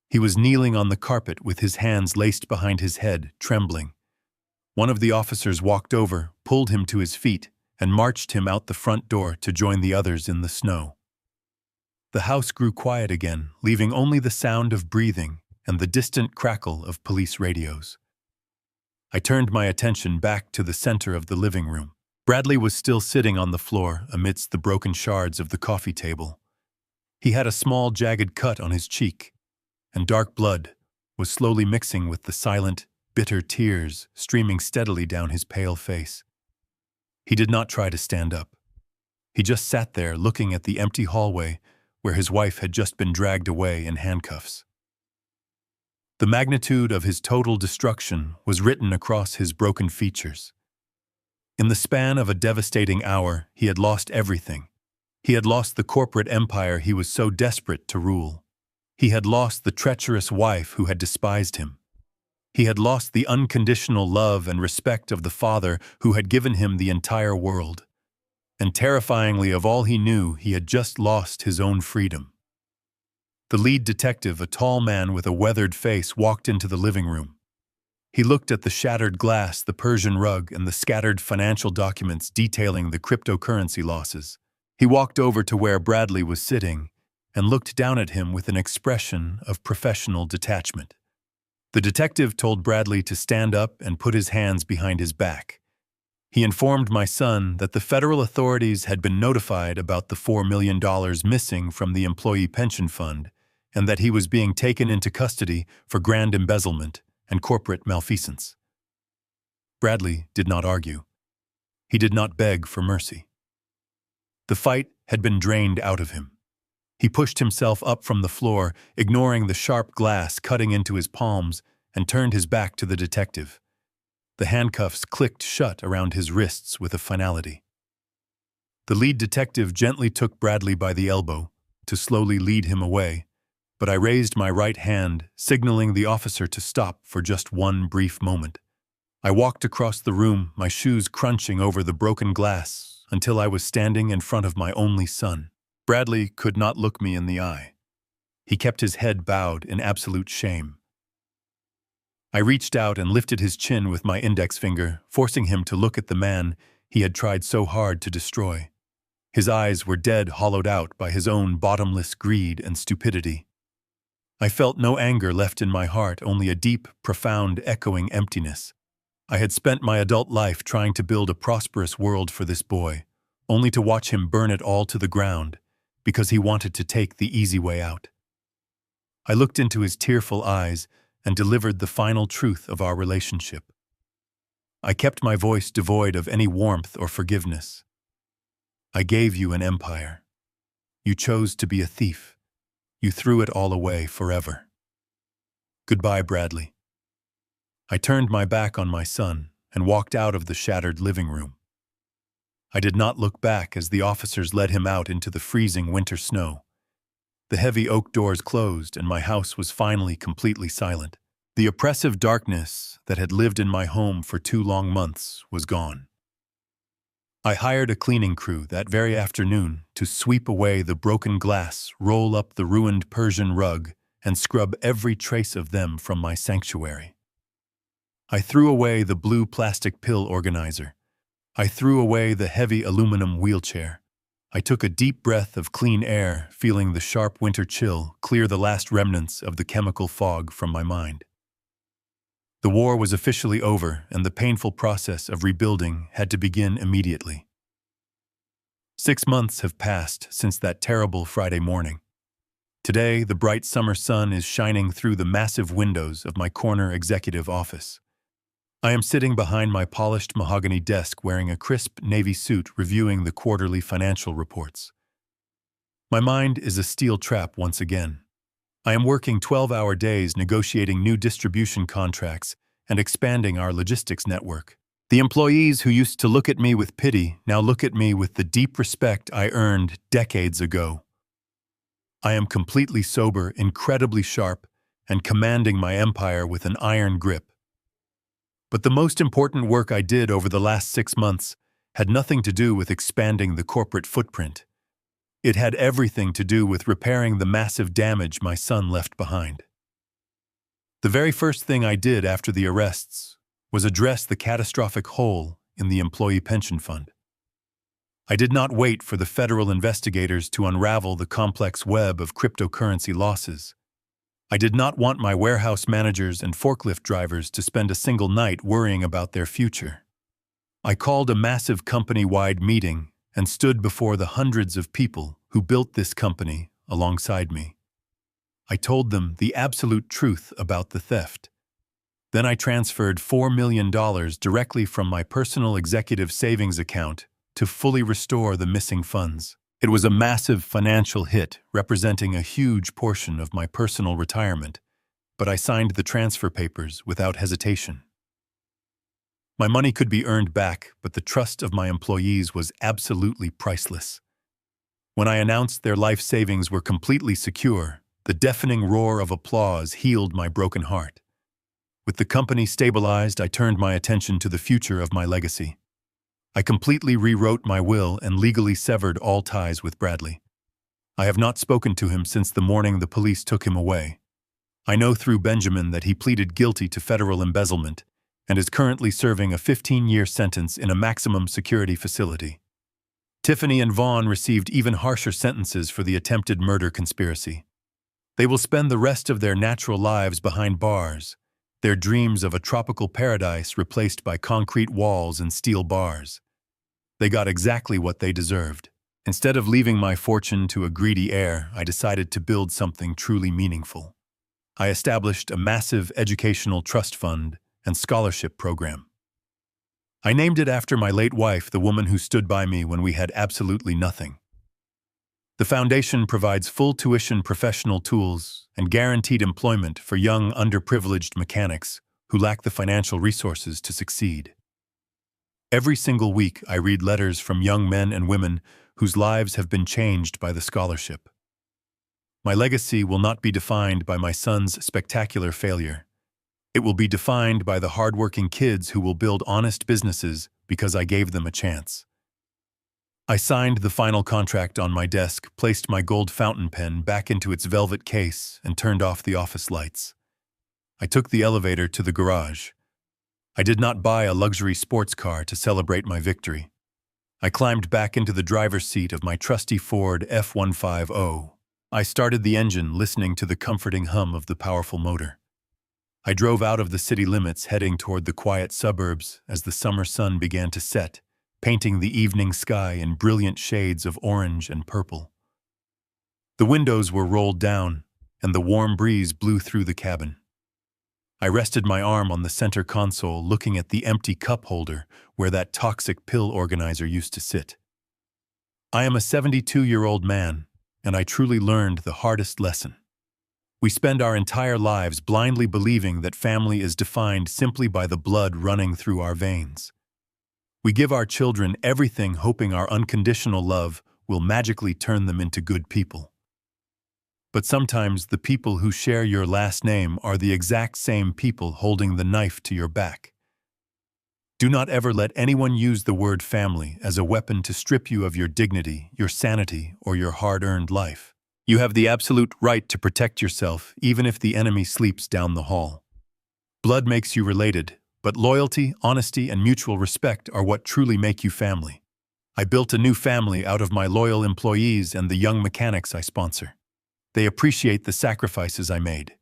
He was kneeling on the carpet with his hands laced behind his head, trembling. One of the officers walked over, pulled him to his feet, and marched him out the front door to join the others in the snow. The house grew quiet again, leaving only the sound of breathing and the distant crackle of police radios. I turned my attention back to the center of the living room. Bradley was still sitting on the floor amidst the broken shards of the coffee table. He had a small, jagged cut on his cheek, and dark blood was slowly mixing with the silent, bitter tears streaming steadily down his pale face. He did not try to stand up. He just sat there looking at the empty hallway where his wife had just been dragged away in handcuffs. The magnitude of his total destruction was written across his broken features. In the span of a devastating hour, he had lost everything. He had lost the corporate empire he was so desperate to rule. He had lost the treacherous wife who had despised him. He had lost the unconditional love and respect of the father who had given him the entire world. And terrifyingly of all he knew, he had just lost his own freedom. The lead detective, a tall man with a weathered face, walked into the living room. He looked at the shattered glass, the Persian rug, and the scattered financial documents detailing the cryptocurrency losses. He walked over to where Bradley was sitting and looked down at him with an expression of professional detachment. The detective told Bradley to stand up and put his hands behind his back. He informed my son that the federal authorities had been notified about the $4 million missing from the employee pension fund and that he was being taken into custody for grand embezzlement and corporate malfeasance. Bradley did not argue. He did not beg for mercy. The fight had been drained out of him. He pushed himself up from the floor, ignoring the sharp glass cutting into his palms, and turned his back to the detective. The handcuffs clicked shut around his wrists with a finality. The lead detective gently took Bradley by the elbow to slowly lead him away, but I raised my right hand, signaling the officer to stop for just one brief moment. I walked across the room, my shoes crunching over the broken glass, until I was standing in front of my only son. Bradley could not look me in the eye. He kept his head bowed in absolute shame. I reached out and lifted his chin with my index finger, forcing him to look at the man he had tried so hard to destroy. His eyes were dead, hollowed out by his own bottomless greed and stupidity. I felt no anger left in my heart, only a deep, profound, echoing emptiness. I had spent my adult life trying to build a prosperous world for this boy, only to watch him burn it all to the ground because he wanted to take the easy way out. I looked into his tearful eyes and delivered the final truth of our relationship. I kept my voice devoid of any warmth or forgiveness. I gave you an empire. You chose to be a thief. You threw it all away forever. Goodbye, Bradley. I turned my back on my son and walked out of the shattered living room. I did not look back as the officers led him out into the freezing winter snow. The heavy oak doors closed and my house was finally completely silent. The oppressive darkness that had lived in my home for 2 long months was gone. I hired a cleaning crew that very afternoon to sweep away the broken glass, roll up the ruined Persian rug, and scrub every trace of them from my sanctuary. I threw away the blue plastic pill organizer. I threw away the heavy aluminum wheelchair. I took a deep breath of clean air, feeling the sharp winter chill clear the last remnants of the chemical fog from my mind. The war was officially over, and the painful process of rebuilding had to begin immediately. 6 months have passed since that terrible Friday morning. Today, the bright summer sun is shining through the massive windows of my corner executive office. I am sitting behind my polished mahogany desk wearing a crisp navy suit reviewing the quarterly financial reports. My mind is a steel trap once again. I am working 12-hour days negotiating new distribution contracts and expanding our logistics network. The employees who used to look at me with pity now look at me with the deep respect I earned decades ago. I am completely sober, incredibly sharp, and commanding my empire with an iron grip. But the most important work I did over the last 6 months had nothing to do with expanding the corporate footprint. It had everything to do with repairing the massive damage my son left behind. The very first thing I did after the arrests was address the catastrophic hole in the employee pension fund. I did not wait for the federal investigators to unravel the complex web of cryptocurrency losses. I did not want my warehouse managers and forklift drivers to spend a single night worrying about their future. I called a massive company-wide meeting and stood before the hundreds of people who built this company alongside me. I told them the absolute truth about the theft. Then I transferred $4 million directly from my personal executive savings account to fully restore the missing funds. It was a massive financial hit, representing a huge portion of my personal retirement, but I signed the transfer papers without hesitation. My money could be earned back, but the trust of my employees was absolutely priceless. When I announced their life savings were completely secure, the deafening roar of applause healed my broken heart. With the company stabilized, I turned my attention to the future of my legacy. I completely rewrote my will and legally severed all ties with Bradley. I have not spoken to him since the morning the police took him away. I know through Benjamin that he pleaded guilty to federal embezzlement and is currently serving a 15-year sentence in a maximum security facility. Tiffany and Vaughn received even harsher sentences for the attempted murder conspiracy. They will spend the rest of their natural lives behind bars, their dreams of a tropical paradise replaced by concrete walls and steel bars. They got exactly what they deserved. Instead of leaving my fortune to a greedy heir, I decided to build something truly meaningful. I established a massive educational trust fund and scholarship program. I named it after my late wife, the woman who stood by me when we had absolutely nothing. The foundation provides full tuition professional tools and guaranteed employment for young, underprivileged mechanics who lack the financial resources to succeed. Every single week, I read letters from young men and women whose lives have been changed by the scholarship. My legacy will not be defined by my son's spectacular failure. It will be defined by the hardworking kids who will build honest businesses because I gave them a chance. I signed the final contract on my desk, placed my gold fountain pen back into its velvet case, and turned off the office lights. I took the elevator to the garage. I did not buy a luxury sports car to celebrate my victory. I climbed back into the driver's seat of my trusty Ford F-150. I started the engine, listening to the comforting hum of the powerful motor. I drove out of the city limits, heading toward the quiet suburbs as the summer sun began to set, painting the evening sky in brilliant shades of orange and purple. The windows were rolled down, and the warm breeze blew through the cabin. I rested my arm on the center console, looking at the empty cup holder where that toxic pill organizer used to sit. I am a 72-year-old man, and I truly learned the hardest lesson. We spend our entire lives blindly believing that family is defined simply by the blood running through our veins. We give our children everything, hoping our unconditional love will magically turn them into good people. But sometimes the people who share your last name are the exact same people holding the knife to your back. Do not ever let anyone use the word family as a weapon to strip you of your dignity, your sanity, or your hard-earned life. You have the absolute right to protect yourself, even if the enemy sleeps down the hall. Blood makes you related, but loyalty, honesty, and mutual respect are what truly make you family. I built a new family out of my loyal employees and the young mechanics I sponsor. They appreciate the sacrifices I made.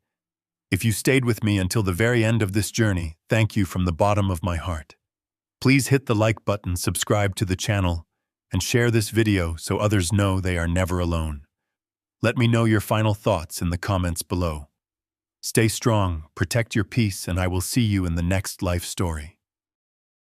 If you stayed with me until the very end of this journey, thank you from the bottom of my heart. Please hit the like button, subscribe to the channel, and share this video so others know they are never alone. Let me know your final thoughts in the comments below. Stay strong, protect your peace, and I will see you in the next life story.